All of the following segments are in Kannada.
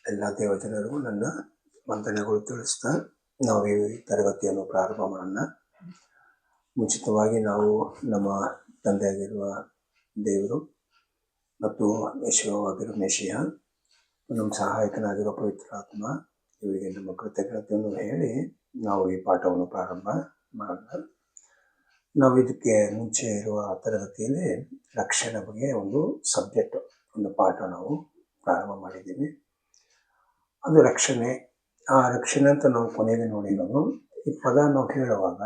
ಎಲ್ಲ ದೇವಜನರಿಗೂ ನನ್ನ ವಂದನೆಗಳು ತಿಳಿಸ್ತಾ ನಾವು ಈ ತರಗತಿಯನ್ನು ಪ್ರಾರಂಭ ಮಾಡೋಣ. ಮುಂಚಿತವಾಗಿ ನಾವು ನಮ್ಮ ತಂದೆಯಾಗಿರುವ ದೇವರು ಮತ್ತು ಯೇಸುವಾಗಿರುವ ಮೆಷಿಯ, ನಮ್ಮ ಸಹಾಯಕನಾಗಿರುವ ಪವಿತ್ರಾತ್ಮ ಇವರಿಗೆ ನಮ್ಮ ಕೃತಜ್ಞತೆಯನ್ನು ಹೇಳಿ ನಾವು ಈ ಪಾಠವನ್ನು ಪ್ರಾರಂಭ ಮಾಡೋಣ. ನಾವು ಇದಕ್ಕೆ ಮುಂಚೆ ಇರುವ ತರಗತಿಯಲ್ಲಿ ರಕ್ಷಣೆ ಬಗ್ಗೆ ಒಂದು ಸಬ್ಜೆಕ್ಟ್, ಒಂದು ಪಾಠ ನಾವು ಪ್ರಾರಂಭ ಮಾಡಿದ್ದೀವಿ. ಅದು ರಕ್ಷಣೆ. ಆ ರಕ್ಷಣೆ ಅಂತ ನಾವು ಕೊನೆಗೆ ನೋಡಿರೋದು. ಈ ಪದ ನಾವು ಹೇಳುವಾಗ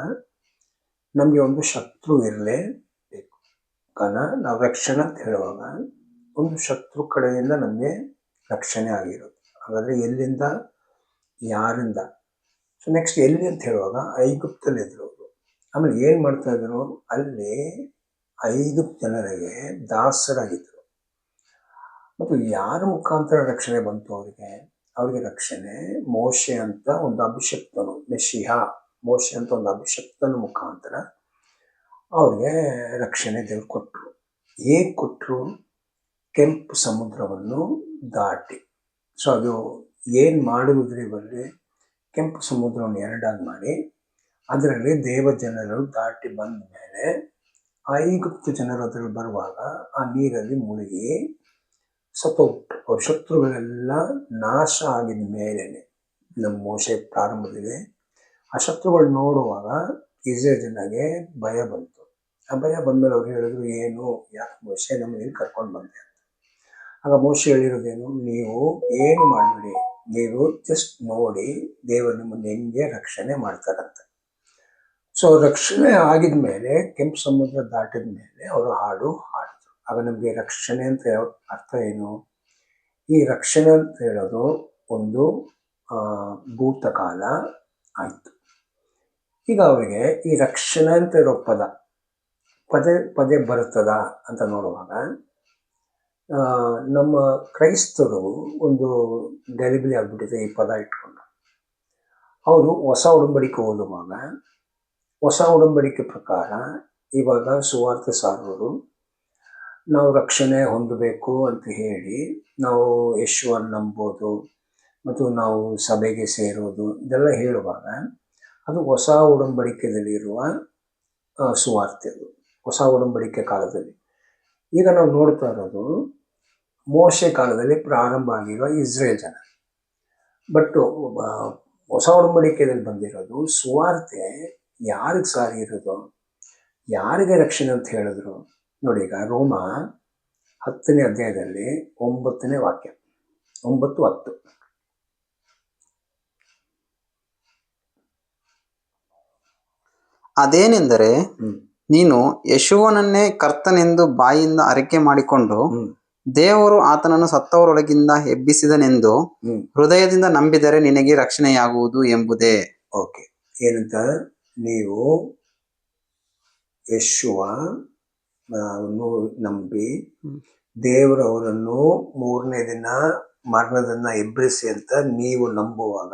ನಮಗೆ ಒಂದು ಶತ್ರು ಇರಲೇಬೇಕು. ಕಾರಣ ನಾವು ರಕ್ಷಣೆ ಅಂತ ಹೇಳುವಾಗ ಒಂದು ಶತ್ರು ಕಡೆಯಿಂದ ನಮಗೆ ರಕ್ಷಣೆ ಆಗಿರೋದು. ಹಾಗಾದರೆ ಎಲ್ಲಿಂದ, ಯಾರಿಂದ? ಸೊ ನೆಕ್ಸ್ಟ್ ಎಲ್ಲಿ ಅಂತ ಹೇಳುವಾಗ ಐಗುಪ್ತಲ್ಲಿದ್ದರು. ಆಮೇಲೆ ಏನು ಮಾಡ್ತಾ ಇದ್ರು? ಅಲ್ಲಿ 5 ಜನರಿಗೆ ದಾಸರಾಗಿದ್ದರು. ಮತ್ತು ಯಾರ ಮುಖಾಂತರ ರಕ್ಷಣೆ ಬಂತು ಅವರಿಗೆ ರಕ್ಷಣೆ ಮೋಶೆ ಅಂತ ಒಂದು ಅಭಿಷಕ್ತನು, ಮೆಷಿಹ ಮೋಶೆ ಅಂತ ಒಂದು ಅಭಿಷಕ್ತನ ಮುಖಾಂತರ ಅವ್ರಿಗೆ ರಕ್ಷಣೆ ದೇವರು ಕೊಟ್ಟರು. ಹೇಗೆ ಕೊಟ್ಟರು? ಕೆಂಪು ಸಮುದ್ರವನ್ನು ದಾಟಿ. ಸೊ ಅದು ಏನು ಮಾಡುವುದ್ರಿ ಬರಲಿ, ಕೆಂಪು ಸಮುದ್ರವನ್ನು ಎರಡಾಗಿ ಮಾಡಿ ಅದರಲ್ಲಿ ದೇವ ಜನರು ದಾಟಿ ಬಂದ ಮೇಲೆ 5 ಜನರು ಅದರಲ್ಲಿ ಬರುವಾಗ ಆ ನೀರಲ್ಲಿ ಮುಳುಗಿ ಸತ್ತೋಗ್ಬಿಟ್ರು. ಅವ್ರ ಶತ್ರುಗಳೆಲ್ಲ ನಾಶ ಆಗಿದ ಮೇಲೆ ನಮ್ಮ ಮೋಶೆ ಪ್ರಾರಂಭದಲ್ಲಿ ಆ ಶತ್ರುಗಳು ನೋಡುವಾಗ ಇಸ್ರೇಲ್ ಜನಗೆ ಭಯ ಬಂತು. ಆ ಭಯ ಬಂದಮೇಲೆ ಅವ್ರು ಹೇಳಿದ್ರು, ಏನು, ಯಾಕೆ ಮೋಶೆ ನಮ್ಮನ್ನು ಕರ್ಕೊಂಡು ಬಂದೆ ಅಂತ. ಆಗ ಮೋಶೆ ಹೇಳಿರೋದೇನು, ನೀವು ಏನು ಮಾಡಬೇಡಿ, ನೀವು ಜಸ್ಟ್ ನೋಡಿ ದೇವರು ನಿಮ್ಮನ್ನು ಹೆಂಗೆ ರಕ್ಷಣೆ ಮಾಡ್ತಾರಂತ. ಸೊ ರಕ್ಷಣೆ ಆಗಿದ ಮೇಲೆ, ಕೆಂಪು ಸಮುದ್ರ ದಾಟಿದ ಮೇಲೆ ಅವರು ಹಾಡು ಹಾಡಿದ್ರು. ಆಗ ನಮಗೆ ರಕ್ಷಣೆ ಅಂತ ಅರ್ಥ ಏನು? ಈ ರಕ್ಷಣೆ ಅಂತ ಹೇಳೋದು ಒಂದು ಭೂತಕಾಲ ಆಯಿತು. ಈಗ ಅವರಿಗೆ ಈ ರಕ್ಷಣೆ ಅಂತ ಇರೋ ಪದೇ ಪದೇ ಬರುತ್ತದ ಅಂತ ನೋಡುವಾಗ, ನಮ್ಮ ಕ್ರೈಸ್ತರು ಒಂದು ಗಲಿಬಿಲಿ ಆಗ್ಬಿಟ್ಟಿದೆ ಈ ಪದ ಇಟ್ಕೊಂಡು. ಅವರು ಹೊಸ ಒಡಂಬಡಿಕೆ ಓದುವಾಗ ಹೊಸ ಒಡಂಬಡಿಕೆ ಪ್ರಕಾರ ಇವಾಗ ಸುವಾರ್ತೆ ಸಾರುವರು ನಾವು ರಕ್ಷಣೆ ಹೊಂದಬೇಕು ಅಂತ ಹೇಳಿ ನಾವು ಯೇಸುವನ್ನು ನಂಬೋದು ಮತ್ತು ನಾವು ಸಭೆಗೆ ಸೇರೋದು ಇದೆಲ್ಲ ಹೇಳುವಾಗ ಅದು ಹೊಸ ಒಡಂಬಡಿಕೆಯಲ್ಲಿರುವ ಸುವಾರ್ತೆ. ಅದು ಹೊಸ ಒಡಂಬಡಿಕೆ ಕಾಲದಲ್ಲಿ. ಈಗ ನಾವು ನೋಡ್ತಾ ಇರೋದು ಮೋಶೆ ಕಾಲದಲ್ಲಿ ಪ್ರಾರಂಭ ಆಗಿರುವ ಇಸ್ರೇಲ್ ಜನ. ಬಟ್ ಹೊಸ ಒಡಂಬಡಿಕೆಯಲ್ಲಿ ಬಂದಿರೋದು ಸುವಾರ್ತೆ ಯಾರಿಗೆ ಸಾರಿರೋದು, ಯಾರಿಗೆ ರಕ್ಷಣೆ ಅಂತ ಹೇಳಿದ್ರು ನೋಡಿ. ಈಗ ರೋಮ 10ನೇ ಅಧ್ಯಾಯದಲ್ಲಿ 9ನೇ ವಾಕ್ಯ, 9:10. ಅದೇನೆಂದರೆ, ನೀನು ಯೇಸುವನನ್ನೇ ಕರ್ತನೆಂದು ಬಾಯಿಂದ ಅರಿಕೆ ಮಾಡಿಕೊಂಡು ದೇವರು ಆತನನ್ನು ಸತ್ತವರೊಳಗಿಂದ ಎಬ್ಬಿಸಿದನೆಂದು ಹೃದಯದಿಂದ ನಂಬಿದರೆ ನಿನಗೆ ರಕ್ಷಣೆಯಾಗುವುದು ಎಂಬುದೇ. ಓಕೆ, ಏನಂತ? ನೀವು ಯೇಸುವನ್ನು ನಂಬಿ ದೇವರವರನ್ನು 3ನೇ ದಿನ ಮರಣದನ್ನ ಎಬ್ಬಿಸಿ ಅಂತ ನೀವು ನಂಬುವಾಗ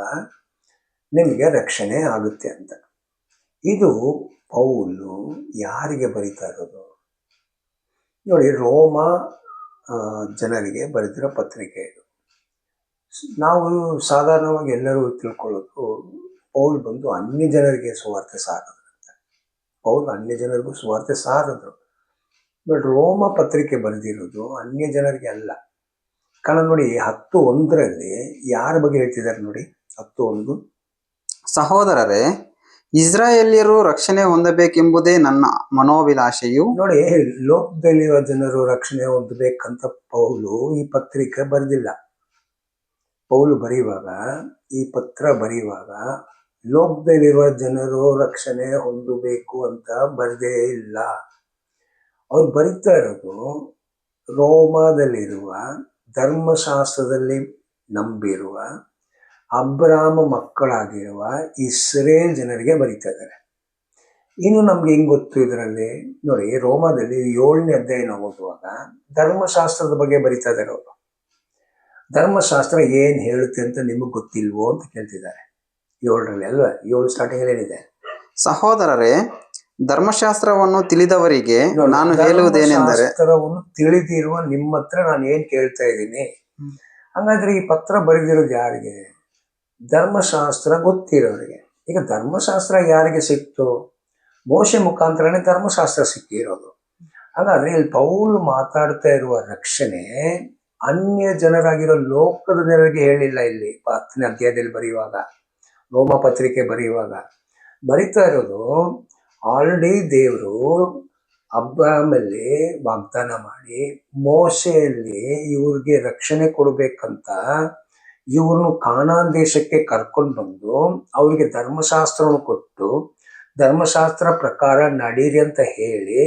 ನಿಮಗೆ ರಕ್ಷಣೆ ಆಗುತ್ತೆ ಅಂತ. ಇದು ಪೌಲು ಯಾರಿಗೆ ಬರೀತಾ ಇರೋದು ನೋಡಿ? ರೋಮ ಜನರಿಗೆ ಬರೆದಿರೋ ಪತ್ರಿಕೆ ಇದು. ನಾವು ಸಾಧಾರಣವಾಗಿ ಎಲ್ಲರೂ ತಿಳ್ಕೊಳ್ಳೋದು ಪೌಲ್ ಬಂದು ಅನ್ಯ ಜನರಿಗೆ ಸುವಾರ್ತೆ ಸಾರಿದ್ರು ಅಂತ. ಪೌಲ್ ಅನ್ಯ ಜನರಿಗೂ ಸುವಾರ್ತೆ ಸಾರಿದ್ರು. ಬಟ್ ರೋಮ ಪತ್ರಿಕೆ ಬರೆದಿರೋದು ಅನ್ಯ ಜನರಿಗೆ ಅಲ್ಲ. ಕಾರಣ ನೋಡಿ, 10:1 ಯಾರ ಬಗ್ಗೆ ಹೇಳ್ತಿದ್ದಾರೆ ನೋಡಿ? 10:1, ಸಹೋದರರೇ, ಇಸ್ರಾಯೇಲ್ಯರು ರಕ್ಷಣೆ ಹೊಂದಬೇಕೆಂಬುದೇ ನನ್ನ ಮನೋಭಿಲಾಷೆಯು. ನೋಡಿ, ಲೋಕದಲ್ಲಿರುವ ಜನರು ರಕ್ಷಣೆ ಹೊಂದಬೇಕಂತ ಪೌಲು ಈ ಪತ್ರಿಕೆ ಬರೆದಿಲ್ಲ. ಪೌಲು ಬರೆಯುವಾಗ, ಈ ಪತ್ರ ಬರೆಯುವಾಗ ಲೋಕದಲ್ಲಿರುವ ಜನರು ರಕ್ಷಣೆ ಹೊಂದಬೇಕು ಅಂತ ಬರೆದೇ ಇಲ್ಲ. ಅವ್ರು ಬರೀತಾ ಇರೋದು ರೋಮದಲ್ಲಿರುವ ಧರ್ಮಶಾಸ್ತ್ರದಲ್ಲಿ ನಂಬಿರುವ ಅಬ್ರಾಮ ಮಕ್ಕಳಾಗಿರುವ ಇಸ್ರೇಲ್ ಜನರಿಗೆ ಬರೀತಾ ಇದ್ದಾರೆ. ಇನ್ನು ನಮ್ಗೆ ಹೆಂಗ್ ಗೊತ್ತು ಇದರಲ್ಲಿ? ನೋಡಿ, ರೋಮದಲ್ಲಿ 7ನೇ ಅಧ್ಯಾಯ ನಾವು ಓದುವಾಗ ಧರ್ಮಶಾಸ್ತ್ರದ ಬಗ್ಗೆ ಬರೀತಾ ಇದ್ದಾರೆ ಅವರು. ಧರ್ಮಶಾಸ್ತ್ರ ಏನ್ ಹೇಳುತ್ತೆ ಅಂತ ನಿಮಗೆ ಗೊತ್ತಿಲ್ವೋ ಅಂತ ಕೇಳ್ತಿದ್ದಾರೆ. 7ರಲ್ಲಿ ಅಲ್ವಾ? 7 ಸ್ಟಾರ್ಟಿಂಗ್ ಏನಿದೆ? ಸಹೋದರರೇ, ಧರ್ಮಶಾಸ್ತ್ರವನ್ನು ತಿಳಿದವರಿಗೆ ನಾನು ಹೇಳುವುದೇನೆಂದರೆ, ಧರ್ಮಶಾಸ್ತ್ರವನ್ನು ತಿಳಿದಿರುವ ನಿಮ್ಮ ಹತ್ರ ನಾನು ಏನ್ ಕೇಳ್ತಾ ಇದ್ದೀನಿ? ಹಂಗಾದ್ರೆ ಈ ಪತ್ರ ಬರೆದಿರೋದು ಯಾರಿಗೆ? ಧರ್ಮಶಾಸ್ತ್ರ ಗೊತ್ತಿರೋರಿಗೆ. ಈಗ ಧರ್ಮಶಾಸ್ತ್ರ ಯಾರಿಗೆ ಸಿಕ್ತು? ಮೋಶೆ ಮುಖಾಂತರನೇ ಧರ್ಮಶಾಸ್ತ್ರ ಸಿಕ್ಕಿರೋದು. ಹಾಗಾದ್ರೆ ಇಲ್ಲಿ ಪೌಲ್ ಮಾತಾಡ್ತಾ ಇರುವ ರಕ್ಷಣೆ ಅನ್ಯ ಜನರಾಗಿರೋ ಲೋಕದ ಜನರಿಗೆ ಹೇಳಿಲ್ಲ. ಇಲ್ಲಿ 10ನೇ ಅಧ್ಯಾಯದಲ್ಲಿ ಬರೆಯುವಾಗ, ರೋಮ ಪತ್ರಿಕೆ ಬರೆಯುವಾಗ ಬರಿತಾ ಇರೋದು ಆಲ್ರೆಡಿ ದೇವರು ಅಬ್ರಾಮಲ್ಲಿ ವಾಗ್ದಾನ ಮಾಡಿ ಮೋಶೆಯಲ್ಲಿ ಇವ್ರಿಗೆ ರಕ್ಷಣೆ ಕೊಡ್ಬೇಕಂತ ಇವ್ರನ್ನು ಕಾನಾನ್ ದೇಶಕ್ಕೆ ಕರ್ಕೊಂಡು ಬಂದು ಅವರಿಗೆ ಧರ್ಮಶಾಸ್ತ್ರವನ್ನು ಕೊಟ್ಟು ಧರ್ಮಶಾಸ್ತ್ರ ಪ್ರಕಾರ ನಡೀರಿ ಅಂತ ಹೇಳಿ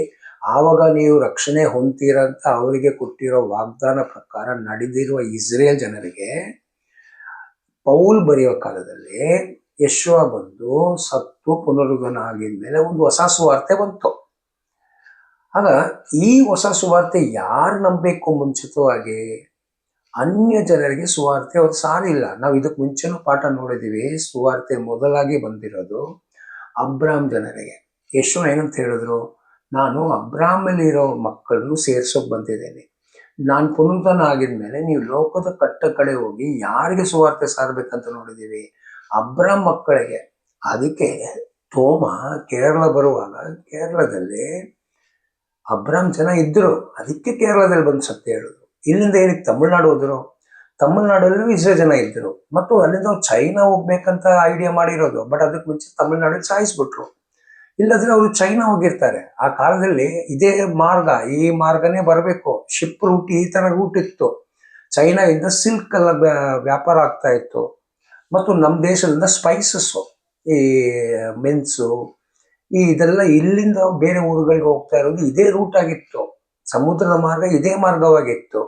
ಆವಾಗ ನೀವು ರಕ್ಷಣೆ ಹೊಂದ್ತೀರಂತ ಅವರಿಗೆ ಕೊಟ್ಟಿರೋ ವಾಗ್ದಾನ ಪ್ರಕಾರ ನಡೆದಿರುವ ಇಸ್ರೇಲ್ ಜನರಿಗೆ ಪೌಲ್ ಬರೆಯುವ ಕಾಲದಲ್ಲಿ ಯೆಶುವ ಬಂದು ಸತ್ತು ಪುನರುದ್ಧಾನ ಆಗಿದ್ಮೇಲೆ ಒಂದು ಹೊಸ ಸುವಾರ್ತೆ ಬಂತು. ಆಗ ಈ ಹೊಸ ಸುವಾರ್ತೆ ಯಾರು ನಂಬಬೇಕು? ಮುಂಚಿತವಾಗಿ ಅನ್ಯ ಜನರಿಗೆ ಸುವಾರ್ತೆ ಅವ್ರು ಸಾರಿಲ್ಲ. ನಾವು ಇದಕ್ಕೆ ಮುಂಚೆನೂ ಪಾಠ ನೋಡಿದೀವಿ. ಸುವಾರ್ತೆ ಮೊದಲಾಗಿ ಬಂದಿರೋದು ಅಬ್ರಾಮ್ ಜನರಿಗೆ. ಯೆಶುವ ಏನಂತ ಹೇಳಿದ್ರು? ನಾನು ಅಬ್ರಾಮಲ್ಲಿ ಇರೋ ಮಕ್ಕಳನ್ನು ಸೇರ್ಸೋಕೆ ಬಂದಿದ್ದೇನೆ. ನಾನು ಪುನರುದ್ಧಾನ ಆಗಿದ್ಮೇಲೆ ನೀವು ಲೋಕದ ಕಟ್ಟ ಕಡೆ ಹೋಗಿ ಯಾರಿಗೆ ಸುವಾರ್ತೆ ಸಾರಬೇಕಂತ ನೋಡಿದೀವಿ? ಅಬ್ರಾಮ್ ಮಕ್ಕಳಿಗೆ. ಅದಕ್ಕೆ ತೋಮ ಕೇರಳ ಬರುವಾಗ ಕೇರಳದಲ್ಲಿ ಅಬ್ರಾಮ್ ಜನ ಇದ್ರು, ಅದಕ್ಕೆ ಕೇರಳದಲ್ಲಿ ಬಂದು ಸತ್ಯ ಹೇಳಿದ್ರು. ಇಲ್ಲಿಂದ ಏನಕ್ಕೆ ತಮಿಳ್ನಾಡು ಹೋದ್ರು? ತಮಿಳ್ನಾಡಲ್ಲೂ ಇಸ್ರೇಲ್ ಜನ ಇದ್ರು, ಮತ್ತು ಅಲ್ಲಿಂದ ಚೈನಾ ಹೋಗ್ಬೇಕಂತ ಐಡಿಯಾ ಮಾಡಿರೋದು. ಬಟ್ ಅದಕ್ಕೆ ಮುಂಚೆ ತಮಿಳ್ನಾಡಲ್ಲಿ ಸಾಯಿಸ್ಬಿಟ್ರು. ಇಲ್ಲದ್ರೆ ಅವರು ಚೈನಾ ಹೋಗಿರ್ತಾರೆ. ಆ ಕಾಲದಲ್ಲಿ ಇದೇ ಮಾರ್ಗ, ಈ ಮಾರ್ಗನೇ ಬರಬೇಕು. ಶಿಪ್ ರೂಟ್, ಈ ತರ ರೂಟ್ ಇತ್ತು. ಚೈನಾ ಇಂದ ಸಿಲ್ಕ್ ಎಲ್ಲ ವ್ಯಾಪಾರ ಆಗ್ತಾ ಇತ್ತು. ಮತ್ತು ನಮ್ಮ ದೇಶದಿಂದ ಸ್ಪೈಸಸ್ಸು, ಈ ಮೆನ್ಸು, ಇದೆಲ್ಲ ಇಲ್ಲಿಂದ ಬೇರೆ ಊರುಗಳಿಗೆ ಹೋಗ್ತಾ ಇರೋದು ಇದೇ ರೂಟ್ ಆಗಿತ್ತು. ಸಮುದ್ರದ ಮಾರ್ಗ ಇದೇ ಮಾರ್ಗವಾಗಿತ್ತು.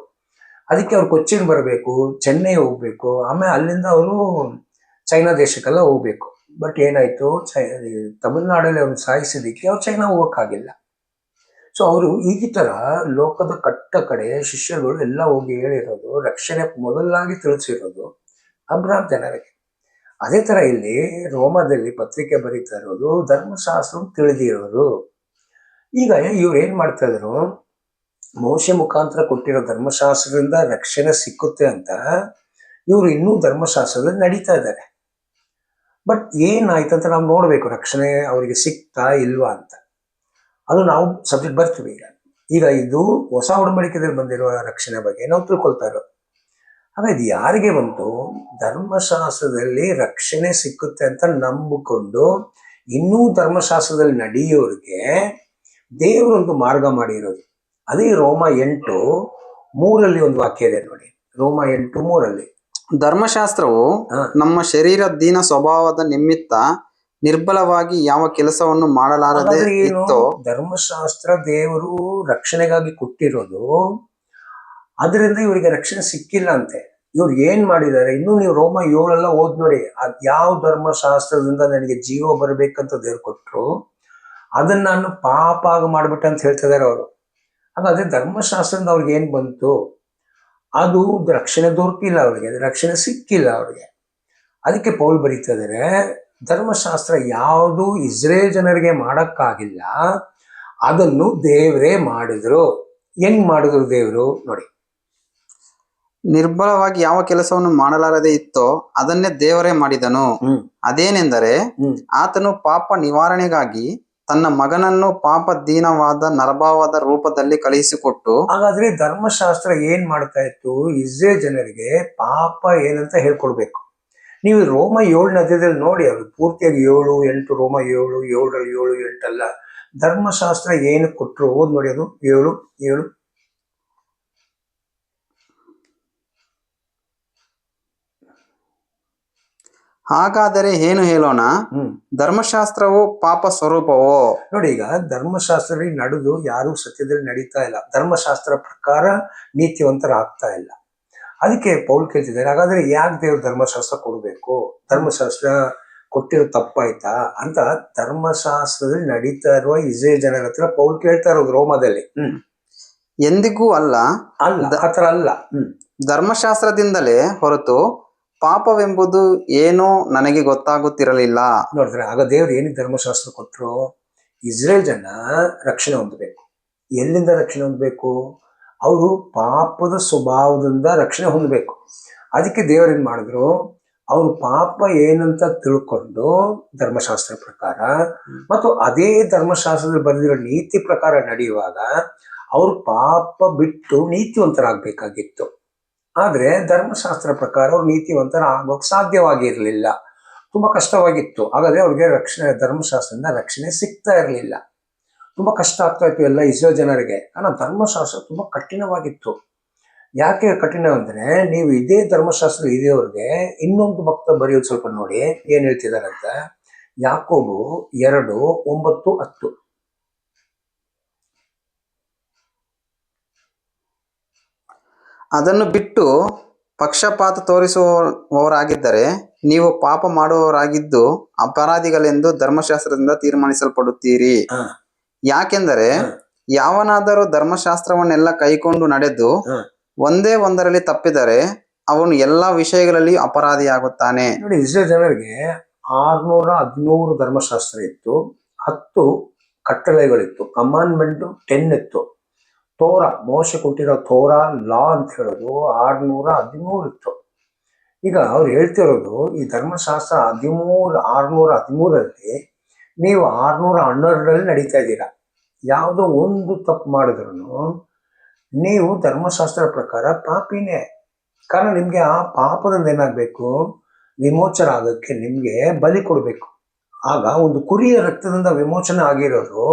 ಅದಕ್ಕೆ ಅವ್ರು ಕೊಚ್ಚಿನ್ ಬರಬೇಕು, ಚೆನ್ನೈ ಹೋಗ್ಬೇಕು, ಆಮೇಲೆ ಅಲ್ಲಿಂದ ಅವರು ಚೈನಾ ದೇಶಕ್ಕೆಲ್ಲ ಹೋಗ್ಬೇಕು. ಬಟ್ ಏನಾಯ್ತು, ತಮಿಳ್ನಾಡಲ್ಲಿ ಅವ್ರು ಸಾಯಿಸಿದಕ್ಕೆ ಅವ್ರು ಚೈನಾ ಹೋಗೋಕ್ಕಾಗಿಲ್ಲ. ಸೊ ಅವರು ಈ ತರ ಲೋಕದ ಕಟ್ಟ ಕಡೆ ಶಿಷ್ಯಗಳು ಎಲ್ಲ ಹೋಗಿ ಹೇಳಿರೋದು, ರಕ್ಷಣೆ ಮೊದಲಾಗಿ ತಿಳಿಸಿರೋದು ಅಬ್ರಾಮ್ ಜನರಿಗೆ. ಅದೇ ತರ ಇಲ್ಲಿ ರೋಮದಲ್ಲಿ ಪತ್ರಿಕೆ ಬರೀತಾ ಇರೋದು ಧರ್ಮಶಾಸ್ತ್ರ ತಿಳಿದಿರೋರು. ಈಗ ಇವ್ರು ಏನ್ ಮಾಡ್ತಾ ಇದ್ರು? ಮೋಶೆ ಮುಖಾಂತರ ಕೊಟ್ಟಿರೋ ಧರ್ಮಶಾಸ್ತ್ರದಿಂದ ರಕ್ಷಣೆ ಸಿಕ್ಕುತ್ತೆ ಅಂತ ಇವರು ಇನ್ನೂ ಧರ್ಮಶಾಸ್ತ್ರದಲ್ಲಿ ನಡೀತಾ ಇದ್ದಾರೆ. ಬಟ್ ಏನಾಯ್ತಂತ ನಾವು ನೋಡ್ಬೇಕು, ರಕ್ಷಣೆ ಅವರಿಗೆ ಸಿಕ್ತಾ ಇಲ್ವಾ ಅಂತ. ಅದು ನಾವು ಸಬ್ಜೆಕ್ಟ್ ಬರ್ತೀವಿ. ಈಗ ಇದು ಹೊಸ ಒಡಂಬಡಿಕೆಯಲ್ಲಿ ಬಂದಿರುವ ರಕ್ಷಣೆ ಬಗ್ಗೆ ನಾವು ತಿಳ್ಕೊಳ್ತಾ ಇರೋದು. ಆಗ ಇದು ಯಾರಿಗೆ ಬಂತು? ಧರ್ಮಶಾಸ್ತ್ರದಲ್ಲಿ ರಕ್ಷಣೆ ಸಿಕ್ಕುತ್ತೆ ಅಂತ ನಂಬಿಕೊಂಡು ಇನ್ನೂ ಧರ್ಮಶಾಸ್ತ್ರದಲ್ಲಿ ನಡೆಯೋರಿಗೆ ದೇವರೊಂದು ಮಾರ್ಗ ಮಾಡಿರೋದು. ಅದೇ ರೋಮ 8:3 ಒಂದು ವಾಕ್ಯ ಇದೆ ನೋಡಿ. ರೋಮ 8:3 ಧರ್ಮಶಾಸ್ತ್ರವು ನಮ್ಮ ಶರೀರ ದೀನ ಸ್ವಭಾವದ ನಿಮಿತ್ತ ನಿರ್ಬಲವಾಗಿ ಯಾವ ಕೆಲಸವನ್ನು ಮಾಡಲಾರದೆ ಇತ್ತೋ. ಧರ್ಮಶಾಸ್ತ್ರ ದೇವರು ರಕ್ಷಣೆಗಾಗಿ ಕೊಟ್ಟಿರೋದು, ಅದರಿಂದ ಇವರಿಗೆ ರಕ್ಷಣೆ ಸಿಕ್ಕಿಲ್ಲ ಅಂತೆ. ಇವ್ರು ಏನ್ ಮಾಡಿದ್ದಾರೆ? ಇನ್ನು ನೀವು ರೋಮ 7 ಓದ್ ನೋಡಿ. ಅದ್ ಯಾವ ಧರ್ಮಶಾಸ್ತ್ರದಿಂದ ನನಗೆ ಜೀವ ಬರ್ಬೇಕಂತ ದೇವ್ರು ಕೊಟ್ರು, ಅದನ್ನ ನಾನು ಪಾಪ ಆಗ ಮಾಡ್ಬಿಟ್ಟೆ ಅಂತ ಹೇಳ್ತಾ ಇದಾರೆ ಅವರು. ಹಾಗಾದ್ರೆ ಧರ್ಮಶಾಸ್ತ್ರದಿಂದ ಅವ್ರಿಗೆ ಏನ್ ಬಂತು? ಅದು ರಕ್ಷಣೆ ದೊರಕಿಲ್ಲ ಅವ್ರಿಗೆ, ರಕ್ಷಣೆ ಸಿಕ್ಕಿಲ್ಲ ಅವ್ರಿಗೆ. ಅದಕ್ಕೆ ಪೌಲ್ ಬರೀತಾ ಇದ್ದಾರೆ, ಧರ್ಮಶಾಸ್ತ್ರ ಯಾವುದು ಇಸ್ರೇಲ್ ಜನರಿಗೆ ಮಾಡಕ್ಕಾಗಿಲ್ಲ, ಅದನ್ನು ದೇವರೇ ಮಾಡಿದ್ರು. ಹೆಂಗ್ ಮಾಡಿದ್ರು ದೇವರು ನೋಡಿ. ನಿರ್ಬಲವಾಗಿ ಯಾವ ಕೆಲಸವನ್ನು ಮಾಡಲಾರದೆ ಇತ್ತೋ ಅದನ್ನೇ ದೇವರೇ ಮಾಡಿದನು. ಅದೇನೆಂದರೆ ಆತನು ಪಾಪ ನಿವಾರಣೆಗಾಗಿ ತನ್ನ ಮಗನನ್ನು ಪಾಪ ದೀನವಾದ ನರಭಾವದ ರೂಪದಲ್ಲಿ ಕಳುಹಿಸಿಕೊಟ್ಟು. ಹಾಗಾದ್ರೆ ಧರ್ಮಶಾಸ್ತ್ರ ಏನ್ ಮಾಡ್ತಾ ಇತ್ತು? ಇಸ್ರೇಲ್ ಜನರಿಗೆ ಪಾಪ ಏನಂತ ಹೇಳ್ಕೊಡ್ಬೇಕು. ನೀವು ರೋಮ 7 ಅಧ್ಯಾಯದಲ್ಲಿ ನೋಡಿ, ಅವರು ಪೂರ್ತಿಯಾಗಿ 7, 8, ರೋಮ 7, 7, 7, 8 ಅಲ್ಲ. ಧರ್ಮಶಾಸ್ತ್ರ ಏನು ಕೊಟ್ಟರು ಓದ್ ನೋಡಿ. ಅದು 7:7. ಹಾಗಾದರೆ ಏನು ಹೇಳೋಣ? ಧರ್ಮಶಾಸ್ತ್ರವು ಪಾಪ ಸ್ವರೂಪವೋ? ನೋಡಿ, ಈಗ ಧರ್ಮಶಾಸ್ತ್ರದಲ್ಲಿ ನಡೆದು ಯಾರು ಸತ್ಯದಲ್ಲಿ ನಡೀತಾ ಇಲ್ಲ, ಧರ್ಮಶಾಸ್ತ್ರ ಪ್ರಕಾರ ನೀತಿವಂತರಾಗ್ತಾ ಇಲ್ಲ. ಅದಕ್ಕೆ ಪೌಲ್ ಕೇಳ್ತಿದ್ದಾರೆ, ಹಾಗಾದ್ರೆ ಯಾಕೆ ದೇವ್ರು ಧರ್ಮಶಾಸ್ತ್ರ ಕೊಡ್ಬೇಕು? ಧರ್ಮಶಾಸ್ತ್ರ ಕೊಟ್ಟಿರೋ ತಪ್ಪಾಯ್ತಾ ಅಂತ ಧರ್ಮಶಾಸ್ತ್ರದಲ್ಲಿ ನಡೀತಾ ಇರುವ ಇಸ್ರೇಲ್ ಜನರ ಹತ್ರ ಪೌಲ್ ಕೇಳ್ತಾ ಇರೋದು ರೋಮದಲ್ಲಿ. ಎಂದಿಗೂ ಅಲ್ಲ, ಆತರ ಅಲ್ಲ. ಧರ್ಮಶಾಸ್ತ್ರದಿಂದಲೇ ಹೊರತು ಪಾಪವೆಂಬುದು ಏನೋ ನನಗೆ ಗೊತ್ತಾಗುತ್ತಿರಲಿಲ್ಲ. ನೋಡಿದ್ರೆ, ಆಗ ದೇವ್ರು ಏನಕ್ಕೆ ಧರ್ಮಶಾಸ್ತ್ರ ಕೊಟ್ಟರು? ಇಸ್ರೇಲ್ ಜನ ರಕ್ಷಣೆ ಹೊಂದಬೇಕು. ಎಲ್ಲಿಂದ ರಕ್ಷಣೆ ಹೊಂದಬೇಕು? ಅವರು ಪಾಪದ ಸ್ವಭಾವದಿಂದ ರಕ್ಷಣೆ ಹೊಂದಬೇಕು. ಅದಕ್ಕೆ ದೇವರೇನು ಮಾಡಿದ್ರು, ಅವರು ಪಾಪ ಏನಂತ ತಿಳ್ಕೊಂಡು ಧರ್ಮಶಾಸ್ತ್ರ ಪ್ರಕಾರ ಮತ್ತು ಅದೇ ಧರ್ಮಶಾಸ್ತ್ರದಲ್ಲಿ ಬರೆದಿರೋ ನೀತಿ ಪ್ರಕಾರ ನಡೆಯುವಾಗ ಅವರು ಪಾಪ ಬಿಟ್ಟು ನೀತಿವಂತರಾಗಬೇಕಾಗಿತ್ತು. ಆದರೆ ಧರ್ಮಶಾಸ್ತ್ರ ಪ್ರಕಾರ ಅವ್ರು ನೀತಿವಂತರಾಗೋಕೆ ಸಾಧ್ಯವಾಗಿರಲಿಲ್ಲ, ತುಂಬ ಕಷ್ಟವಾಗಿತ್ತು. ಹಾಗಾದರೆ ಅವ್ರಿಗೆ ಧರ್ಮಶಾಸ್ತ್ರದಿಂದ ರಕ್ಷಣೆ ಸಿಗ್ತಾ ಇರಲಿಲ್ಲ, ತುಂಬ ಕಷ್ಟ ಆಗ್ತಾ ಇತ್ತು ಎಲ್ಲ ಇಸ್ರೇಲ್ ಜನರಿಗೆ. ಕಾರಣ ಧರ್ಮಶಾಸ್ತ್ರ ತುಂಬ ಕಠಿಣವಾಗಿತ್ತು. ಯಾಕೆ ಕಠಿಣ ಅಂದರೆ, ನೀವು ಇದೇ ಧರ್ಮಶಾಸ್ತ್ರ ಇದೆಯವ್ರಿಗೆ ಇನ್ನೊಂದು ಭಕ್ತ ಬರೆಯೋದು ಸ್ವಲ್ಪ ನೋಡಿ ಏನು ಹೇಳ್ತಿದ್ದಾರೆ ಅಂತ. ಯಾಕೋಬು 2:9-10. ಅದನ್ನು ಬಿಟ್ಟು ಪಕ್ಷಪಾತ ತೋರಿಸುವವರಾಗಿದ್ದರೆ ನೀವು ಪಾಪ ಮಾಡುವವರಾಗಿದ್ದು ಅಪರಾಧಿಗಳೆಂದು ಧರ್ಮಶಾಸ್ತ್ರದಿಂದ ತೀರ್ಮಾನಿಸಲ್ಪಡುತ್ತೀರಿ. ಯಾಕೆಂದರೆ ಯಾವನಾದರೂ ಧರ್ಮಶಾಸ್ತ್ರವನ್ನೆಲ್ಲ ಕೈಕೊಂಡು ನಡೆದು ಒಂದೇ ಒಂದರಲ್ಲಿ ತಪ್ಪಿದರೆ ಅವನು ಎಲ್ಲಾ ವಿಷಯಗಳಲ್ಲಿ ಅಪರಾಧಿಯಾಗುತ್ತಾನೆ. ನೋಡಿ, ಇಸ್ರೇಲ್ ಜನರಿಗೆ 613 ಧರ್ಮಶಾಸ್ತ್ರ ಇತ್ತು, 10 ಕಟ್ಟಳೆಗಳಿತ್ತು, ಕಮಾಂಡ್ಮೆಂಟ್ 10 ಇತ್ತು. ತೋರಾ, ಮೋಶೆ ಕೊಟ್ಟಿರೋ ತೋರಾ ಲಾ ಅಂತ ಹೇಳೋದು 613 ಇತ್ತು. ಈಗ ಅವ್ರು ಹೇಳ್ತಿರೋದು, ಈ ಧರ್ಮಶಾಸ್ತ್ರ 613ರಲ್ಲಿ ನೀವು 612ರಲ್ಲಿ ನಡೀತಾ ಇದ್ದೀರಾ. ಯಾವುದೋ ಒಂದು ತಪ್ಪು ಮಾಡಿದ್ರು ನೀವು ಧರ್ಮಶಾಸ್ತ್ರ ಪ್ರಕಾರ ಪಾಪಿನೇ. ಕಾರಣ ನಿಮಗೆ ಆ ಪಾಪದಿಂದ ಏನಾಗಬೇಕು, ವಿಮೋಚನೆ ಆಗೋಕ್ಕೆ ನಿಮಗೆ ಬಲಿ ಕೊಡಬೇಕು. ಆಗ ಒಂದು ಕುರಿಯ ರಕ್ತದಿಂದ ವಿಮೋಚನೆ ಆಗಿರೋರು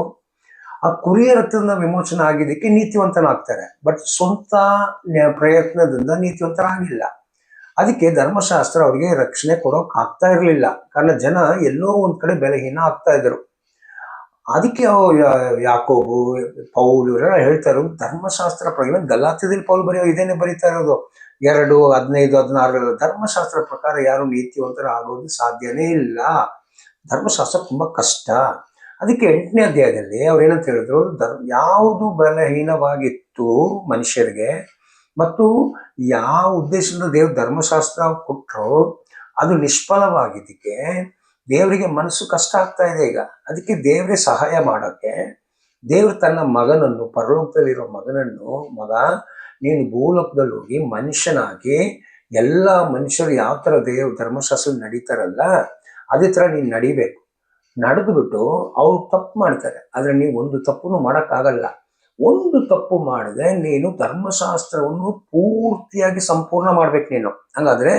ಆ ಕುರಿಯ ರಕ್ತದಿಂದ ವಿಮೋಚನೆ ಆಗಿದ್ದಕ್ಕೆ ನೀತಿವಂತನಾಗ್ತಾರೆ, ಬಟ್ ಸ್ವಂತ ಪ್ರಯತ್ನದಿಂದ ನೀತಿವಂತರಾಗಿಲ್ಲ. ಅದಕ್ಕೆ ಧರ್ಮಶಾಸ್ತ್ರ ಅವರಿಗೆ ರಕ್ಷಣೆ ಕೊಡೋಕೆ ಆಗ್ತಾ ಇರಲಿಲ್ಲ. ಕಾರಣ ಜನ ಎಲ್ಲೋ ಒಂದು ಕಡೆ ಬೆಲೆಹೀನ ಆಗ್ತಾ ಇದ್ರು. ಅದಕ್ಕೆ ಯಾಕೋಬು, ಪೌಲ್ ಇವರೆಲ್ಲ ಹೇಳ್ತಾ ಇರೋದು ಧರ್ಮಶಾಸ್ತ್ರ ಪ್ರಕಾರ. ಗಲಾತ್ಯದಲ್ಲಿ ಪೌಲ್ ಇದೇನೆ ಬರೀತಾ ಇರೋದು 2:15-16 ಧರ್ಮಶಾಸ್ತ್ರ ಪ್ರಕಾರ ಯಾರು ನೀತಿವಂತರಾಗೋದು ಸಾಧ್ಯನೇ ಇಲ್ಲ. ಧರ್ಮಶಾಸ್ತ್ರ ತುಂಬ ಕಷ್ಟ. ಅದಕ್ಕೆ 8ನೇ ಅಧ್ಯಾಯದಲ್ಲಿ ಅವ್ರು ಏನಂತ ಹೇಳಿದ್ರು, ಯಾವುದು ಬಲಹೀನವಾಗಿತ್ತು ಮನುಷ್ಯರಿಗೆ ಮತ್ತು ಯಾವ ಉದ್ದೇಶದಿಂದ ದೇವ್ರ ಧರ್ಮಶಾಸ್ತ್ರ ಕೊಟ್ಟರು ಅದು ನಿಷ್ಫಲವಾಗಿದ್ದಕ್ಕೆ ದೇವರಿಗೆ ಮನಸ್ಸು ಕಷ್ಟ ಆಗ್ತಾ ಇದೆ ಈಗ. ಅದಕ್ಕೆ ದೇವರೇ ಸಹಾಯ ಮಾಡೋಕ್ಕೆ ದೇವರು ತನ್ನ ಮಗನನ್ನು, ಪರಲೋಕದಲ್ಲಿರೋ ಮಗನನ್ನು, ಮಗ ನೀನು ಭೂಲೋಕದಲ್ಲಿ ಹೋಗಿ ಮನುಷ್ಯನಾಗಿ ಎಲ್ಲ ಮನುಷ್ಯರು ಯಾವ ಥರ ಧರ್ಮಶಾಸ್ತ್ರ ನಡೀತಾರಲ್ಲ ಅದೇ ಥರ ನೀನು ನಡಿಬೇಕು. ನಡೆದುಬಿಟ್ಟು ಅವ್ರು ತಪ್ಪು ಮಾಡ್ತಾರೆ, ಆದರೆ ನೀವು ಒಂದು ತಪ್ಪನ್ನು ಮಾಡೋಕ್ಕಾಗಲ್ಲ. ಒಂದು ತಪ್ಪು ಮಾಡಿದ್ರೆ ನೀನು ಧರ್ಮಶಾಸ್ತ್ರವನ್ನು ಪೂರ್ತಿಯಾಗಿ ಸಂಪೂರ್ಣ ಮಾಡ್ಬೇಕು ನೀನು. ಹಾಗಾದರೆ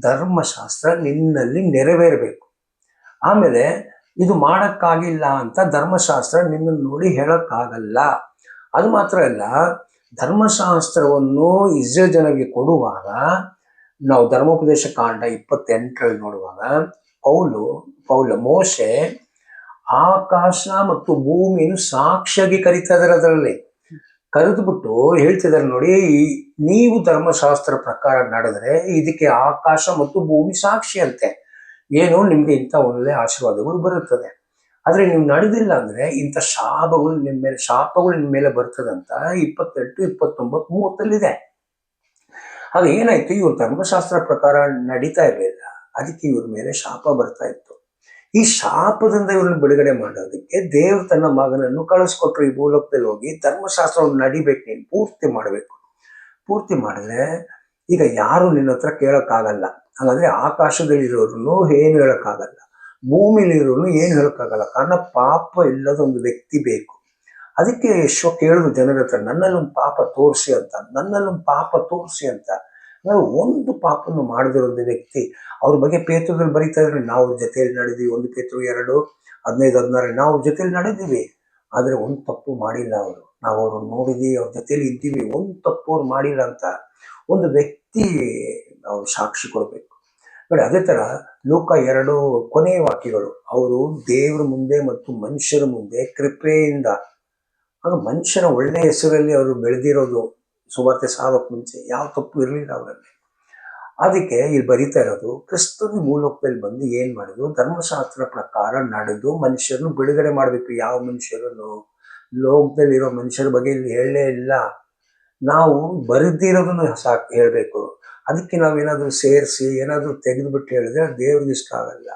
ಧರ್ಮಶಾಸ್ತ್ರ ನಿನ್ನಲ್ಲಿ ನೆರವೇರಬೇಕು. ಆಮೇಲೆ ಇದು ಮಾಡೋಕ್ಕಾಗಿಲ್ಲ ಅಂತ ಧರ್ಮಶಾಸ್ತ್ರ ನಿನ್ನನ್ನು ನೋಡಿ ಹೇಳೋಕ್ಕಾಗಲ್ಲ. ಅದು ಮಾತ್ರ ಅಲ್ಲ, ಧರ್ಮಶಾಸ್ತ್ರವನ್ನು ಇಸ್ರೇಲ್ ಜನರಿಗೆ ಕೊಡುವಾಗ ನಾವು ಧರ್ಮೋಪದೇಶ ಕಾಂಡ 28ರಲ್ಲಿ ನೋಡುವಾಗ ಮೋಶೆ ಆಕಾಶ ಮತ್ತು ಭೂಮಿಯನ್ನು ಸಾಕ್ಷಿಯಾಗಿ ಕರೀತಾ ಇದ್ದಾರೆ. ಅದರಲ್ಲಿ ಕರೆದುಬಿಟ್ಟು ಹೇಳ್ತಿದ್ದಾರೆ, ನೋಡಿ ನೀವು ಧರ್ಮಶಾಸ್ತ್ರ ಪ್ರಕಾರ ನಡೆದ್ರೆ ಇದಕ್ಕೆ ಆಕಾಶ ಮತ್ತು ಭೂಮಿ ಸಾಕ್ಷಿ ಅಂತೆ. ಏನು ನಿಮ್ಗೆ ಇಂಥ ಒಳ್ಳೆ ಆಶೀರ್ವಾದಗಳು ಬರುತ್ತದೆ. ಆದರೆ ನೀವು ನಡೆದಿಲ್ಲ ಅಂದ್ರೆ ಇಂಥ ಶಾಪಗಳು ನಿಮ್ಮ ಮೇಲೆ ಬರ್ತದಂತ 28, 29, 30 ಆಗ ಏನಾಯ್ತು, ಇವ್ರು ಧರ್ಮಶಾಸ್ತ್ರ ಪ್ರಕಾರ ನಡೀತಾ ಇರಲಿಲ್ಲ, ಅದಕ್ಕೆ ಇವ್ರ ಮೇಲೆ ಶಾಪ ಬರ್ತಾ ಇತ್ತು. ಈ ಶಾಪದಿಂದ ಇವ್ರನ್ನ ಬಿಡುಗಡೆ ಮಾಡೋದಕ್ಕೆ ದೇವ್ರು ತನ್ನ ಮಗನನ್ನು ಕಳಿಸ್ಕೊಟ್ರು. ಈ ಭೂಲೋಕದಲ್ಲಿ ಹೋಗಿ ಧರ್ಮಶಾಸ್ತ್ರವನ್ನು ನಡಿಬೇಕು, ನೀನು ಪೂರ್ತಿ ಮಾಡಬೇಕು. ಪೂರ್ತಿ ಮಾಡಿದ್ರೆ ಈಗ ಯಾರು ನಿನ್ನ ಹತ್ರ ಕೇಳೋಕ್ಕಾಗಲ್ಲ. ಹಾಗಾದ್ರೆ ಆಕಾಶದಲ್ಲಿರೋರು ಏನು ಹೇಳೋಕ್ಕಾಗಲ್ಲ, ಭೂಮಿಲಿರೋನು ಏನು ಹೇಳೋಕ್ಕಾಗಲ್ಲ. ಕಾರಣ ಪಾಪ ಇಲ್ಲದ ಒಂದು ವ್ಯಕ್ತಿ ಬೇಕು. ಅದಕ್ಕೆ ಕೇಳಿದ್ರು ಜನರ ಹತ್ರ, ನನ್ನಲ್ಲೊಂದು ಪಾಪ ತೋರಿಸಿ ಅಂತ. ನಾವು ಒಂದು ಪಾಪನ್ನು ಮಾಡಿದಿರೋ ಒಂದು ವ್ಯಕ್ತಿ, ಅವ್ರ ಬಗ್ಗೆ ಪೇತ್ರದಲ್ಲಿ ಬರೀತಾ ಇದ್ರೆ, ನಾವು ಜೊತೆಯಲ್ಲಿ ನಡೆದೀವಿ. 1 ಪೇತ್ರ 2:15-16 ನಾವು ಜೊತೆಯಲ್ಲಿ ನಡೆದೀವಿ, ಆದರೆ ಒಂದು ತಪ್ಪು ಮಾಡಿಲ್ಲ ಅವರು. ನಾವು ಅವ್ರನ್ನ ನೋಡಿದೀವಿ, ಅವ್ರ ಜೊತೆಯಲ್ಲಿ ಇದ್ದೀವಿ, ಒಂದು ತಪ್ಪು ಅವ್ರು ಮಾಡಿಲ್ಲ ಅಂತ ಒಂದು ವ್ಯಕ್ತಿ ಅವ್ರು ಸಾಕ್ಷಿ ಕೊಡಬೇಕು ನೋಡಿ. ಅದೇ ಥರ ಲೂಕ 2 ಕೊನೆಯ ವಾಕ್ಯಗಳು, ಅವರು ದೇವರ ಮುಂದೆ ಮತ್ತು ಮನುಷ್ಯರ ಮುಂದೆ ಕೃಪೆಯಿಂದ, ಆಗ ಮನುಷ್ಯನ ಒಳ್ಳೆಯ ಹೆಸರಲ್ಲಿ ಅವರು ಬೆಳೆದಿರೋದು. ಸುವಾರ್ತೆ ಸಾಗೋಕ್ಕೆ ಮುಂಚೆ ಯಾವ ತಪ್ಪು ಇರಲಿಲ್ಲ ಅವರಲ್ಲಿ. ಅದಕ್ಕೆ ಇಲ್ಲಿ ಬರೀತಾ ಇರೋದು, ಕ್ರಿಸ್ತನ ಭೂಲೋಕದಲ್ಲಿ ಬಂದು ಏನು ಮಾಡಿದ್ರು, ಧರ್ಮಶಾಸ್ತ್ರ ಪ್ರಕಾರ ನಡೆದು ಮನುಷ್ಯರನ್ನು ಬಿಡುಗಡೆ ಮಾಡಬೇಕು. ಯಾವ ಮನುಷ್ಯರನ್ನು, ಲೋಕದಲ್ಲಿರೋ ಮನುಷ್ಯರ ಬಗ್ಗೆ ಇಲ್ಲಿ ಹೇಳಲೇ ಇಲ್ಲ. ನಾವು ಬರೆದಿರೋದನ್ನು ಸಾಕು ಹೇಳಬೇಕು. ಅದಕ್ಕೆ ನಾವೇನಾದರೂ ಸೇರಿಸಿ ಏನಾದರೂ ತೆಗೆದುಬಿಟ್ಟು ಹೇಳಿದ್ರೆ ದೇವ್ರಿಗೆ ಇಷ್ಟ ಆಗಲ್ಲ.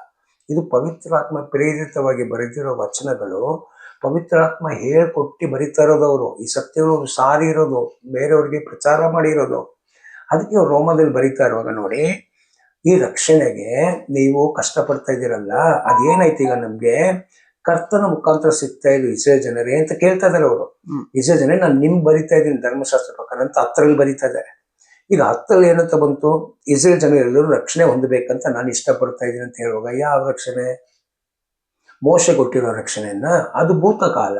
ಇದು ಪವಿತ್ರಾತ್ಮ ಪ್ರೇರಿತವಾಗಿ ಬರೆದಿರೋ ವಚನಗಳು, ಪವಿತ್ರಾತ್ಮ ಹೇಳ್ಕೊಟ್ಟು ಬರಿತಾ ಇರೋದು ಅವರು, ಈ ಸತ್ಯಗಳು ಸಾರಿ ಇರೋದು, ಬೇರೆಯವ್ರಿಗೆ ಪ್ರಚಾರ ಮಾಡಿರೋದು. ಅದಕ್ಕೆ ಅವ್ರು ರೋಮದಲ್ಲಿ ಬರಿತಾ ಇರುವಾಗ ನೋಡಿ, ಈ ರಕ್ಷಣೆಗೆ ನೀವು ಕಷ್ಟಪಡ್ತಾ ಇದ್ದೀರಲ್ಲ, ಅದೇನಾಯ್ತು ಈಗ ನಮ್ಗೆ ಕರ್ತನ ಮುಖಾಂತರ ಸಿಗ್ತಾ ಇದ್ದು ಇಸ್ರೇಲ್ ಜನರೇ ಅಂತ ಕೇಳ್ತಾ ಇದಾರೆ ಅವರು. ಇಸ್ರೇಲ್ ಜನರೇ ನಾನು ನಿಮ್ಗೆ ಬರಿತಾ ಇದ್ದೀನಿ ಧರ್ಮಶಾಸ್ತ್ರ ಪ್ರಕಾರ ಅಂತ 10ರಲ್ಲಿ ಬರಿತಾ ಇದ್ದಾರೆ. ಈಗ 10ರಲ್ಲಿ ಏನಂತ ಬಂತು, ಇಸ್ರೇಲ್ ಜನರೆಲ್ಲರೂ ರಕ್ಷಣೆ ಹೊಂದಬೇಕಂತ ನಾನು ಇಷ್ಟಪಡ್ತಾ ಇದ್ದೀನಿ ಅಂತ ಹೇಳುವಾಗ, ಯಾವ ರಕ್ಷಣೆ? ಮೋಶೆ ಕೊಟ್ಟಿರೋ ರಕ್ಷಣೆಯನ್ನ, ಅದು ಭೂತಕಾಲ.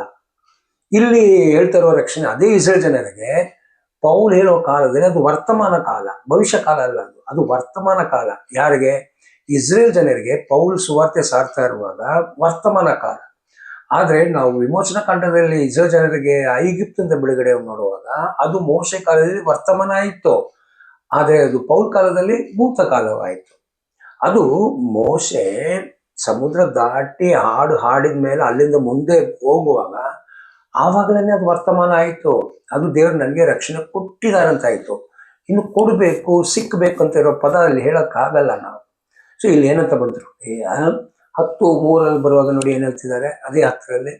ಇಲ್ಲಿ ಹೇಳ್ತಾ ಇರೋ ರಕ್ಷಣೆ ಅದೇ ಇಸ್ರೇಲ್ ಜನರಿಗೆ ಪೌಲ್ ಹೇಳೋ ಕಾಲದಲ್ಲಿ ಅದು ವರ್ತಮಾನ ಕಾಲ, ಭವಿಷ್ಯ ಕಾಲ ಅಲ್ಲ, ಅದು ವರ್ತಮಾನ ಕಾಲ. ಯಾರಿಗೆ? ಇಸ್ರೇಲ್ ಜನರಿಗೆ ಪೌಲ್ ಸುವಾರ್ತೆ ಸಾರ್ತಾ ಇರುವಾಗ ವರ್ತಮಾನ ಕಾಲ. ಆದ್ರೆ ನಾವು ವಿಮೋಚನಾ ಕಾಂಡದಲ್ಲಿ ಇಸ್ರೇಲ್ ಜನರಿಗೆ ಐಗಿಪ್ತಿಂದ ಬಿಡುಗಡೆ ನೋಡುವಾಗ ಅದು ಮೋಶೆ ಕಾಲದಲ್ಲಿ ವರ್ತಮಾನ ಆಯಿತು, ಆದ್ರೆ ಅದು ಪೌಲ್ ಕಾಲದಲ್ಲಿ ಭೂತಕಾಲವಾಯಿತು. ಅದು ಮೋಶೆ ಸಮುದ್ರ ದಾಟಿ ಹಾಡಿದ ಮೇಲೆ ಅಲ್ಲಿಂದ ಮುಂದೆ ಹೋಗುವಾಗ ಆವಾಗಲೇ ಅದು ವರ್ತಮಾನ ಆಯಿತು. ಅದು ದೇವರು ನನಗೆ ರಕ್ಷಣೆ ಕೊಟ್ಟಿದಾರಂತಾಯ್ತು. ಇನ್ನು ಕೊಡಬೇಕು, ಸಿಕ್ಕಬೇಕು ಅಂತ ಇರೋ ಪದ ಅಲ್ಲಿ ಹೇಳಕ್ಕಾಗಲ್ಲ ನಾವು. ಸೊ ಇಲ್ಲಿ ಏನಂತ ಬಂದ್ರು, 10:3 ಬರುವಾಗ ನೋಡಿ ಏನ್ ಹೇಳ್ತಿದ್ದಾರೆ, ಅದೇ 10ರಲ್ಲಿ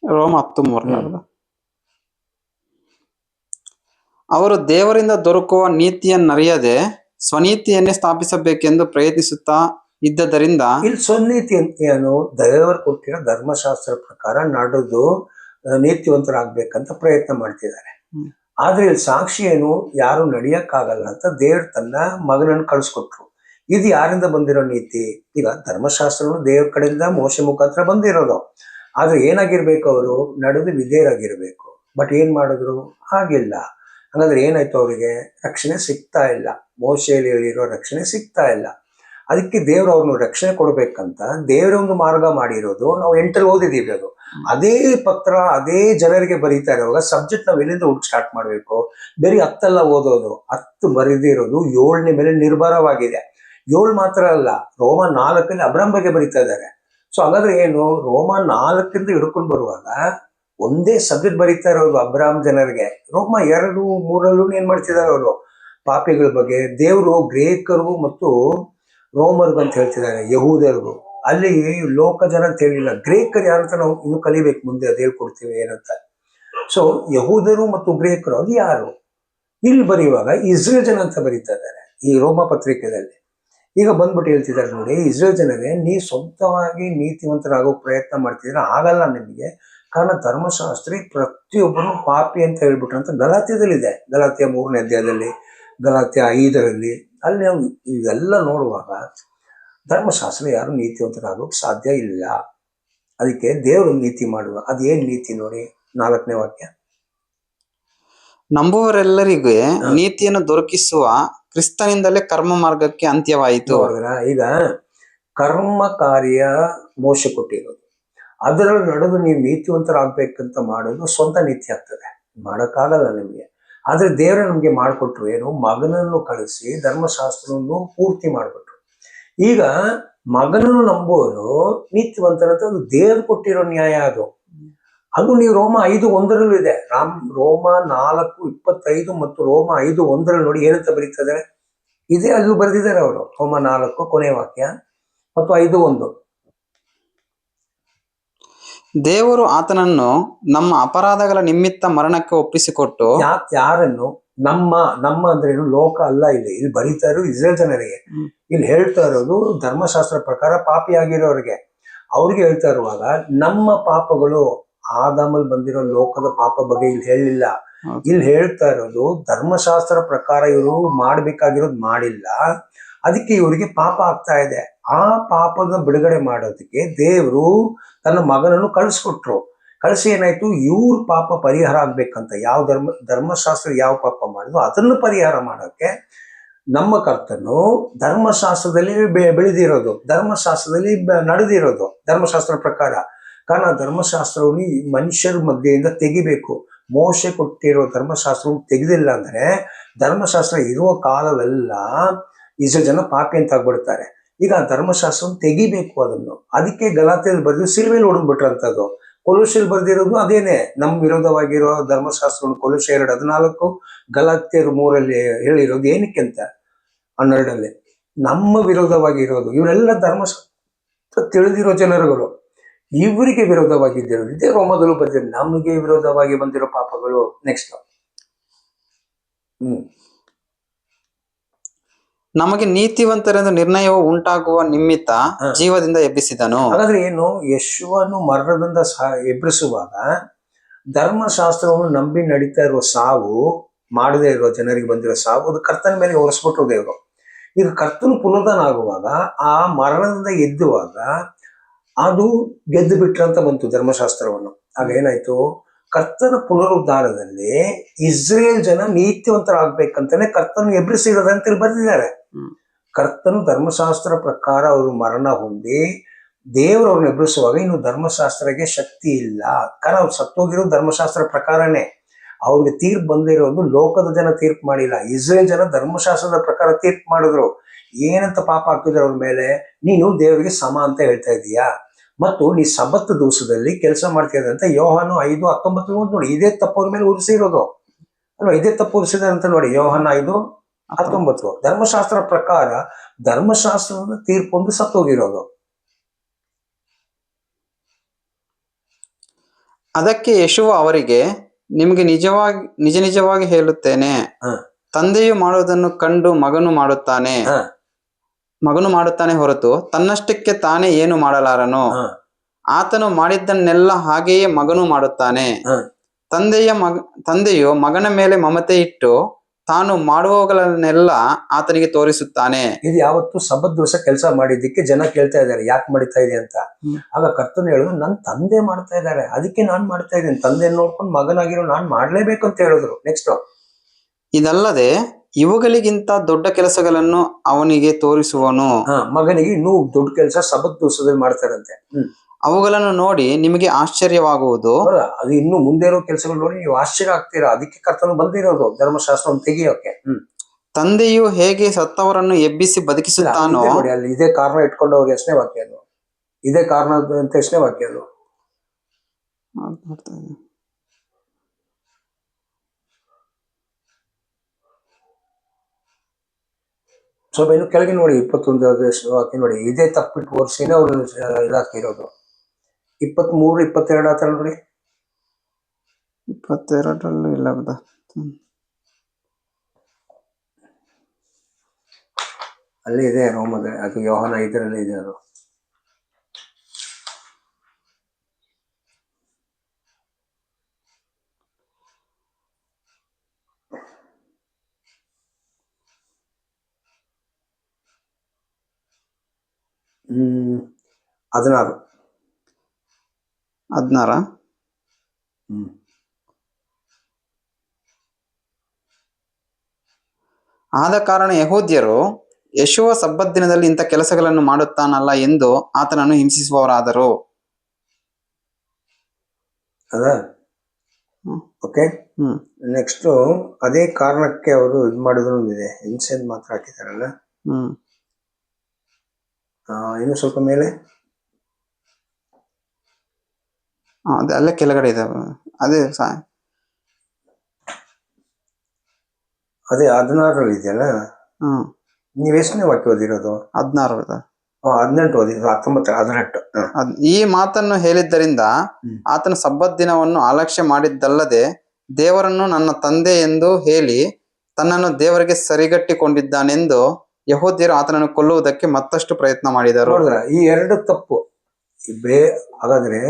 ರೋಮ 10:3. ಅವರು ದೇವರಿಂದ ದೊರಕುವ ನೀತಿಯನ್ನರಿಯದೆ ಸ್ವನೀತಿಯನ್ನೇ ಸ್ಥಾಪಿಸಬೇಕೆಂದು ಪ್ರಯತ್ನಿಸುತ್ತಾ ಇದ್ದದರಿಂದ. ಇಲ್ಲಿ ಸ್ವನೀತಿ ಅಂತ ಏನು? ದೇವರು ಕೊಟ್ಟಿರೋ ಧರ್ಮಶಾಸ್ತ್ರ ಪ್ರಕಾರ ನಡೆದು ನೀತಿವಂತರಾಗ್ಬೇಕಂತ ಪ್ರಯತ್ನ ಮಾಡ್ತಿದ್ದಾರೆ. ಆದ್ರೆ ಇಲ್ಲಿ ಸಾಕ್ಷಿ ಏನು? ಯಾರು ನಡೆಯಕ್ಕಾಗಲ್ಲ ಅಂತ ದೇವ್ರು ತನ್ನ ಮಗನನ್ನು ಕಳಿಸ್ಕೊಟ್ರು. ಇದು ಯಾರಿಂದ ಬಂದಿರೋ ನೀತಿ? ಈಗ ಧರ್ಮಶಾಸ್ತ್ರನು ದೇವ್ರ ಕಡೆಯಿಂದ ಮೋಶೆ ಮುಖಾಂತರ ಬಂದಿರೋದು. ಆದ್ರೆ ಏನಾಗಿರ್ಬೇಕು? ಅವರು ನಡೆದು ವಿಧೇಯರಾಗಿರ್ಬೇಕು. ಬಟ್ ಏನ್ ಮಾಡಿದ್ರು? ಆಗಿಲ್ಲ. ಹಾಗಾದ್ರೆ ಏನಾಯ್ತು? ಅವರಿಗೆ ರಕ್ಷಣೆ ಸಿಗ್ತಾ ಇಲ್ಲ. ಮೋಶೆಯಲ್ಲಿ ಹೇಳಿರೋ ರಕ್ಷಣೆ ಸಿಗ್ತಾ ಇಲ್ಲ. ಅದಕ್ಕೆ ದೇವ್ರು ಅವ್ರನ್ನ ರಕ್ಷಣೆ ಕೊಡ್ಬೇಕಂತ ದೇವ್ರ ಒಂದು ಮಾರ್ಗ ಮಾಡಿರೋದು ನಾವು 8ರಲ್ಲಿ ಓದಿದೀವಿ. ಅದು ಅದೇ ಪತ್ರ ಅದೇ ಜನರಿಗೆ ಬರೀತಾ ಇರುವಾಗ ಸಬ್ಜೆಕ್ಟ್ ನಾವು ಎಲ್ಲಿಂದ ಹುಡುಕ್ ಸ್ಟಾರ್ಟ್ ಮಾಡ್ಬೇಕು? ಬರೀ 10 ಓದೋದು, 10 ಬರೆದಿರೋದು 7ನೇ ಮೇಲೆ ನಿರ್ಭರವಾಗಿದೆ. 7 ಮಾತ್ರ ಅಲ್ಲ, ರೋಮ 4ರಲ್ಲಿ ಅಬ್ರಾಮ್ ಬಗ್ಗೆ ಬರೀತಾ ಇದ್ದಾರೆ. ಸೊ ಹಾಗಾದ್ರೆ ಏನು? ರೋಮ 4ರಿಂದ ಹಿಡ್ಕೊಂಡು ಬರುವಾಗ ಒಂದೇ ಸಬ್ಜೆಕ್ಟ್ ಬರೀತಾ ಇರೋದು ಅಬ್ರಾಮ್ ಜನರಿಗೆ. ರೋಮ 2, 3ರಲ್ಲೂ ಏನ್ ಮಾಡ್ತಿದ್ದಾರೆ ಅವರು? ಪಾಪಿಗಳ ಬಗ್ಗೆ. ದೇವರು ಗ್ರೇಕರು ಮತ್ತು ರೋಮರ್ಗು ಅಂತ ಹೇಳ್ತಿದ್ದಾರೆ, ಯಹೂದರಿಗೂ. ಅಲ್ಲಿ ಲೋಕ ಜನ ಅಂತ ಹೇಳಿಲ್ಲ, ಗ್ರೇಕರು ಯಾರಂತ ನಾವು ಇನ್ನು ಕಲಿಬೇಕು, ಮುಂದೆ ಅದು ಹೇಳ್ಕೊಡ್ತೀವಿ ಏನಂತ. ಸೊ ಯಹೂದರು ಮತ್ತು ಗ್ರೇಕರು ಅದು ಯಾರು? ಇಲ್ಲಿ ಬರೆಯುವಾಗ ಇಸ್ರೇಲ್ ಜನ ಅಂತ ಬರೀತಾ ಇದ್ದಾರೆ ಈ ರೋಮ ಪತ್ರಿಕೆಯಲ್ಲಿ. ಈಗ ಬಂದ್ಬಿಟ್ಟು ಹೇಳ್ತಿದ್ದಾರೆ ನೋಡಿ, ಇಸ್ರೇಲ್ ಜನರೇ ನೀವು ಸ್ವಂತವಾಗಿ ನೀತಿವಂತರಾಗೋ ಪ್ರಯತ್ನ ಮಾಡ್ತಿದ್ರೆ ಆಗಲ್ಲ ನಿಮಗೆ. ಕಾರಣ ಧರ್ಮಶಾಸ್ತ್ರಿ ಪ್ರತಿಯೊಬ್ಬರು ಪಾಪಿ ಅಂತ ಹೇಳ್ಬಿಟ್ರು ಅಂತ ಗಲಾತ್ಯದಲ್ಲಿದೆ. ಗಲಾತ್ಯ 3ನೇ ಅಧ್ಯಾಯದಲ್ಲಿ, ಗಲಾತ್ಯ 5ರಲ್ಲಿ, ಅಲ್ಲಿ ನಾವು ಇವೆಲ್ಲ ನೋಡುವಾಗ ಧರ್ಮಶಾಸ್ತ್ರ ಯಾರು ನೀತಿವಂತರಾಗೋಕೆ ಸಾಧ್ಯ ಇಲ್ಲ. ಅದಕ್ಕೆ ದೇವರು ನೀತಿ ಮಾಡುವ. ಅದೇನ್ ನೀತಿ ನೋಡಿ, 4ನೇ ವಾಕ್ಯ. ನಂಬುವರೆಲ್ಲರಿಗೆ ನೀತಿಯನ್ನು ದೊರಕಿಸುವ ಕ್ರಿಸ್ತನಿಂದಲೇ ಕರ್ಮ ಮಾರ್ಗಕ್ಕೆ ಅಂತ್ಯವಾಯಿತು. ಈಗ ಕರ್ಮ ಕಾರ್ಯ ಮೋಶೆ ಕೊಟ್ಟಿರೋದು, ಅದರಲ್ಲಿ ನಡೆದು ನೀವು ನೀತಿವಂತರಾಗ್ಬೇಕಂತ ಮಾಡೋದು ಸ್ವಂತ ನೀತಿ ಆಗ್ತದೆ, ಮಾಡೋಕ್ಕಾಗಲ್ಲ ನಿಮಗೆ. ಆದ್ರೆ ದೇವರು ನಮ್ಗೆ ಮಾಡಿಕೊಟ್ರು ಏನು? ಮಗನನ್ನು ಕಳಿಸಿ ಧರ್ಮಶಾಸ್ತ್ರವನ್ನು ಪೂರ್ತಿ ಮಾಡಿಬಿಟ್ರು. ಈಗ ಮಗನನ್ನು ನಂಬುವರು ನೀತಿವಂತರಂತ ಅದು ದೇವರು ಕೊಟ್ಟಿರೋ ನ್ಯಾಯ. ಅದು ನೀವು ರೋಮ 5:1 ಇದೆ. ರೋಮ 4:25 ಮತ್ತು ರೋಮ 5:1 ನೋಡಿ ಏನಂತ ಬರೀತಾರೆ. ಇದೇ ಅಲ್ಲೂ ಬರೆದಿದ್ದಾರೆ ಅವರು. ರೋಮ 4 ಕೊನೆ ವಾಕ್ಯ ಮತ್ತು 5:1. ದೇವರು ಆತನನ್ನು ನಮ್ಮ ಅಪರಾಧಗಳ ನಿಮಿತ್ತ ಮರಣಕ್ಕೆ ಒಪ್ಪಿಸಿಕೊಟ್ಟು. ಯಾರನ್ನು? ನಮ್ಮ ಅಂದ್ರೆ ಏನು? ಲೋಕ ಅಲ್ಲ. ಇಲ್ಲಿ ಬರೀತಾ ಇರೋದು ಇಸ್ರೇಲ್ ಜನರಿಗೆ. ಇಲ್ಲಿ ಹೇಳ್ತಾ ಇರೋದು ಧರ್ಮಶಾಸ್ತ್ರ ಪ್ರಕಾರ ಪಾಪಿಯಾಗಿರೋರಿಗೆ. ಅವ್ರಿಗೆ ಹೇಳ್ತಾ ಇರುವಾಗ ನಮ್ಮ ಪಾಪಗಳು, ಆದಾಮಲ್ಲಿ ಬಂದಿರೋ ಲೋಕದ ಪಾಪ ಬಗ್ಗೆ ಇಲ್ಲಿ ಹೇಳಿಲ್ಲ. ಇಲ್ಲಿ ಹೇಳ್ತಾ ಇರೋದು ಧರ್ಮಶಾಸ್ತ್ರ ಪ್ರಕಾರ ಇವರು ಮಾಡ್ಬೇಕಾಗಿರೋದು ಮಾಡಿಲ್ಲ, ಅದಕ್ಕೆ ಇವರಿಗೆ ಪಾಪ ಆಗ್ತಾ ಇದೆ. ಆ ಪಾಪದ ಬಿಡುಗಡೆ ಮಾಡೋದಕ್ಕೆ ದೇವರು ತನ್ನ ಮಗನನ್ನು ಕಳಿಸ್ಕೊಟ್ರು. ಕಳಿಸಿ ಏನಾಯ್ತು? ಇವ್ರ ಪಾಪ ಪರಿಹಾರ ಆಗ್ಬೇಕಂತ. ಯಾವ ಧರ್ಮಶಾಸ್ತ್ರ ಯಾವ ಪಾಪ ಮಾಡಿದ್ರು ಅದನ್ನು ಪರಿಹಾರ ಮಾಡೋಕೆ ನಮ್ಮ ಕರ್ತನು ಧರ್ಮಶಾಸ್ತ್ರದಲ್ಲಿ ಬೆಳೆದಿರೋದು, ಧರ್ಮಶಾಸ್ತ್ರದಲ್ಲಿ ನಡೆದಿರೋದು, ಧರ್ಮಶಾಸ್ತ್ರ ಪ್ರಕಾರ. ಕಾರಣ ಧರ್ಮಶಾಸ್ತ್ರವನ್ನು ಮನುಷ್ಯರ ಮಧ್ಯೆಯಿಂದ ತೆಗಿಬೇಕು. ಮೋಶೆ ಕೊಟ್ಟಿರೋ ಧರ್ಮಶಾಸ್ತ್ರವನ್ನು ತೆಗೆದಿಲ್ಲ ಅಂದ್ರೆ ಧರ್ಮಶಾಸ್ತ್ರ ಇರುವ ಕಾಲವೆಲ್ಲ ಇಸ್ರೇಲ್ ಜನ ಪಾಪಿ ಅಂತ ಆಗ್ಬಿಡ್ತಾರೆ. ಈಗ ಆ ಧರ್ಮಶಾಸ್ತ್ರವನ್ನು ತೆಗಿಬೇಕು ಅದನ್ನು. ಅದಕ್ಕೆ ಗಲಾತ್ಯದಲ್ಲಿ ಬರೆದು ಸಿಲ್ವೆಯಲ್ಲಿ ಹೊಡೆದ್ಬಿಟ್ರಂಥದ್ದು. ಕೊಲೋಸ್ಯರಲ್ಲಿ ಬರೆದಿರೋದು ಅದೇನೆ, ನಮ್ಮ ವಿರೋಧವಾಗಿರೋ ಧರ್ಮಶಾಸ್ತ್ರವನ್ನು ಕೊಲೋಸ್ಯ 2:14, ಗಲಾತ್ಯರು 3ರಲ್ಲಿ ಹೇಳಿರೋದು ಏನಕ್ಕೆ ಅಂತ 12ರಲ್ಲಿ ನಮ್ಮ ವಿರೋಧವಾಗಿರೋದು. ಇವರೆಲ್ಲ ಧರ್ಮಶಾಸ್ತ್ರ ತಿಳಿದಿರೋ ಜನರುಗಳು. ಇವರಿಗೆ ವಿರೋಧವಾಗಿದ್ದರು. ಇದೇ ರೋಮದಲ್ಲೂ ಬಂದಿದೆ, ನಮಗೆ ವಿರೋಧವಾಗಿ ಬಂದಿರೋ ಪಾಪಗಳು. ನೆಕ್ಸ್ಟ್ ನಮಗೆ ನೀತಿವಂತರೆಂದು ನಿರ್ಣಯವು ಉಂಟಾಗುವ ನಿಮಿತ್ತ ಜೀವದಿಂದ ಎಬ್ಬಿಸಿದನು. ಹಾಗಾದ್ರೆ ಏನು, ಯೇಸುವನ್ನು ಮರಣದಿಂದ ಎಬ್ಬರಿಸುವಾಗ ಧರ್ಮಶಾಸ್ತ್ರವನ್ನು ನಂಬಿ ನಡೀತಾ ಇರುವ ಸಾವು, ಮಾಡದೇ ಇರುವ ಜನರಿಗೆ ಬಂದಿರೋ ಸಾವು, ಅದು ಕರ್ತನ ಮೇಲೆ ಹೊರಿಸ್ಬಿಟ್ರು ದೇವರು. ಈಗ ಕರ್ತನು ಪುನರುದ್ಧಾನ ಆಗುವಾಗ, ಆ ಮರಣದಿಂದ ಎದ್ದುವಾಗ ಅದು ಗೆದ್ದು ಬಿಟ್ರಂತ ಬಂತು ಧರ್ಮಶಾಸ್ತ್ರವನ್ನು. ಆಗ ಏನಾಯ್ತು, ಕರ್ತನ ಪುನರುದ್ಧಾನದಲ್ಲಿ ಇಸ್ರೇಲ್ ಜನ ನೀತಿವಂತರಾಗ್ಬೇಕಂತಾನೆ ಕರ್ತನು ಎಬ್ರಿಸಿರೋದಂತ ಬರೆದಿದ್ದಾರೆ. ಕರ್ತನು ಧರ್ಮಶಾಸ್ತ್ರ ಪ್ರಕಾರ ಅವರು ಮರಣ ಹೊಂದಿ ದೇವರು ಅವ್ರನ್ನ ಎಬ್ರಿಸುವಾಗ ಇನ್ನು ಧರ್ಮಶಾಸ್ತ್ರಕ್ಕೆ ಶಕ್ತಿ ಇಲ್ಲ. ಕಾರಣ ಅವ್ರು ಸತ್ತೋಗಿರೋದು ಧರ್ಮಶಾಸ್ತ್ರ ಪ್ರಕಾರನೇ. ಅವ್ರಿಗೆ ತೀರ್ಪು ಬಂದಿರೋದು ಲೋಕದ ಜನ ತೀರ್ಪು ಮಾಡಿಲ್ಲ, ಇಸ್ರೇಲ್ ಜನ ಧರ್ಮಶಾಸ್ತ್ರದ ಪ್ರಕಾರ ತೀರ್ಪು ಮಾಡಿದ್ರು. ಏನಂತ ಪಾಪ ಹಾಕಿದ್ರು ಅವ್ರ ಮೇಲೆ, ನೀನು ದೇವರಿಗೆ ಸಮ ಅಂತ ಹೇಳ್ತಾ ಇದೀಯಾ, ಮತ್ತು ನೀ ಸಬ್ಬತ್ ದಿವಸದಲ್ಲಿ ಕೆಲಸ ಮಾಡ್ತಿದ್ದ ಅಂತ ಯೋಹಾನು 5:19 ನೋಡಿ. ಇದೇ ತಪ್ಪು ಅವ್ರ ಮೇಲೆ ಉರಿಸಿರೋದು ಅಲ್ವಾ, ಇದೇ ತಪ್ಪು ಉರಿಸಿದ ಅಂತ ನೋಡಿ. ಯೋಹಾನ 5:19 ಧರ್ಮಶಾಸ್ತ್ರ ಪ್ರಕಾರ ಧರ್ಮಶಾಸ್ತ್ರದ ತೀರ್ಪೊಂದು ಸತ್ತೋಗಿರೋದು. ಅದಕ್ಕೆ ಯೇಸುವು ಅವರಿಗೆ, ನಿಮಗೆ ನಿಜವಾಗಿ ಹೇಳುತ್ತೇನೆ, ತಂದೆಯು ಮಾಡುವುದನ್ನು ಕಂಡು ಮಗನು ಮಾಡುತ್ತಾನೆ ಹೊರತು ತನ್ನಷ್ಟಕ್ಕೆ ತಾನೇ ಏನು ಮಾಡಲಾರನು. ಆತನು ಮಾಡಿದ್ದನ್ನೆಲ್ಲ ಹಾಗೆಯೇ ಮಗನು ಮಾಡುತ್ತಾನೆ. ತಂದೆಯು ಮಗನ ಮೇಲೆ ಮಮತೆ ಇಟ್ಟು ತಾನು ಮಾಡುವವುಗಳನ್ನೆಲ್ಲ ಆತನಿಗೆ ತೋರಿಸುತ್ತಾನೆ. ಇದು ಯಾವತ್ತು ಸಬ್ಬತ್ ದಿವಸ ಕೆಲಸ ಮಾಡಿದ್ದಕ್ಕೆ ಜನ ಕೇಳ್ತಾ ಇದ್ದಾರೆ, ಯಾಕೆ ಮಾಡ್ತಾ ಇದೆ ಅಂತ. ಆಗ ಕರ್ತನು ಹೇಳಿದ್ರು, ನನ್ನ ತಂದೆ ಮಾಡ್ತಾ ಇದ್ದಾರೆ, ಅದಕ್ಕೆ ನಾನ್ ಮಾಡ್ತಾ ಇದ್ದೀನಿ. ತಂದೆ ನೋಡ್ಕೊಂಡು ಮಗನಾಗಿರೋ ನಾನ್ ಮಾಡ್ಲೇಬೇಕು ಅಂತ ಹೇಳಿದ್ರು. ನೆಕ್ಸ್ಟ್, ಇದಲ್ಲದೆ ಇವುಗಳಿಗಿಂತ ದೊಡ್ಡ ಕೆಲಸಗಳನ್ನು ಅವನಿಗೆ ತೋರಿಸುವನು. ಮಗನಿಗೆ ಇನ್ನೂ ದೊಡ್ಡ ಕೆಲಸ ಸಬ್ಬತ್ ದಿವಸದಲ್ಲಿ ಮಾಡ್ತಾರಂತೆ. ಅವುಗಳನ್ನು ನೋಡಿ ನಿಮಗೆ ಆಶ್ಚರ್ಯವಾಗುವುದು. ಅದು ಇನ್ನು ಮುಂದೆ ಇರೋ ಕೆಲಸಗಳು ನೋಡಿ ನೀವು ಆಶ್ಚರ್ಯ ಆಗ್ತೀರಾ. ಅದಕ್ಕೆ ಕರ್ತನು ಬಂದಿರೋದು ಧರ್ಮಶಾಸ್ತ್ರವನ್ನು ತೆಗಿಯೋಕೆ. ತಂದೆಯು ಹೇಗೆ ಸತ್ತವರನ್ನು ಎಬ್ಬಿಸಿ ಬದುಕಿಸುತ್ತಾನೋ ನೋಡಿ, ಅಲ್ಲಿ ಇದೇ ಕಾರಣ ಇಟ್ಕೊಂಡು ಅವ್ರು ಎಷ್ಟನೇ ವಾಕ್ಯ ಅದು, ಇದೇ ಕಾರಣ ಅಂತ ಎಷ್ಟನೇ ವಾಕ್ಯ ಅದು. ಸ್ವಲ್ಪ ಇನ್ನು ಕೆಳಗೆ ನೋಡಿ, 21 ವಾಕ್ಯ ನೋಡಿ. ಇದೇ ತಪ್ಪಿಟ್ಟು ವರ್ಷನೇ ಅವ್ರು ಇದಾಕಿರೋದು. 23, 22 ಆತರ ನೋಡಿ. 22 ಇಲ್ಲ, ಅಲ್ಲಿ ಇದೆ ರೋಮದ, ಅದು ಯೋಹಾನ 5 ಇದೆ ಅದು. ಹ್ಮ್ 16. ಆದ ಕಾರಣ ಯೆಹೂದ್ಯರು ಯೇಸುವ ಸಬ್ಬತ್ ದಿನದಲ್ಲಿ ಇಂಥ ಕೆಲಸಗಳನ್ನು ಮಾಡುತ್ತಾನಲ್ಲ ಎಂದು ಆತನನ್ನು ಹಿಂಸಿಸುವವರಾದರು. ಓಕೆ, ನೆಕ್ಸ್ಟ್ ಅದೇ ಕಾರಣಕ್ಕೆ ಅವರು ಇದು ಮಾಡಿದ್ರು ಇದೆ, ಹಿಂಸೆ ಮಾತ್ರ ಹಾಕಿದಾರಲ್ಲ. ಇನ್ನು ಸ್ವಲ್ಪ ಮೇಲೆ ಅಲ್ಲೇ ಕೆಳಗಡೆ ಇದಾವೆ. ಅದೇ 16 ಇದೆಯಲ್ಲ. ನೀವ್ ಎಷ್ಟನೇ ವಾಕ್ಯ ಓದಿರೋದು? 16. 18 ಓದಿದ್ರು. 19, 18. ಈ ಮಾತನ್ನು ಹೇಳಿದ್ದರಿಂದ ಆತನ ಸಬ್ಬತ್ ದಿನವನ್ನು ಅಲಕ್ಷ್ಯ ಮಾಡಿದ್ದಲ್ಲದೆ ದೇವರನ್ನು ನನ್ನ ತಂದೆ ಎಂದು ಹೇಳಿ ತನ್ನನ್ನು ದೇವರಿಗೆ ಸರಿಗಟ್ಟಿಕೊಂಡಿದ್ದಾನೆಂದು ಯೆಹೂದ್ಯರು ಆತನನ್ನು ಕೊಲ್ಲುವುದಕ್ಕೆ ಮತ್ತಷ್ಟು ಪ್ರಯತ್ನ ಮಾಡಿದರು. ನೋಡಿದ್ರ, ಈ ಎರಡು ತಪ್ಪು. ಹಾಗಾದ್ರೆ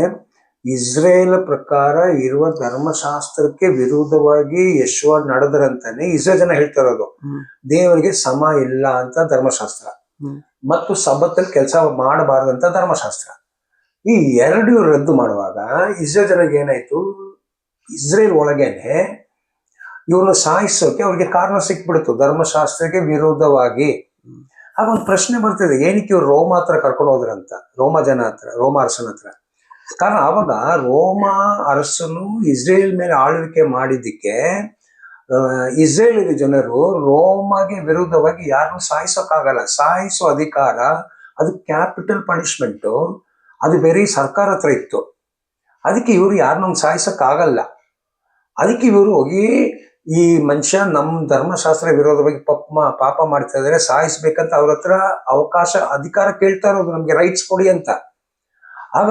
ಇಸ್ರೇಲ್ ಪ್ರಕಾರ ಇರುವ ಧರ್ಮಶಾಸ್ತ್ರಕ್ಕೆ ವಿರುದ್ಧವಾಗಿ ಯೇಸುವ ನಡೆದರಂತಾನೆ ಇಸ್ರೇಲ್ ಜನ ಹೇಳ್ತಾ ಇರೋದು. ದೇವರಿಗೆ ಸಮ ಇಲ್ಲ ಅಂತ ಧರ್ಮಶಾಸ್ತ್ರ, ಮತ್ತು ಸಬ್ಬತ್ತಲ್ಲಿ ಕೆಲಸ ಮಾಡಬಾರ್ದಂತ ಧರ್ಮಶಾಸ್ತ್ರ. ಈ ಎರಡು ರದ್ದು ಮಾಡುವಾಗ ಇಸ್ರೇಲ್ ಜನರಿಗೆ ಏನಾಯ್ತು, ಇಸ್ರೇಲ್ ಒಳಗೇನೆ ಇವ್ರನ್ನ ಸಾಯಿಸೋಕೆ ಅವ್ರಿಗೆ ಕಾರಣ ಸಿಕ್ಬಿಡ್ತು, ಧರ್ಮಶಾಸ್ತ್ರಕ್ಕೆ ವಿರೋಧವಾಗಿ. ಆಗ ಒಂದು ಪ್ರಶ್ನೆ ಬರ್ತಿದೆ, ಏನಕ್ಕೆ ಇವ್ರು ರೋಮ ಹತ್ರ ಕರ್ಕೊಂಡು ಹೋದ್ರಂತ, ರೋಮ ಅರಸನ ಹತ್ರ. ಕಾರಣ ಆವಾಗ ರೋಮ ಅರಸನು ಇಸ್ರೇಲ್ ಮೇಲೆ ಆಳ್ವಿಕೆ ಮಾಡಿದ್ದಕ್ಕೆ ಇಸ್ರೇಲ್ ಜನರು ರೋಮಗೆ ವಿರುದ್ಧವಾಗಿ ಯಾರನ್ನು ಸಾಯಿಸೋಕ್ಕಾಗಲ್ಲ. ಸಾಯಿಸೋ ಅಧಿಕಾರ ಅದು ಕ್ಯಾಪಿಟಲ್ ಪನಿಷ್ಮೆಂಟು, ಅದು ಬೇರೆ ಸರ್ಕಾರ ಹತ್ರ ಇತ್ತು. ಅದಕ್ಕೆ ಇವರು ಯಾರನ್ನೊಂದು ಸಾಯಿಸೋಕ್ಕಾಗಲ್ಲ. ಅದಕ್ಕೆ ಇವರು ಹೋಗಿ ಈ ಮನುಷ್ಯ ನಮ್ಮ ಧರ್ಮಶಾಸ್ತ್ರ ವಿರೋಧವಾಗಿ ಪಾಪ ಮಾಡ್ತಾ ಇದ್ದಾರೆ, ಸಾಯಿಸ್ಬೇಕಂತ ಅವ್ರ ಹತ್ರ ಅಧಿಕಾರ ಕೇಳ್ತಾ ಇರೋದು, ನಮ್ಗೆ ರೈಟ್ಸ್ ಕೊಡಿ ಅಂತ. ಆಗ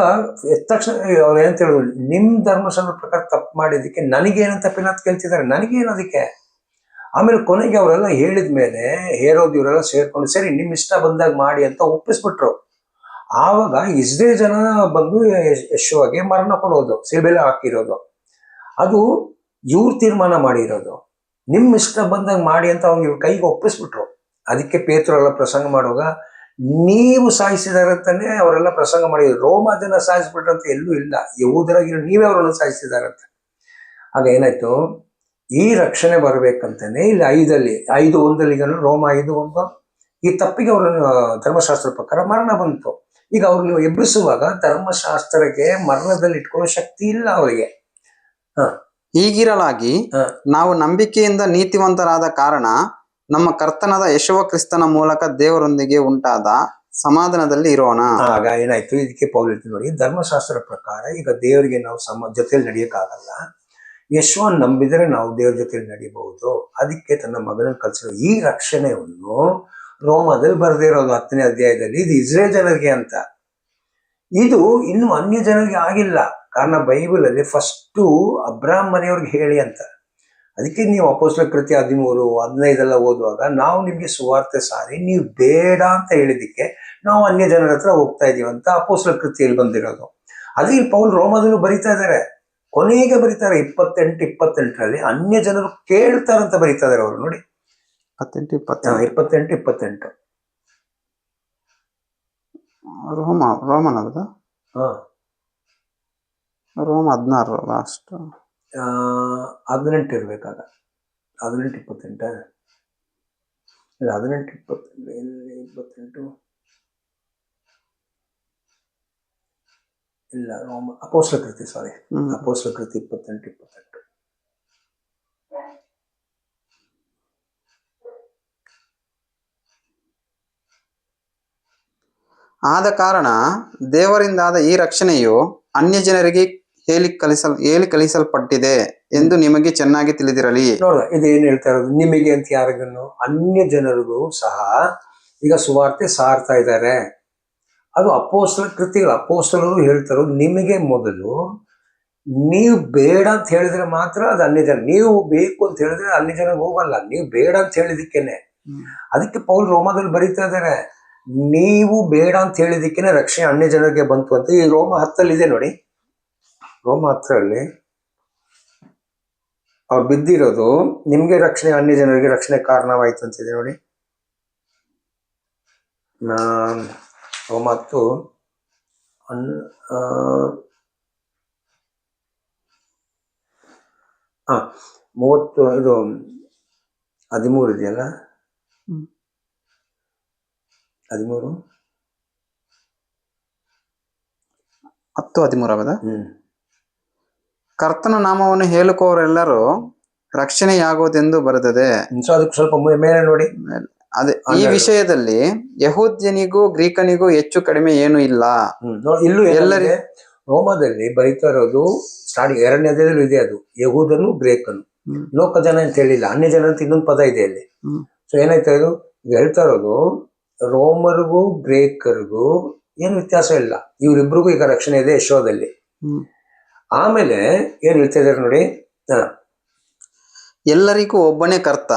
ಎದ್ದ ತಕ್ಷಣ ಅವ್ರು ಏನಂತ ಹೇಳಿದ್ರು, ನಿಮ್ ಧರ್ಮಶಾಸ್ತ್ರದ ಪ್ರಕಾರ ತಪ್ಪು ಮಾಡಿದ್ದಕ್ಕೆ ನನಗೇನು ತಪ್ಪಿಲ್ಲ ಅಂತ ಕೇಳ್ತಿದ್ದಾರೆ, ನನಗೇನು ಅದಕ್ಕೆ. ಆಮೇಲೆ ಕೊನೆಗೆ ಅವರೆಲ್ಲ ಹೇಳಿದ ಮೇಲೆ ಹೇರೋದು ಇವರೆಲ್ಲ ಸೇರ್ಕೊಂಡು ಸರಿ ನಿಮ್ ಇಷ್ಟ ಬಂದಾಗ ಮಾಡಿ ಅಂತ ಒಪ್ಪಿಸ್ಬಿಟ್ರು. ಆವಾಗ ಇಸ್ರೇಲ್ ಜನ ಬಂದು ಯೆಶುವಗೆ ಮರಣ ಕೊಡೋದು, ಸಿಲುಬೆಲೆ ಹಾಕಿರೋದು, ಅದು ಇವ್ರು ತೀರ್ಮಾನ ಮಾಡಿರೋದು. ನಿಮ್ ಇಷ್ಟ ಬಂದಾಗ ಮಾಡಿ ಅಂತ ಅವ್ರು ಇವ್ರ ಕೈಗೆ ಒಪ್ಪಿಸ್ಬಿಟ್ರು. ಅದಕ್ಕೆ ಪೇತ್ರರೆಲ್ಲ ಪ್ರಸಂಗ ಮಾಡುವಾಗ ನೀವು ಸಾಯಿಸಿದಾರಂತಾನೆ ಅವರೆಲ್ಲ ಪ್ರಸಂಗ ಮಾಡಿದ್ರು. ರೋಮ ಜನ ಸಾಯಿಸ್ಬಿಟ್ರಂತ ಎಲ್ಲೂ ಇಲ್ಲ, ಯಹೂದರಾಗಿರೋ ನೀವೇ ಅವರನ್ನು ಸಾಯಿಸಿದಾರಂತ. ಆಗ ಏನಾಯ್ತು, ಈ ರಕ್ಷಣೆ ಬರ್ಬೇಕಂತಾನೆ ಇಲ್ಲಿ 5:1 ರೋಮ 5:1 ಈ ತಪ್ಪಿಗೆ ಅವ್ರ ಧರ್ಮಶಾಸ್ತ್ರ ಪ್ರಕಾರ ಮರಣ ಬಂತು. ಈಗ ಅವ್ರನ್ನ ಎಬ್ಬಿಸುವಾಗ ಧರ್ಮಶಾಸ್ತ್ರಕ್ಕೆ ಮರಣದಲ್ಲಿ ಇಟ್ಕೊಳ್ಳೋ ಶಕ್ತಿ ಇಲ್ಲ ಅವರಿಗೆ. ಹೀಗಿರಲಾಗಿ ನಾವು ನಂಬಿಕೆಯಿಂದ ನೀತಿವಂತರಾದ ಕಾರಣ ನಮ್ಮ ಕರ್ತನಾದ ಯೇಸು ಕ್ರಿಸ್ತನ ಮೂಲಕ ದೇವರೊಂದಿಗೆ ಉಂಟಾದ ಸಮಾಧಾನದಲ್ಲಿ ಇರೋಣ. ಆಗ ಏನಾಯ್ತು, ಇದಕ್ಕೆ ಪೌಲ್ ನೋಡಿ, ಧರ್ಮಶಾಸ್ತ್ರ ಪ್ರಕಾರ ಈಗ ದೇವರಿಗೆ ನಾವು ಜೊತೆಲಿ ನಡೆಯಕ್ಕಾಗಲ್ಲ. ಯೇಸುವನ್ನು ನಂಬಿದರೆ ನಾವು ದೇವ್ರ ಜೊತೆಲಿ ನಡಿಬಹುದು. ಅದಕ್ಕೆ ತನ್ನ ಮಗನನ್ನು ಕಲಿಸಿರೋ ಈ ರಕ್ಷಣೆಯನ್ನು ರೋಮದಲ್ಲಿ ಬರೆದಿರೋದು 10ನೇ ಅಧ್ಯಾಯದಲ್ಲಿ, ಇದು ಇಸ್ರೇಲ್ ಜನರಿಗೆ ಅಂತ. ಇದು ಇನ್ನು ಅನ್ಯ ಜನರಿಗೆ ಆಗಿಲ್ಲ. ಕಾರಣ ಬೈಬಲ್ ಅಲ್ಲಿ ಫಸ್ಟು ಅಬ್ರಾಹ್ಮ್ ಮನೆಯವ್ರಿಗೆ ಹೇಳಿ ಅಂತ. ಅದಕ್ಕೆ ನೀವು ಅಪೊಸ್ತಲರ ಕೃತ್ಯ 13-15 ಓದುವಾಗ ನಾವು ನಿಮ್ಗೆ ಸುವಾರ್ತೆ ಸಾರಿ ನೀವು ಬೇಡ ಅಂತ ಹೇಳಿದ್ದಕ್ಕೆ ನಾವು ಅನ್ಯ ಜನರ ಹತ್ರ ಹೋಗ್ತಾ ಇದೀವಿ ಅಂತ ಅಪೊಸ್ತಲರ ಕೃತ್ಯದಲ್ಲಿ ಬಂದಿರೋದು. ಅದೇ ಪೌಲ್ ರೋಮದಲ್ಲೂ ಬರಿತಾ ಇದ್ದಾರೆ, ಕೊನೆಗೆ ಬರೀತಾರೆ 28 ಅನ್ಯ ಜನರು ಕೇಳ್ತಾರಂತ ಬರೀತಾ ಇದಾರೆ ಅವರು. ನೋಡಿ 28 ರೋಮನದ ರೋಮ 16 ಲಾಸ್ಟ್ 18 ಇರ್ಬೇಕಾಗ 18-28 ಇಲ್ಲ 18-28 ಇಲ್ಲ, ರೋಮ ಅಪೊಸ್ತಲರ ಕೃತ್ಯ, ಸಾರಿ ಅಪೊಸ್ತಲರ ಕೃತ್ಯ 28. ಆದ ಕಾರಣ ದೇವರಿಂದಾದ ಈ ರಕ್ಷಣೆಯು ಅನ್ಯ ಜನರಿಗೆ ಹೇಳಿ ಕಲಿಸಲ್ಪಟ್ಟಿದೆ ಎಂದು ನಿಮಗೆ ಚೆನ್ನಾಗಿ ತಿಳಿದಿರಲಿ. ನೋಡ, ಇದು ಏನ್ ಹೇಳ್ತಾ ಇರೋದು, ನಿಮಗೆ ಅಂತ ಯಾರಿಗೂ ಅನ್ಯ ಜನರಿಗೂ ಸಹ ಈಗ ಸುವಾರ್ತೆ ಸಾರ್ತಾ ಇದ್ದಾರೆ. ಅದು ಅಪೊಸ್ತಲರ ಕೃತ್ಯಗಳು, ಅಪೊಸ್ತಲರು ಹೇಳ್ತಾ ಇರೋದು ನಿಮಗೆ ಮೊದಲು. ನೀವು ಬೇಡ ಅಂತ ಹೇಳಿದ್ರೆ ಮಾತ್ರ ಅದು ಅನ್ಯ ಜನ, ನೀವು ಬೇಕು ಅಂತ ಹೇಳಿದ್ರೆ ಅನ್ಯ ಜನ ಹೋಗಲ್ಲ, ನೀವು ಬೇಡ ಅಂತ ಹೇಳಿದಕ್ಕೇನೆ. ಅದಕ್ಕೆ ಪೌಲ್ ರೋಮದಲ್ಲಿ ಬರೀತಾ ಇದ್ದಾರೆ, ನೀವು ಬೇಡ ಅಂತ ಹೇಳಿದಕ್ಕೇನೆ ರಕ್ಷಣೆ ಅನ್ಯ ಜನರಿಗೆ ಬಂತು ಅಂತ. ಈ ರೋಮ 10 ಇದೆ ನೋಡಿ, ರೋಮ 10 ಅವ್ರು ಬಿದ್ದಿರೋದು ನಿಮ್ಗೆ ರಕ್ಷಣೆ, ಅನ್ಯ ಜನರಿಗೆ ರಕ್ಷಣೆ ಕಾರಣವಾಯ್ತು ಅಂತಿದೆ ನೋಡಿ. ರೋಮ 10 30 ಇದು 13 ಇದೆಯಲ್ಲ, 10-13 ಕರ್ತನ ನಾಮವನ್ನು ಹೇಳುವವರೆಲ್ಲರೂ ರಕ್ಷಣೆಯಾಗುವುದೆಂದು ಬರೆದಿದೆ. ಸೊ ಅದಕ್ಕೆ ಸ್ವಲ್ಪ ಮೇಲೆ ನೋಡಿ. ಅದೇ ಈ ವಿಷಯದಲ್ಲಿ ಯಹೂದ್ಯನಿಗೂ ಗ್ರೀಕನಿಗೂ ಹೆಚ್ಚು ಕಡಿಮೆ ಏನು ಇಲ್ಲ. ಇಲ್ಲೂ ಎಲ್ಲರಿಗೆ ರೋಮದಲ್ಲಿ ಬರೀತಾ ಇರೋದು ಸ್ಟಾರ್ಟಿಂಗ್ 2ನೇ ಅಧ್ಯಾಯದಲ್ಲೂ ಇದೆ, ಅದು ಯಹೂದನು ಗ್ರೇಕನು, ಲೋಕ ಜನ ಅಂತ ಹೇಳಿಲ್ಲ, ಅನ್ಯ ಜನ ಅಂತ ಇನ್ನೊಂದು ಪದ ಇದೆ ಅಲ್ಲಿ. ಸೊ ಏನಾಯ್ತಾ ಇದು ಹೇಳ್ತಾ ಇರೋದು, ರೋಮರಿಗೂ ಗ್ರೇಕರಿಗೂ ಏನು ವ್ಯತ್ಯಾಸ ಇಲ್ಲ, ಇವರಿಬ್ರಿಗೂ ಈಗ ರಕ್ಷಣೆ ಇದೆ ಯಶೋದಲ್ಲಿ. ಆಮೇಲೆ ಏನ್ ಹೇಳ್ತಾ ಇದಾರೆ ನೋಡಿ, ಎಲ್ಲರಿಗೂ ಒಬ್ಬನೇ ಕರ್ತ,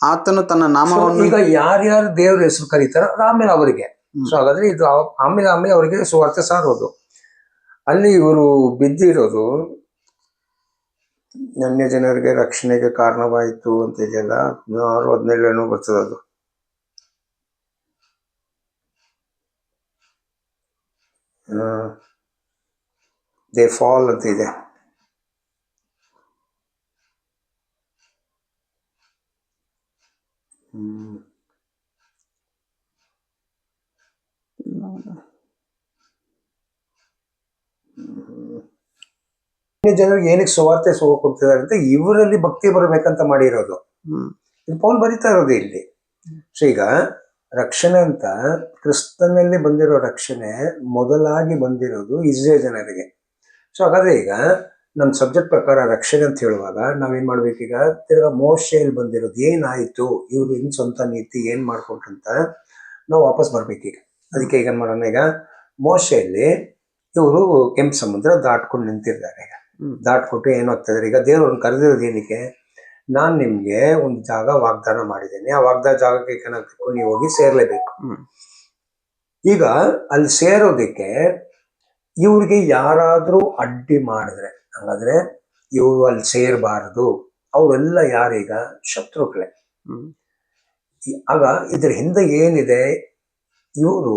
ಆತನು ತನ್ನ ನಾಮವನ್ನು. ಈಗ ಯಾರ್ಯಾರು ದೇವ್ರ ಹೆಸರು ಕರೀತಾರೋ ಆಮೇಲೆ ಅವರಿಗೆ. ಸೊ ಹಾಗಾದ್ರೆ ಇದು ಆಮೇಲೆ ಅವರಿಗೆ ಸುವಾರ್ತೆ ಸಾರೋದು. ಅಲ್ಲಿ ಇವರು ಬಿದ್ದಿರೋದು ಅನ್ಯ ಜನರಿಗೆ ರಕ್ಷಣೆಗೆ ಕಾರಣವಾಯಿತು ಅಂತ ಇದೆಯಲ್ಲ, 16-17 ಬರ್ತದೆ ಅದು. ದೇ ಫಾಲ್ ಅಂತ ಇದೆ. ಜನರಿಗೆ ಏನಕ್ಕೆ ಸುವಾರ್ತೆ ಕೊಡ್ತಿದ್ದಾರೆ ಅಂತ ಇವರಲ್ಲಿ ಭಕ್ತಿ ಬರಬೇಕಂತ ಮಾಡಿರೋದು. ಇದು ಪೌಲ್ ಬರಿತಾ ಇರೋದು ಇಲ್ಲಿ. ಸೊ ಈಗ ರಕ್ಷಣೆ ಅಂತ ಕ್ರಿಸ್ತನಲ್ಲಿ ಬಂದಿರೋ ರಕ್ಷಣೆ ಮೊದಲಾಗಿ ಬಂದಿರೋದು ಇಸ್ರೇಲ್ ಜನರಿಗೆ. ಸೊ ಹಾಗಾದ್ರೆ ಈಗ ನಮ್ಮ ಸಬ್ಜೆಕ್ಟ್ ಪ್ರಕಾರ ರಕ್ಷಣೆ ಅಂತ ಹೇಳುವಾಗ ನಾವೇನ್ ಮಾಡ್ಬೇಕೀಗ, ತಿರ್ಗಾ ಮೋಶೆಯಲ್ಲಿ ಬಂದಿರೋದು ಏನಾಯ್ತು, ಇವ್ರು ಹಿಂಗ್ ಸ್ವಂತ ನೀತಿ ಏನ್ ಮಾಡ್ಕೊಟ್ರಂತ ನಾವು ವಾಪಸ್ ಬರ್ಬೇಕೀಗ. ಅದಕ್ಕೆ ಈಗ ಮಾಡೋಣ, ಈಗ ಮೋಶೆಯಲ್ಲಿ ಇವರು ಕೆಂಪು ಸಮುದ್ರ ದಾಟ್ಕೊಂಡು ನಿಂತಿದ್ದಾರೆ. ಈಗ ದಾಟ್ಕೊಟ್ಟು ಏನಾಗ್ತದೆ, ಈಗ ದೇವ್ರನ್ನ ಕರೆದಿರೋದು ಏನಕ್ಕೆ? ನಾನು ನಿಮ್ಗೆ ಒಂದು ಜಾಗ ವಾಗ್ದಾನ ಮಾಡಿದ್ದೇನೆ, ಆ ವಾಗ್ದಾನ ಜಾಗಕ್ಕೆ ಏನಾಗಬೇಕು, ನೀವು ಹೋಗಿ ಸೇರ್ಲೇಬೇಕು. ಈಗ ಅಲ್ಲಿ ಸೇರೋದಕ್ಕೆ ಇವ್ರಿಗೆ ಯಾರಾದ್ರೂ ಅಡ್ಡಿ ಮಾಡಿದ್ರೆ, ಹಂಗಾದ್ರೆ ಇವರು ಅಲ್ಲಿ ಸೇರಬಾರದು. ಅವರೆಲ್ಲ ಯಾರೀಗ ಶತ್ರುಗಳೇ. ಆಗ ಇದ್ರ ಹಿಂದೆ ಏನಿದೆ, ಇವರು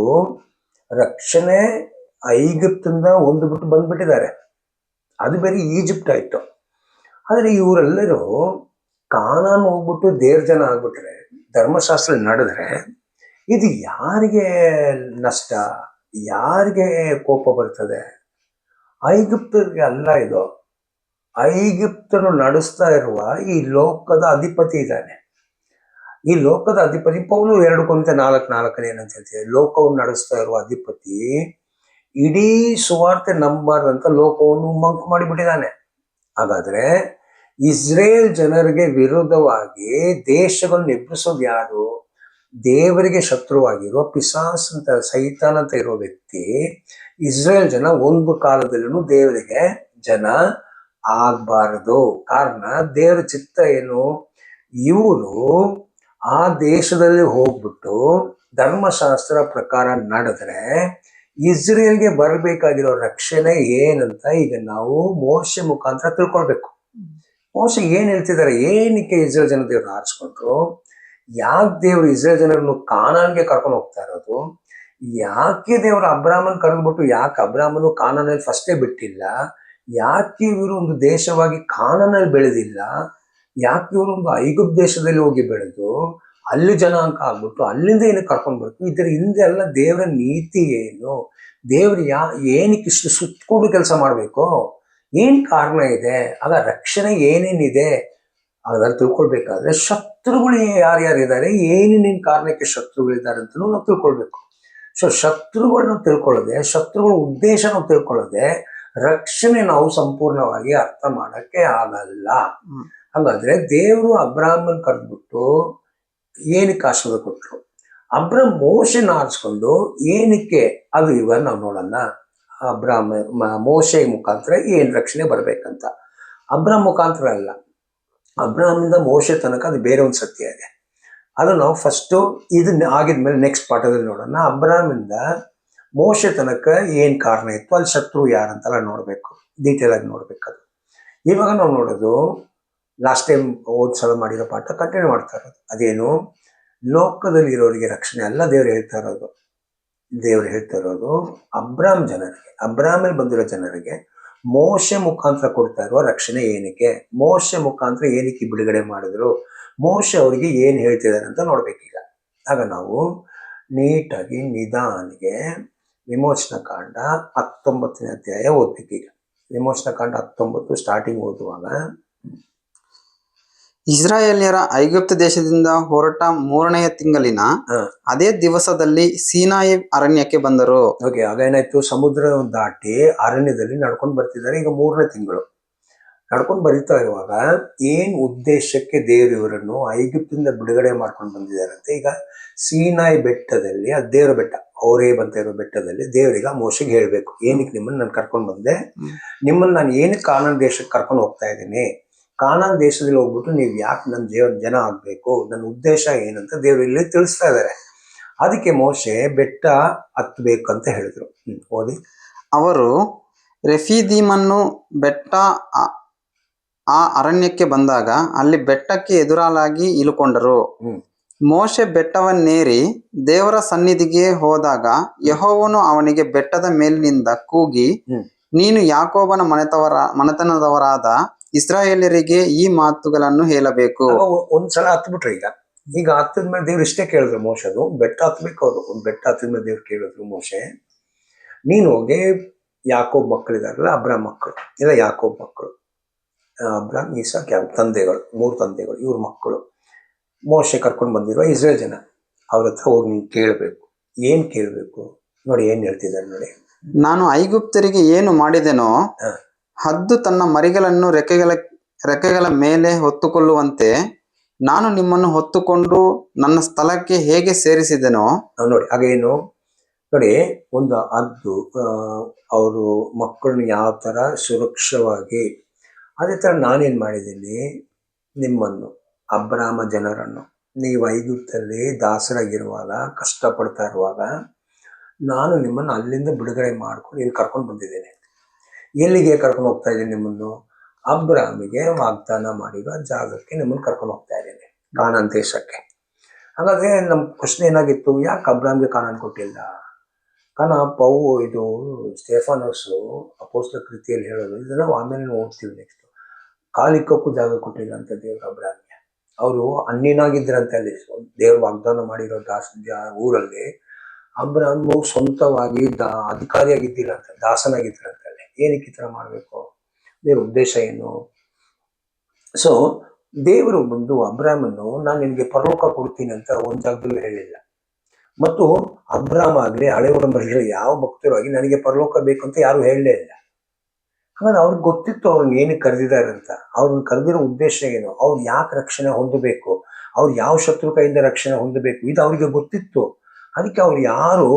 ರಕ್ಷಣೆ ಐಗುಪ್ತಿಂದ ಒಂದು ಬಿಟ್ಟು ಬಂದ್ಬಿಟ್ಟಿದ್ದಾರೆ, ಅದು ಬೇರೆ ಈಜಿಪ್ಟ್ ಆಯ್ತು. ಆದ್ರೆ ಇವರೆಲ್ಲರೂ ಕಾನಾನ್ ಹೋಗ್ಬಿಟ್ಟು ದೇವ್ರ ಜನ ಆಗ್ಬಿಟ್ರೆ, ಧರ್ಮಶಾಸ್ತ್ರ ನಡೆದ್ರೆ ಇದು ಯಾರಿಗೆ ನಷ್ಟ, ಯಾರಿಗೆ ಕೋಪ ಬರ್ತದೆ? ಐಗುಪ್ತರಿಗೆ ಅಲ್ಲ ಇದು. ಐಗುಪ್ತನು ನಡೆಸ್ತಾ ಇರುವ ಈ ಲೋಕದ ಅಧಿಪತಿ ಇದ್ದಾನೆ. ಈ ಲೋಕದ ಅಧಿಪತಿ ಪೌಲು 2 Corinthians 4:4 ಏನಂತ ಹೇಳ್ತೀವಿ, ಲೋಕವನ್ನು ನಡೆಸ್ತಾ ಇರುವ ಅಧಿಪತಿ ಇಡೀ ಸುವಾರ್ತೆ ನಂಬಾರ್ದಂತ ಲೋಕವನ್ನು ಮಂಕು ಮಾಡಿಬಿಟ್ಟಿದ್ದಾನೆ. ಹಾಗಾದ್ರೆ ಇಸ್ರೇಲ್ ಜನರಿಗೆ ವಿರುದ್ಧವಾಗಿ ದೇಶಗಳನ್ನು ಎಬ್ಬಿಸೋದು ಯಾರು? ದೇವರಿಗೆ ಶತ್ರುವಾಗಿರುವ ಪಿಸಾಸ್ ಅಂತ, ಸೈತಾನ್ ಅಂತ ಇರೋ ವ್ಯಕ್ತಿ. ಇಸ್ರೇಲ್ ಜನ ಒಂದು ಕಾಲದಲ್ಲೂ ದೇವರಿಗೆ ಜನ ಆಗ್ಬಾರದು. ಕಾರಣ ದೇವರ ಚಿತ್ತ ಏನು? ಇವರು ಆ ದೇಶದಲ್ಲಿ ಹೋಗ್ಬಿಟ್ಟು ಧರ್ಮಶಾಸ್ತ್ರ ಪ್ರಕಾರ ನಡೆದ್ರೆ ಇಸ್ರೇಲ್ಗೆ ಬರಬೇಕಾಗಿರೋ ರಕ್ಷಣೆ ಏನಂತ ಈಗ ನಾವು ಮೋಶೆ ಮುಖಾಂತರ ತಿಳ್ಕೊಳ್ಬೇಕು. ಮೋಶೆ ಏನ್ ಹೇಳ್ತಿದ್ದಾರೆ, ಏನಕ್ಕೆ ಇಸ್ರೇಲ್ ಜನ ದೇವ್ರನ್ನ ಆರಿಸ್ಕೊಂಡ್ರು, ಯಾಕೆ ದೇವ್ರು ಇಸ್ರೇಲ್ ಜನರನ್ನು ಕಾನಾನ್ಗೆ ಕರ್ಕೊಂಡು ಹೋಗ್ತಾ ಇರೋದು, ಯಾಕೆ ದೇವರು ಅಬ್ರಾಮನ್ ಕರೆದ್ಬಿಟ್ಟು ಯಾಕೆ ಅಬ್ರಾಮನು ಕಾನಾನಲ್ಲಿ ಫಸ್ಟೇ ಬಿಟ್ಟಿಲ್ಲ, ಯಾಕೆ ಇವರು ಒಂದು ದೇಶವಾಗಿ ಕಾನಾನಲ್ಲಿ ಬೆಳೆದಿಲ್ಲ, ಯಾಕೆ ಇವರು ಒಂದು ಐಗುಪ್ತ ದೇಶದಲ್ಲಿ ಹೋಗಿ ಬೆಳೆದು ಅಲ್ಲಿ ಜನಾಂಗ ಆಗ್ಬಿಟ್ಟು ಅಲ್ಲಿಂದ ಏನಕ್ಕೆ ಕರ್ಕೊಂಡು ಬರ್ತು? ಇದರ ಹಿಂದೆ ಎಲ್ಲ ದೇವರ ನೀತಿ ಏನು? ದೇವ್ರು ಏನಕ್ಕೆ ಇಷ್ಟು ಸುತ್ತಕೊಂಡು ಕೆಲಸ ಮಾಡಬೇಕು? ಏನ್ ಕಾರಣ ಇದೆ? ಆಗ ರಕ್ಷಣೆ ಏನೇನಿದೆ ಅದನ್ನು ತಿಳ್ಕೊಳ್ಬೇಕಾದ್ರೆ ಶತ್ರುಗಳು ಯಾರ್ಯಾರಿದ್ದಾರೆ, ಏನೇನೇನು ಕಾರಣಕ್ಕೆ ಶತ್ರುಗಳಿದ್ದಾರೆ ಅಂತ ನಾವು ತಿಳ್ಕೊಳ್ಬೇಕು. ಸೊ ಶತ್ರುಗಳನ್ನ ತಿಳ್ಕೊಳ್ಳೋದೆ, ಶತ್ರುಗಳ ಉದ್ದೇಶ ನಾವು ತಿಳ್ಕೊಳ್ಳೋದೆ, ರಕ್ಷಣೆ ನಾವು ಸಂಪೂರ್ಣವಾಗಿ ಅರ್ಥ ಮಾಡಕ್ಕೆ ಆಗಲ್ಲ. ಹಾಗಾದ್ರೆ ದೇವರು ಅಬ್ರಾಹ್ಮನ್ ಕರೆದ್ಬಿಟ್ಟು ಏನಕ್ಕೆ ಆಶೀರ್ವಾದ ಕೊಟ್ರು? ಅಬ್ರಾಮ್ ಮೋಶೆನ ಆರಿಸ್ಕೊಂಡು ಏನಕ್ಕೆ? ಅದು ಇವಾಗ ನಾವು ನೋಡೋಣ. ಮೋಶೆ ಮುಖಾಂತರ ಏನ್ ರಕ್ಷಣೆ ಬರ್ಬೇಕಂತ. ಅಬ್ರಾಮ್ ಮುಖಾಂತರ ಅಲ್ಲ, ಅಬ್ರಾಮಿಂದ ಮೋಶೆ ತನಕ ಅದು ಬೇರೆ ಒಂದು ಸತ್ಯ ಇದೆ. ಅದು ನಾವು ಫಸ್ಟು ಇದನ್ನ ಆಗಿದ್ಮೇಲೆ ನೆಕ್ಸ್ಟ್ ಪಾಠದಲ್ಲಿ ನೋಡೋಣ. ಅಬ್ರಾಮಿಂದ ಮೋಶೆ ತನಕ ಏನ್ ಕಾರಣ ಇತ್ತು, ಅಲ್ಲಿ ಶತ್ರು ಯಾರಂತೆಲ್ಲ ನೋಡ್ಬೇಕು, ಡೀಟೇಲ್ ಆಗಿ ನೋಡ್ಬೇಕದು. ಇವಾಗ ನಾವು ನೋಡೋದು ಲಾಸ್ಟ್ ಟೈಮ್ ಸಲ ಮಾಡಿರೋ ಪಾಠ ಕಂಟಿನ್ಯೂ ಮಾಡ್ತಾ ಇರೋದು. ಅದೇನು? ಲೋಕದಲ್ಲಿ ಇರೋರಿಗೆ ರಕ್ಷಣೆ ಅಲ್ಲ ದೇವ್ರು ಹೇಳ್ತಾ ಇರೋದು. ದೇವ್ರು ಹೇಳ್ತಾ ಇರೋದು ಅಬ್ರಾಮ್ ಜನರಿಗೆ, ಅಬ್ರಾಮಲ್ಲಿ ಬಂದಿರೋ ಜನರಿಗೆ ಮೋಶೆ ಮುಖಾಂತರ ಕೊಡ್ತಾ ಇರುವ ರಕ್ಷಣೆ ಏನಕ್ಕೆ, ಮೋಶೆ ಮುಖಾಂತರ ಏನಕ್ಕೆ ಬಿಡುಗಡೆ ಮಾಡಿದ್ರು, ಮೋಶೆ ಅವರಿಗೆ ಏನ್ ಹೇಳ್ತಿದ್ದಾರೆ ಅಂತ ನೋಡ್ಬೇಕೀಗ. ಆಗ ನಾವು ನೀಟಾಗಿ ನಿಧಾನಿಗೆ ವಿಮೋಚನಾ ಕಾಂಡ 19ನೇ ಅಧ್ಯಾಯ ಓದ್ಬೇಕೀಗ. ವಿಮೋಚನಾ ಕಾಂಡ 19 ಸ್ಟಾರ್ಟಿಂಗ್ ಓದುವಾಗ, ಇಸ್ರಾಯೇಲ್ಯರ ಐಗುಪ್ತ ದೇಶದಿಂದ ಹೊರಟ 3ನೆಯ ತಿಂಗಳಿನ ಅದೇ ದಿವಸದಲ್ಲಿ ಸೀನಾಯಿ ಅರಣ್ಯಕ್ಕೆ ಬಂದರು. ಓಕೆ, ಆಗ ಏನಾಯ್ತು? ಸಮುದ್ರ ದಾಟಿ ಅರಣ್ಯದಲ್ಲಿ ನಡ್ಕೊಂಡು ಬರ್ತಿದ್ದಾರೆ. ಈಗ 3ನೇ ತಿಂಗಳು ನಡ್ಕೊಂಡು ಬರೀತಾ ಇರುವಾಗ ಏನ್ ಉದ್ದೇಶಕ್ಕೆ ದೇವರು ಇವರನ್ನು ಐಗುಪ್ತಿಂದ ಬಿಡುಗಡೆ ಮಾಡ್ಕೊಂಡು ಬಂದಿದ್ದಾರೆ ಅಂತ ಈಗ ಸೀನಾಯಿ ಬೆಟ್ಟದಲ್ಲಿ, ಅದು ದೇವರ ಬೆಟ್ಟ, ಅವರೇ ಬಂತ ಇರೋ ಬೆಟ್ಟದಲ್ಲಿ ದೇವರಿಗೆ ಮೋಶೆಗೆ ಹೇಳ್ಬೇಕು, ಏನಕ್ಕೆ ನಿಮ್ಮನ್ನ ನಾನು ಕರ್ಕೊಂಡು ಬಂದೆ, ನಿಮ್ಮನ್ನ ನಾನು ಏನಕ್ಕೆ ಕಾನಾನ್ ದೇಶಕ್ಕೆ ಕರ್ಕೊಂಡು ಹೋಗ್ತಾ ಇದ್ದೀನಿ, ಕಾನಾನ್ ದೇಶದಲ್ಲಿ ಹೋಗ್ಬಿಟ್ಟು ನೀವು ಯಾಕೆ ನನ್ನ ಜನ ಆಗ್ಬೇಕು, ನನ್ನ ಉದ್ದೇಶ ಏನಂತ ದೇವರು ಇಲ್ಲಿ ತಿಳಿಸ್ತಾ ಇದ್ದಾರೆ. ಅದಕ್ಕೆ ಮೋಶೆ ಬೆಟ್ಟ ಹತ್ಬೇಕು ಅಂತ ಹೇಳಿದ್ರು. ಓದಿ. ಅವರು ರೆಫೀದೀಮನ್ನು ಬೆಟ್ಟ ಆ ಅರಣ್ಯಕ್ಕೆ ಬಂದಾಗ ಅಲ್ಲಿ ಬೆಟ್ಟಕ್ಕೆ ಎದುರಾಗಿ ಇಳುಕೊಂಡರು. ಮೋಶೆ ಬೆಟ್ಟವನ್ನೇರಿ ದೇವರ ಸನ್ನಿಧಿಗೆ ಹೋದಾಗ ಯೆಹೋವನು ಅವನಿಗೆ ಬೆಟ್ಟದ ಮೇಲಿನಿಂದ ಕೂಗಿ, ನೀನು ಯಾಕೋಬನ ಮನೆತನದವರಾದ ಇಸ್ರಾಯೇಲರಿಗೆ ಈ ಮಾತುಗಳನ್ನು ಹೇಳಬೇಕು. ಒಂದ್ಸಲ ಹತ್ಬಿಟ್ರು. ಈಗ ಹತ್ತದ್ಮೇಲೆ ದೇವ್ರು ಇಷ್ಟೇ ಕೇಳಿದ್ರು ಮೋಶದು, ಬೆಟ್ಟ ಹತ್ಬೇಕು. ಅವರು ಒಂದು ಬೆಟ್ಟ ಹತ್ತದ್ಮೇಲೆ ದೇವ್ರು ಕೇಳಿದ್ರು ಮೋಶೆ, ನೀನು ಹೋಗಿ ಯಾಕೋಬ್ ಮಕ್ಕಳಿದಾರಲ್ಲ, ಅಬ್ರಾಮ್ ಮಕ್ಕಳು ಇಲ್ಲ ಯಾಕೋಬ್ ಮಕ್ಕಳು, ಅಬ್ರಾಮ್ ಇಸಾಕ್ ಯಾಕೋಬ್ ತಂದೆಗಳು, 3 ತಂದೆಗಳು, ಇವ್ರ ಮಕ್ಕಳು ಮೋಶೆ ಕರ್ಕೊಂಡು ಬಂದಿರುವ ಇಸ್ರೇಲ್ ಜನ, ಅವ್ರ ಹತ್ರ ಹೋಗಿ ನೀನು ಕೇಳಬೇಕು. ಏನ್ ಕೇಳಬೇಕು ನೋಡಿ, ಏನ್ ಹೇಳ್ತಿದ್ದಾರೆ ನೋಡಿ. ನಾನು ಐಗುಪ್ತರಿಗೆ ಏನು ಮಾಡಿದೆನೋ ಹದ್ದು ತನ್ನ ಮರಿಗಳನ್ನು ರೆಕ್ಕೆಗಳ ಮೇಲೆ ಹೊತ್ತುಕೊಳ್ಳುವಂತೆ ನಾನು ನಿಮ್ಮನ್ನು ಹೊತ್ತುಕೊಂಡು ನನ್ನ ಸ್ಥಳಕ್ಕೆ ಹೇಗೆ ಸೇರಿಸಿದೆನೋ. ನೋಡಿ, ಹಾಗೇನು ನೋಡಿ, ಒಂದು ಹದ್ದು ಅವರು ಮಕ್ಕಳನ್ನ ಯಾವ ಥರ ಸುರಕ್ಷವಾಗಿ, ಅದೇ ಥರ ನಾನೇನು ಮಾಡಿದ್ದೀನಿ, ನಿಮ್ಮನ್ನು ಅಬ್ರಾಮ ಜನರನ್ನು ನೀವು ಐಗುಪ್ತಲ್ಲಿ ದಾಸರಾಗಿರುವಾಗ, ಕಷ್ಟಪಡ್ತಾ ಇರುವಾಗ ನಾನು ನಿಮ್ಮನ್ನು ಅಲ್ಲಿಂದ ಬಿಡುಗಡೆ ಮಾಡ್ಕೊಂಡು ಇಲ್ಲಿ ಕರ್ಕೊಂಡು ಬಂದಿದ್ದೇನೆ. ಎಲ್ಲಿಗೆ ಕರ್ಕೊಂಡು ಹೋಗ್ತಾ ಇದ್ದೀನಿ ನಿಮ್ಮನ್ನು? ಅಬ್ರಾಮಿಗೆ ವಾಗ್ದಾನ ಮಾಡಿರೋ ಜಾಗಕ್ಕೆ ನಿಮ್ಮನ್ನು ಕರ್ಕೊಂಡು ಹೋಗ್ತಾ ಇದ್ದೇನೆ, ಕಾನಾನ್ ದೇಶಕ್ಕೆ. ಹಾಗಾದ್ರೆ ನಮ್ಮ ಪ್ರಶ್ನೆ ಏನಾಗಿತ್ತು, ಯಾಕೆ ಅಬ್ರಾಮ್ಗೆ ಕಾನಾನ್ ಕೊಟ್ಟಿಲ್ಲ? ಕಾರಣ ಇದು ಸ್ಟೇಫಾನಸು ಅಪೊಸ್ತಲ ಕೃತಿಯಲ್ಲಿ ಹೇಳೋದು, ಇದನ್ನ ಆಮೇಲೆ ಓದ್ತೀವಿ ನೆಕ್ಸ್ಟ್. ಕಾಲಿಕ್ಕಕ್ಕೂ ಜಾಗ ಕೊಟ್ಟಿಲ್ಲ ಅಂತ ದೇವ್ರ ಅಬ್ರಾಮ್ಗೆ. ಅವರು ಅನ್ಯನಾಗಿದ್ರಂತೆ ಅಲ್ಲಿ, ದೇವ್ರ ವಾಗ್ದಾನ ಮಾಡಿರೋ ಊರಲ್ಲಿ ಅಬ್ರಾಮು ಸ್ವಂತವಾಗಿ ಅಧಿಕಾರಿಯಾಗಿದ್ದಿರಂತೆ, ದಾಸನಾಗಿದ್ರಂತೆ ಅಲ್ಲಿ. ಏನಕ್ಕೆ ಈ ಥರ ಮಾಡಬೇಕು? ದೇವ್ರ ಉದ್ದೇಶ ಏನು? ಸೊ ದೇವರು ಬಂದು ಅಬ್ರಾಮನ್ನು ನಾನು ನಿನಗೆ ಪರಲೋಕ ಕೊಡ್ತೀನಿ ಅಂತ ಒಂದು ಜಾಗದಲ್ಲೂ ಹೇಳಿಲ್ಲ. ಮತ್ತು ಅಬ್ರಾಮ್ ಆಗಲಿ ಹಳೆ ಒಡಂಬಡಿಕೆಗಳ ಯಾವ ಭಕ್ತರು ಆಗಿ ನನಗೆ ಪರಲೋಕ ಬೇಕು ಅಂತ ಯಾರು ಹೇಳಲೇ ಇಲ್ಲ. ಹಾಗಾದ್ರೆ ಅವ್ರಿಗೆ ಗೊತ್ತಿತ್ತು ಅವ್ರನ್ನ ಏನಕ್ಕೆ ಕರೆದಿದ್ದಾರೆ ಅಂತ, ಅವ್ರನ್ನ ಕರೆದಿರೋ ಉದ್ದೇಶ ಏನು, ಅವ್ರು ಯಾಕೆ ರಕ್ಷಣೆ ಹೊಂದಬೇಕು, ಅವ್ರು ಯಾವ ಶತ್ರು ಕೈಯಿಂದ ರಕ್ಷಣೆ ಹೊಂದಬೇಕು, ಇದು ಅವರಿಗೆ ಗೊತ್ತಿತ್ತು. ಅದಕ್ಕೆ ಅವ್ರು ಯಾರು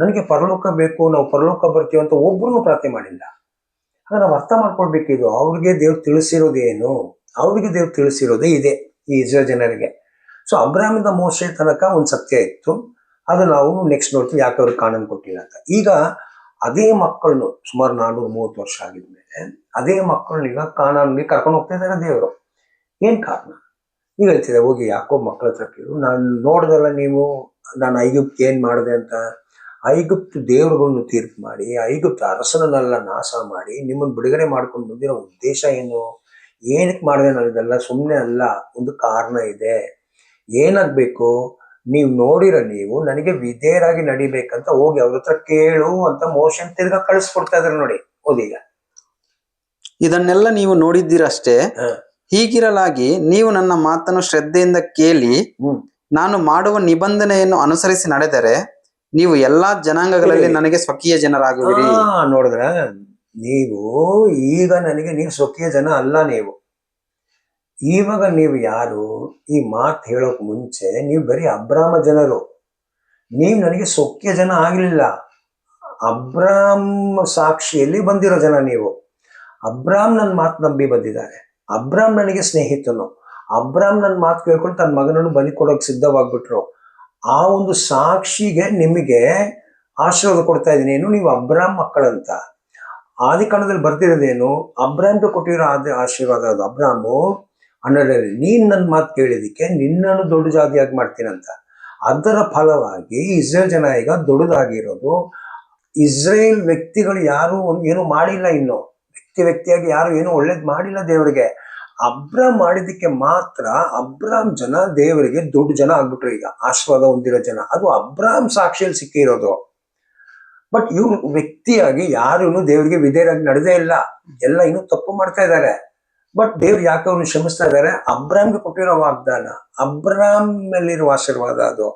ನನಗೆ ಪರಲೋಕ ಬೇಕು, ನಾವು ಪರಲೋಕ ಬರ್ತೀವಿ ಅಂತ ಒಬ್ರು ಪ್ರಾರ್ಥನೆ ಮಾಡಿಲ್ಲ. ಹಾಗೆ ನಾವು ಅರ್ಥ ಮಾಡ್ಕೊಳ್ಬೇಕಿದು, ಅವ್ರಿಗೆ ದೇವ್ರು ತಿಳಿಸಿರೋದೇನು, ಅವ್ರಿಗೆ ದೇವ್ರು ತಿಳಿಸಿರೋದೇ ಇದೆ ಈ ಇಸ್ರೇಲ್ ಜನರಿಗೆ. ಸೊ ಅಬ್ರಾಮಿಂದ ಮೋಶೆ ತನಕ ಒಂದು ಸತ್ಯ ಇತ್ತು, ಅದು ನಾವು ನೆಕ್ಸ್ಟ್ ನೋಡ್ತೀವಿ ಯಾಕೆ ಅವ್ರಿಗೆ ಕಾನೂನು ಕೊಟ್ಟಿಲ್ಲ ಅಂತ. ಈಗ ಅದೇ ಮಕ್ಕಳನ್ನು ಸುಮಾರು 430 ವರ್ಷ ಆಗಿದ್ಮೇಲೆ ಅದೇ ಮಕ್ಕಳನ್ನೀಗ ಕಾನಾನ್ಗೆ ಕರ್ಕೊಂಡು ಹೋಗ್ತಾ ಇದ್ದಾರೆ ದೇವರು. ಏನ್ ಕಾರಣ? ಈಗ ಹೇಳ್ತಿದೆ, ಹೋಗಿ ಯಾಕೋ ಮಕ್ಕಳ ಹತ್ರ ಕೇಳು, ನಾನು ನೋಡ್ದಲ್ಲ ನೀವು ನಾನು ಐಗುಪ್ತ ಏನ್ ಮಾಡಿದೆ ಅಂತ. ಐಗುಪ್ತ ದೇವರುಗಳನ್ನು ತೀರ್ಪು ಮಾಡಿ, ಐಗುಪ್ತ ಅರಸನನ್ನೆಲ್ಲ ನಾಶ ಮಾಡಿ ನಿಮ್ಮನ್ನು ಬಿಡುಗಡೆ ಮಾಡ್ಕೊಂಡು ಬಂದಿರೋ ಉದ್ದೇಶ ಏನು, ಏನಕ್ಕೆ ಮಾಡಿದೆ ನಾನು ಇದೆಲ್ಲ? ಸುಮ್ಮನೆ ಅಲ್ಲ, ಒಂದು ಕಾರಣ ಇದೆ. ಏನಾಗ್ಬೇಕು? ನೀವು ನೋಡಿರೋ ನೀವು ನನಗೆ ವಿಧೇಯರಾಗಿ ನಡಿಬೇಕಂತ ಹೋಗಿ ಅವ್ರ ಹತ್ರ ಕೇಳು ಅಂತ ಮೋಶನ್ ತಿರ್ಗಾ ಕಳಿಸ್ಕೊಡ್ತಾ ಇದಾರೆ ನೋಡಿ. ಓದೀಗ ಇದನ್ನೆಲ್ಲ ನೀವು ನೋಡಿದ್ದೀರಷ್ಟೇ. ಹೀಗಿರಲಾಗಿ ನೀವು ನನ್ನ ಮಾತನ್ನು ಶ್ರದ್ಧೆಯಿಂದ ಕೇಳಿ ನಾನು ಮಾಡುವ ನಿಬಂಧನೆಯನ್ನು ಅನುಸರಿಸಿ ನಡೆದರೆ ನೀವು ಎಲ್ಲಾ ಜನಾಂಗಗಳಲ್ಲಿ ನನಗೆ ಸ್ವಕೀಯ ಜನರಾಗುವಿರಿ. ನೋಡಿದ್ರ, ನೀವು ಈಗ ನನಗೆ ನೀವು ಸ್ವಕೀಯ ಜನ ಅಲ್ಲ. ನೀವು ಇವಾಗ ನೀವು ಯಾರು? ಈ ಮಾತು ಹೇಳೋಕ್ ಮುಂಚೆ ನೀವು ಬರೀ ಅಬ್ರಾಮ ಜನರು, ನೀವು ನನಗೆ ಸ್ವಕೀಯ ಜನ ಆಗ್ಲಿಲ್ಲ. ಅಬ್ರಾಮ್ ಸಾಕ್ಷಿಯಲ್ಲಿ ಬಂದಿರೋ ಜನ ನೀವು. ಅಬ್ರಾಮ್ ನನ್ನ ಮಾತು ನಂಬಿ ಬಂದಿದ್ದಾರೆ. ಅಬ್ರಾಮ್ ನನಗೆ ಸ್ನೇಹಿತನು. ಅಬ್ರಾಮ್ ನನ್ನ ಮಾತು ಕೇಳ್ಕೊಂಡು ತನ್ನ ಮಗನನ್ನು ಬಲಿ ಕೊಡೋಕೆ ಸಿದ್ಧವಾಗ್ಬಿಟ್ರು. ಆ ಒಂದು ಸಾಕ್ಷಿಗೆ ನಿಮಗೆ ಆಶೀರ್ವಾದ ಕೊಡ್ತಾ ಇದ್ದೀನಿ. ಏನು, ನೀವು ಅಬ್ರಾಮ್ ಮಕ್ಕಳಂತ. ಆದಿಕಾಂಡದಲ್ಲಿ ಬರ್ದಿರೋದೇನು? ಅಬ್ರಾಮ್ಗೆ ಕೊಟ್ಟಿರೋ ಆಶೀರ್ವಾದ ಅದು. ಅಬ್ರಾಮು 12 ನೀನ್ ನನ್ನ ಮಾತು ಕೇಳಿದಕ್ಕೆ ನಿನ್ನನ್ನು ದೊಡ್ಡ ಜಾತಿಯಾಗಿ ಮಾಡ್ತೀನಂತ. ಅದರ ಫಲವಾಗಿ ಇಸ್ರೇಲ್ ಜನ ಈಗ ದೊಡ್ಡದಾಗಿರೋದು. ಇಸ್ರೇಲ್ ವ್ಯಕ್ತಿಗಳು ಯಾರು ಏನು ಮಾಡಿಲ್ಲ, ಇನ್ನು ವ್ಯಕ್ತಿಯಾಗಿ ಯಾರು ಏನು ಒಳ್ಳೇದು ಮಾಡಿಲ್ಲ ದೇವರಿಗೆ. ಅಬ್ರಾಮ್ ಮಾಡಿದ್ದಕ್ಕೆ ಮಾತ್ರ ಅಬ್ರಾಮ್ ಜನ ದೇವರಿಗೆ ದೊಡ್ಡ ಜನ ಆಗ್ಬಿಟ್ರು, ಈಗ ಆಶೀರ್ವಾದ ಹೊಂದಿರೋ ಜನ. ಅದು ಅಬ್ರಾಮ್ ಸಾಕ್ಷಿಯಲ್ಲಿ ಸಿಕ್ಕಿರೋದು. ಬಟ್ ಇವ್ರು ವ್ಯಕ್ತಿಯಾಗಿ ಯಾರು ದೇವರಿಗೆ ವಿಧೇಯರಾಗಿ ನಡೆದೇ ಇಲ್ಲ, ಎಲ್ಲ ಇನ್ನೂ ತಪ್ಪು ಮಾಡ್ತಾ ಇದ್ದಾರೆ. ಬಟ್ ದೇವ್ರು ಯಾಕೆ ಅವ್ರನ್ನ ಕ್ಷಮಿಸ್ತಾ ಇದ್ದಾರೆ? ಅಬ್ರಾಮ್ಗೆ ಕೊಟ್ಟಿರೋ ವಾಗ್ದಾನ, ಅಬ್ರಾಮ್ ಮೇಲಿರುವ ಆಶೀರ್ವಾದ ಅದು.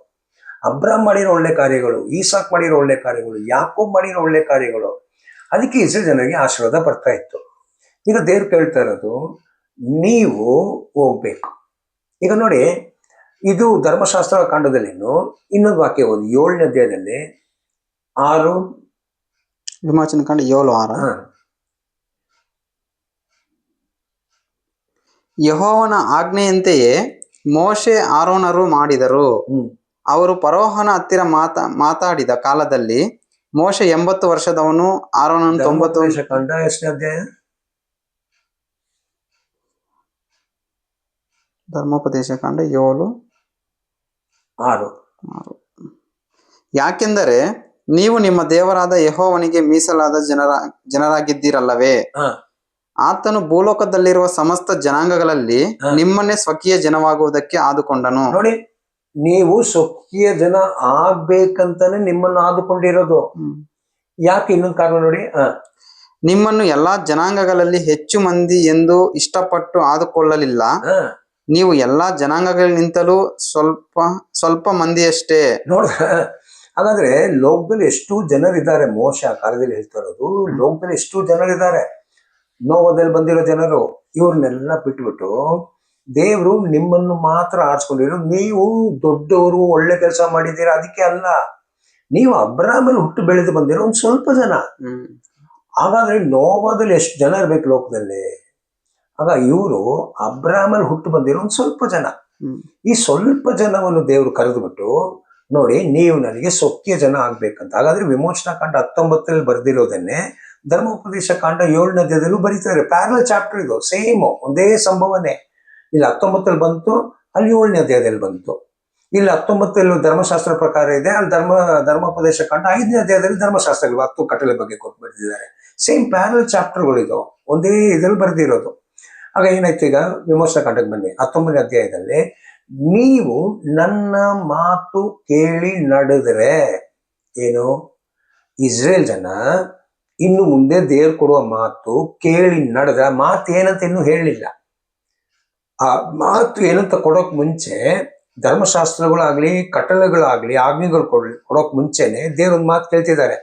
ಅಬ್ರಾಮ್ ಮಾಡಿರೋ ಒಳ್ಳೆ ಕಾರ್ಯಗಳು, ಈಸಾಕ್ ಮಾಡಿರೋ ಒಳ್ಳೆ ಕಾರ್ಯಗಳು, ಯಾಕೋಬ್ ಮಾಡಿರೋ ಒಳ್ಳೆ ಕಾರ್ಯಗಳು, ಅದಕ್ಕೆ ಇಸ್ರೇಲ್ ಜನರಿಗೆ ಆಶೀರ್ವಾದ ಬರ್ತಾ ಇತ್ತು. ಈಗ ದೇವ್ರು ಕೇಳ್ತಾ ಇರೋದು, ನೀವು ಹೋಗ್ಬೇಕು. ಈಗ ನೋಡಿ, ಇದು ಧರ್ಮಶಾಸ್ತ್ರ ಕಾಂಡದಲ್ಲಿನು ಇನ್ನೊಂದು ವಾಕ್ಯ ಓದಿ, 7ನೇ ಅಧ್ಯಾಯದಲ್ಲಿ 6 ವಿಮೋಚನ ಕಾಂಡ 7:6. ಯೆಹೋವನ ಆಜ್ಞೆಯಂತೆಯೇ ಮೋಶೆ ಆರೋನರು ಮಾಡಿದರು. ಅವರು ಫರೋಹನ ಹತ್ತಿರ ಮಾತಾಡಿದ ಕಾಲದಲ್ಲಿ ಮೋಶೆ 80 ವರ್ಷದವನು, ಆರೋನನು 90 ವರ್ಷ. ಕಂಡ ಎಷ್ಟನೇ ಅಧ್ಯಾಯ? ಧರ್ಮೋಪದೇಶ ಕಾಂಡ 7:6. ಯಾಕೆಂದರೆ ನೀವು ನಿಮ್ಮ ದೇವರಾದ ಯೆಹೋವನಿಗೆ ಮೀಸಲಾದ ಜನರಾಗಿದ್ದೀರಲ್ಲವೇ. ಆತನು ಭೂಲೋಕದಲ್ಲಿರುವ ಸಮಸ್ತ ಜನಾಂಗಗಳಲ್ಲಿ ನಿಮ್ಮನ್ನೇ ಸ್ವಕೀಯ ಜನವಾಗುವುದಕ್ಕೆ ಆದುಕೊಂಡನು. ನೋಡಿ, ನೀವು ಸ್ವಕೀಯ ಜನ ಆಗ್ಬೇಕಂತಾನೆ ನಿಮ್ಮನ್ನು ಆದುಕೊಂಡಿರೋದು. ಯಾಕೆ? ಇನ್ನೊಂದು ಕಾರಣ ನೋಡಿ, ನಿಮ್ಮನ್ನು ಎಲ್ಲಾ ಜನಾಂಗಗಳಲ್ಲಿ ಹೆಚ್ಚು ಮಂದಿ ಎಂದು ಇಷ್ಟಪಟ್ಟು ಆದುಕೊಳ್ಳಲಿಲ್ಲ. ನೀವು ಎಲ್ಲಾ ಜನಾಂಗಗಳಿಗಿಂತಲೂ ಸ್ವಲ್ಪ ಮಂದಿಯಷ್ಟೇ. ನೋಡ್ರ, ಹಾಗಾದ್ರೆ ಲೋಕದಲ್ಲಿ ಎಷ್ಟು ಜನರಿದ್ದಾರೆ? ಮೋಶ ಕಾಲದಲ್ಲಿ ಹೇಳ್ತಾ ಇರೋದು, ಲೋಕದಲ್ಲಿ ಎಷ್ಟು ಜನರಿದ್ದಾರೆ? ನೋವದಲ್ಲಿ ಬಂದಿರೋ ಜನರು, ಇವ್ರನ್ನೆಲ್ಲ ಬಿಟ್ಬಿಟ್ಟು ದೇವ್ರು ನಿಮ್ಮನ್ನು ಮಾತ್ರ ಆರಿಸ್ಕೊಂಡಿರೋ. ನೀವು ದೊಡ್ಡವರು, ಒಳ್ಳೆ ಕೆಲಸ ಮಾಡಿದ್ದೀರಾ, ಅದಕ್ಕೆ ಅಲ್ಲ. ನೀವು ಅಬ್ರಾಮಲ್ಲಿ ಹುಟ್ಟು ಬೆಳೆದು ಬಂದಿರೋ ಒಂದು ಸ್ವಲ್ಪ ಜನ. ಹಾಗಾದ್ರೆ ನೋವಾದಲ್ಲಿ ಎಷ್ಟು ಜನ ಇರ್ಬೇಕು ಲೋಕದಲ್ಲಿ? ಆಗ ಇವರು ಅಬ್ರಾಮಲ್ಲಿ ಹುಟ್ಟು ಬಂದಿರೋ ಒಂದು ಸ್ವಲ್ಪ ಜನ. ಈ ಸ್ವಲ್ಪ ಜನವನ್ನು ದೇವರು ಕರೆದುಬಿಟ್ಟು, ನೋಡಿ ನೀವು ನನಗೆ ಸೊಕ್ಕಿಯ ಜನ ಆಗ್ಬೇಕಂತ. ಹಾಗಾದ್ರೆ ವಿಮೋಚನಾ ಕಾಂಡ 19 ಬರ್ದಿರೋದನ್ನೇ ಧರ್ಮೋಪದೇಶ ಕಾಂಡ 7ನೇ ಅಧ್ಯಾಯದಲ್ಲೂ ಬರೀತಾರೆ. ಪ್ಯಾರಲಲ್ ಚಾಪ್ಟರ್ ಇದು, ಸೇಮ್ ಒಂದೇ ಸಂಭವನೆ. ಇಲ್ಲಿ 19 ಬಂತು, ಅಲ್ಲಿ 7ನೇ ಅಧ್ಯಾಯದಲ್ಲಿ ಬಂತು. ಇಲ್ಲಿ 19 ಧರ್ಮಶಾಸ್ತ್ರ ಪ್ರಕಾರ ಇದೆ, ಅಲ್ಲಿ ಧರ್ಮೋಪದೇಶ ಕಾಂಡ 5ನೇ ಅಧ್ಯಾಯದಲ್ಲಿ ಧರ್ಮಶಾಸ್ತ್ರಗಳು 10 ಕಟ್ಟಳೆ ಬಗ್ಗೆ ಕೊಟ್ಟು ಬರೆದಿದ್ದಾರೆ. ಸೇಮ್ ಪ್ಯಾರಲಲ್ ಚಾಪ್ಟರ್ಗಳು ಇದು, ಒಂದೇ ಇದ್ರಲ್ಲಿ ಬರೆದಿರೋದು. ಆಗ ಏನಾಯ್ತು, ಈಗ ವಿಮೋಚನಾ ಕಾಂಡಕ್ಕೆ ಬನ್ನಿ. 19ನೇ ಅಧ್ಯಾಯದಲ್ಲಿ, ನೀವು ನನ್ನ ಮಾತು ಕೇಳಿ ನಡೆದರೆ, ಏನು ಇಸ್ರೇಲ್ ಜನ ಇನ್ನು ಮುಂದೆ ದೇವ್ರು ಕೊಡುವ ಮಾತು ಕೇಳಿ ನಡೆದ, ಮಾತು ಏನಂತ ಇನ್ನೂ ಹೇಳಲಿಲ್ಲ. ಆ ಮಾತು ಏನಂತ ಕೊಡೋಕ್ ಮುಂಚೆ ಧರ್ಮಶಾಸ್ತ್ರಗಳಾಗ್ಲಿ ಕಟ್ಟಳೆಗಳಾಗ್ಲಿ ಆಜ್ಞೆಗಳು ಕೊಡೋಕ್ ಮುಂಚೆನೆ ದೇವ್ರೊಂದು ಮಾತು ಕೇಳ್ತಿದ್ದಾರೆ.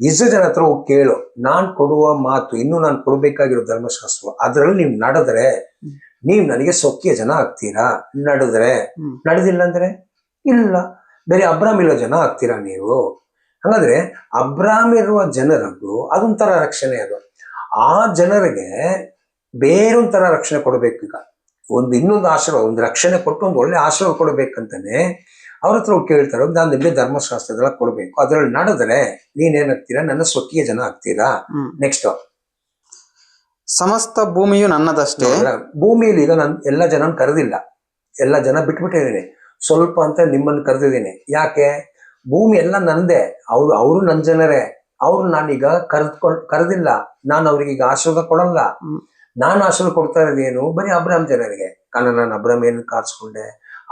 ಇಸ್ರೇಲ್ ಜನ ಹತ್ರ ಹೋಗಿ ಕೇಳು, ನಾನ್ ಕೊಡುವ ಮಾತು, ಇನ್ನು ನಾನು ಕೊಡ್ಬೇಕಾಗಿರೋ ಧರ್ಮಶಾಸ್ತ್ರ, ಅದ್ರಲ್ಲಿ ನೀವು ನಡೆದ್ರೆ ನೀವು ನನಗೆ ಸೊಕ್ಕಿಯ ಜನ ಆಗ್ತೀರಾ. ನಡೆದ್ರೆ, ನಡೆದಿಲ್ಲ ಅಂದ್ರೆ ಇಲ್ಲ, ಬೇರೆ ಅಬ್ರಾಮ್ ಇರೋ ಜನ ಆಗ್ತೀರಾ ನೀವು. ಹಾಗಾದ್ರೆ ಅಬ್ರಾಮ್ ಇರುವ ಜನರಿಗೂ ಅದೊಂಥರ ರಕ್ಷಣೆ. ಅದು ಆ ಜನರಿಗೆ ಬೇರೊಂಥರ ರಕ್ಷಣೆ ಕೊಡಬೇಕು. ಈಗ ಇನ್ನೊಂದು ಆಶೀರ್ವಾದ, ಒಂದು ರಕ್ಷಣೆ ಕೊಟ್ಟು ಒಂದು ಒಳ್ಳೆ ಆಶೀರ್ವಾದ ಕೊಡ್ಬೇಕಂತಾನೆ ಅವ್ರ ಹತ್ರ ಕೇಳ್ತಾರೋ, ನಾನು ನಿಮಗೆ ಧರ್ಮಶಾಸ್ತ್ರದೆಲ್ಲ ಕೊಡ್ಬೇಕು, ಅದ್ರಲ್ಲಿ ನಡೆದ್ರೆ ನೀನೇನಾಗ್ತೀರಾ, ನನ್ನ ಸ್ವಕೀಯ ಜನ ಆಗ್ತೀರಾ. ನೆಕ್ಸ್ಟ್, ಸಮಸ್ತ ಭೂಮಿಯು ನನ್ನದಷ್ಟೇ. ಭೂಮಿಯಲ್ಲಿ ಈಗ ನಾನು ಎಲ್ಲ ಜನ ಕರೆದಿಲ್ಲ, ಎಲ್ಲ ಜನ ಬಿಟ್ಬಿಟ್ಟಿದ್ದೀನಿ, ಸ್ವಲ್ಪ ಅಂತ ನಿಮ್ಮನ್ನು ಕರೆದಿದ್ದೀನಿ. ಯಾಕೆ? ಭೂಮಿ ಎಲ್ಲ ನಂದೇ, ಅವರು ನನ್ನ ಜನರೇ. ಅವ್ರು ನಾನೀಗ ಕರೆದಿಲ್ಲ, ನಾನು ಅವ್ರಿಗೆ ಈಗ ಆಶೀರ್ವಾದ ಕೊಡಲ್ಲ. ನಾನು ಆಶೀರ್ವಾದ ಕೊಡ್ತಾ ಇರೋದೇನು, ಬರೀ ಅಬ್ರಾಮ್ ಜನರಿಗೆ. ಕಾರಣ ನಾನು ಅಬ್ರಾಮ್ ಏನು ಕಾಣಿಸ್ಕೊಂಡೆ,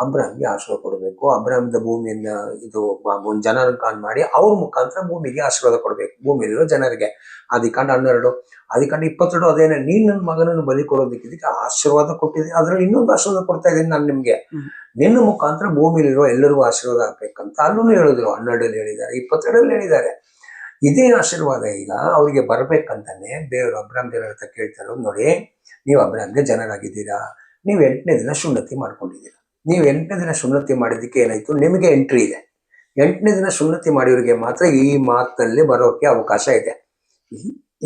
ಅಬ್ರಾಮ್ಗೆ ಆಶೀರ್ವಾದ ಕೊಡಬೇಕು. ಅಬ್ರಾಮ್ದ ಭೂಮಿಯನ್ನ ಇದು ಒಂದು ಜನರನ್ನು ಕಾಣ್ ಮಾಡಿ ಅವ್ರ ಮುಖಾಂತರ ಭೂಮಿಗೆ ಆಶೀರ್ವಾದ ಕೊಡಬೇಕು, ಭೂಮಿಯಲ್ಲಿರೋ ಜನರಿಗೆ. ಆದಿಕಾಂಡ 12, ಆದಿಕಾಂಡ 22 ಅದೇನೆ, ನೀನ್ ನನ್ನ ಮಗನನ್ನು ಬಲಿ ಕೊಡೋದಕ್ಕೆ ಆಶೀರ್ವಾದ ಕೊಟ್ಟಿದೆ, ಅದ್ರಲ್ಲಿ ಇನ್ನೊಂದು ಆಶೀರ್ವಾದ ಕೊಡ್ತಾ ಇದ್ದೀನಿ ನಾನು ನಿಮ್ಗೆ. ನಿನ್ನ ಮುಖಾಂತರ ಭೂಮಿಲಿರೋ ಎಲ್ಲರಿಗೂ ಆಶೀರ್ವಾದ ಆಗ್ಬೇಕಂತ ಅಲ್ಲೂ ಹೇಳಿದ್ರು. 12 ಹೇಳಿದ್ದಾರೆ, 22 ಹೇಳಿದ್ದಾರೆ. ಇದೇ ಆಶೀರ್ವಾದ ಈಗ ಅವರಿಗೆ ಬರ್ಬೇಕಂತಾನೆ ದೇವರು ಅಬ್ರಾಮ್ ಜನರ ಹತ್ರ ಕೇಳ್ತಾರೋ, ನೋಡಿ ನೀವು ಅಬ್ರಾಮ್ಗೆ ಜನರಾಗಿದ್ದೀರಾ, ನೀವು 8ನೇ ದಿನ ಸುನ್ನತಿ ಮಾಡ್ಕೊಂಡಿದ್ದೀರಾ. ನೀವು 8ನೇ ದಿನ ಸುನ್ನತಿ ಮಾಡಿದ್ದಕ್ಕೆ ಏನಾಯ್ತು, ನಿಮಗೆ ಎಂಟ್ರಿ ಇದೆ. 8ನೇ ದಿನ ಸುನ್ನತಿ ಮಾಡಿರೋರಿಗೆ ಮಾತ್ರ ಈ ಮಾತಲ್ಲಿ ಬರೋಕೆ ಅವಕಾಶ ಇದೆ,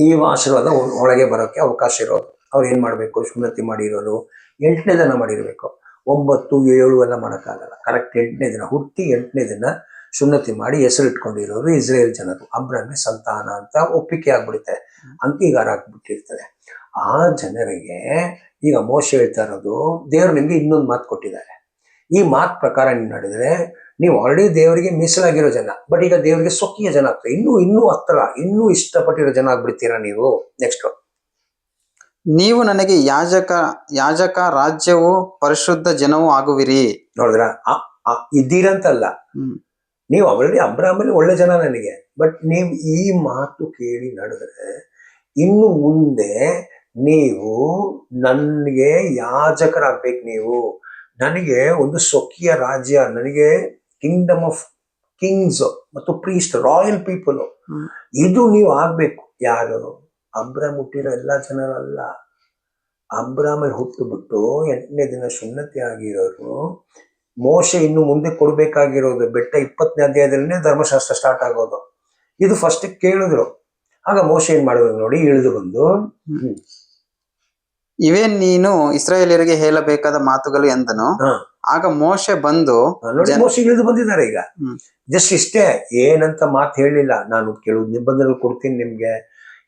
ಈ ಆಶೀರ್ವಾದ ಒಳಗೆ ಬರೋಕೆ ಅವಕಾಶ ಇರೋದು. ಅವ್ರು ಏನ್ ಮಾಡ್ಬೇಕು, ಸುನ್ನತಿ ಮಾಡಿರೋರು 8ನೇ ದಿನ ಮಾಡಿರ್ಬೇಕು. 9, 7 ಎಲ್ಲ ಮಾಡೋಕ್ಕಾಗಲ್ಲ. ಕರೆಕ್ಟ್ 8ನೇ ದಿನ ಹುಟ್ಟಿ 8ನೇ ದಿನ ಸುನ್ನತಿ ಮಾಡಿ ಹೆಸರಿಟ್ಕೊಂಡಿರೋರು ಇಸ್ರೇಲ್ ಜನರು. ಅಬ್ರಾಮ್ಗೆ ಸಂತಾನ ಅಂತ ಒಪ್ಪಿಗೆ ಆಗ್ಬಿಡುತ್ತೆ, ಅಂಗೀಕಾರ ಆಗ್ಬಿಟ್ಟಿರ್ತದೆ. ಆ ಜನರಿಗೆ ಈಗ ಮೋಶೆ ಹೇಳ್ತಾ ಇರೋದು, ದೇವ್ರು ನಿಮ್ಗೆ ಇನ್ನೊಂದು ಮಾತು ಕೊಟ್ಟಿದ್ದಾರೆ. ಈ ಮಾತು ಪ್ರಕಾರ ನೀವು ನಡೆದ್ರೆ ನೀವು ಆಲ್ರೆಡಿ ದೇವರಿಗೆ ಮೀಸಲಾಗಿರೋ ಜನ, ಬಟ್ ಈಗ ದೇವರಿಗೆ ಸೊಕ್ಕಿಯ ಜನ ಆಗ್ತದೆ. ಇನ್ನೂ ಹತ್ರ, ಇನ್ನೂ ಇಷ್ಟಪಟ್ಟಿರೋ ಜನ ಆಗ್ಬಿಡ್ತೀರಾ ನೀವು. ನೆಕ್ಸ್ಟ್, ನೀವು ನನಗೆ ಯಾಜಕ ರಾಜ್ಯವು ಪರಿಶುದ್ಧ ಜನವೂ ಆಗುವಿರಿ. ನೋಡಿದ್ರ, ಇದ್ದೀರಂತಲ್ಲ, ನೀವು ಆಲ್ರೆಡಿ ಅಬ್ರಾಮಲ್ಲಿ ಒಳ್ಳೆ ಜನ ನನಗೆ, ಬಟ್ ನೀವು ಈ ಮಾತು ಕೇಳಿ ನಡೆದ್ರೆ ಇನ್ನು ಮುಂದೆ ನೀವು ನನಗೆ ಯಾಜಕರಾಗ್ಬೇಕು. ನೀವು ನನಗೆ ಒಂದು ಸ್ವಕೀಯ ರಾಜ್ಯ, ನನಗೆ ಕಿಂಗ್ಡಮ್ ಆಫ್ ಕಿಂಗ್ಸ್ ಮತ್ತು ಪ್ರೀಸ್ಟ್, ರಾಯಲ್ ಪೀಪಲ್, ಇದು ನೀವು ಆಗ್ಬೇಕು. ಯಾರು? ಅಬ್ರಾಮ್ ಹುಟ್ಟಿರೋ ಎಲ್ಲ ಜನರಲ್ಲ. ಅಬ್ರಾಮಲ್ಲಿ ಹುಟ್ಟು ಬಿಟ್ಟು 8ನೇ ದಿನ ಸುನ್ನತಿ ಆಗಿರೋರು, ಮೋಶೆ ಇನ್ನು ಮುಂದೆ ಕೊಡ್ಬೇಕಾಗಿರೋದು ಬೆಟ್ಟ 20ನೇ ಅಧ್ಯಾಯದಲ್ಲೇ ಧರ್ಮಶಾಸ್ತ್ರ ಸ್ಟಾರ್ಟ್ ಆಗೋದು. ಇದು ಫಸ್ಟ್ ಕೇಳಿದ್ರು. ಆಗ ಮೋಶೆ ಏನ್ ಮಾಡಿದ್ರು ನೋಡಿ, ಇಳಿದು ಬಂದು, ಇವೇ ನೀನು ಇಸ್ರಾಯೇಲರಿಗೆ ಹೇಳಬೇಕಾದ ಮಾತುಗಳು ಎಂದನು. ಆಗ ಮೋಶೆ ಬಂದು, ನೋಡಿ ಮೋಶೆ ಇಳಿದು ಬಂದಿದ್ದಾರೆ. ಈಗ ಜಸ್ಟ್ ಇಷ್ಟೇ, ಏನಂತ ಮಾತು ಹೇಳಿಲ್ಲ. ನಾನು ಕೆಲವು ನಿಬಂಧನೆಗಳು ಕೊಡ್ತೀನಿ ನಿಮ್ಗೆ,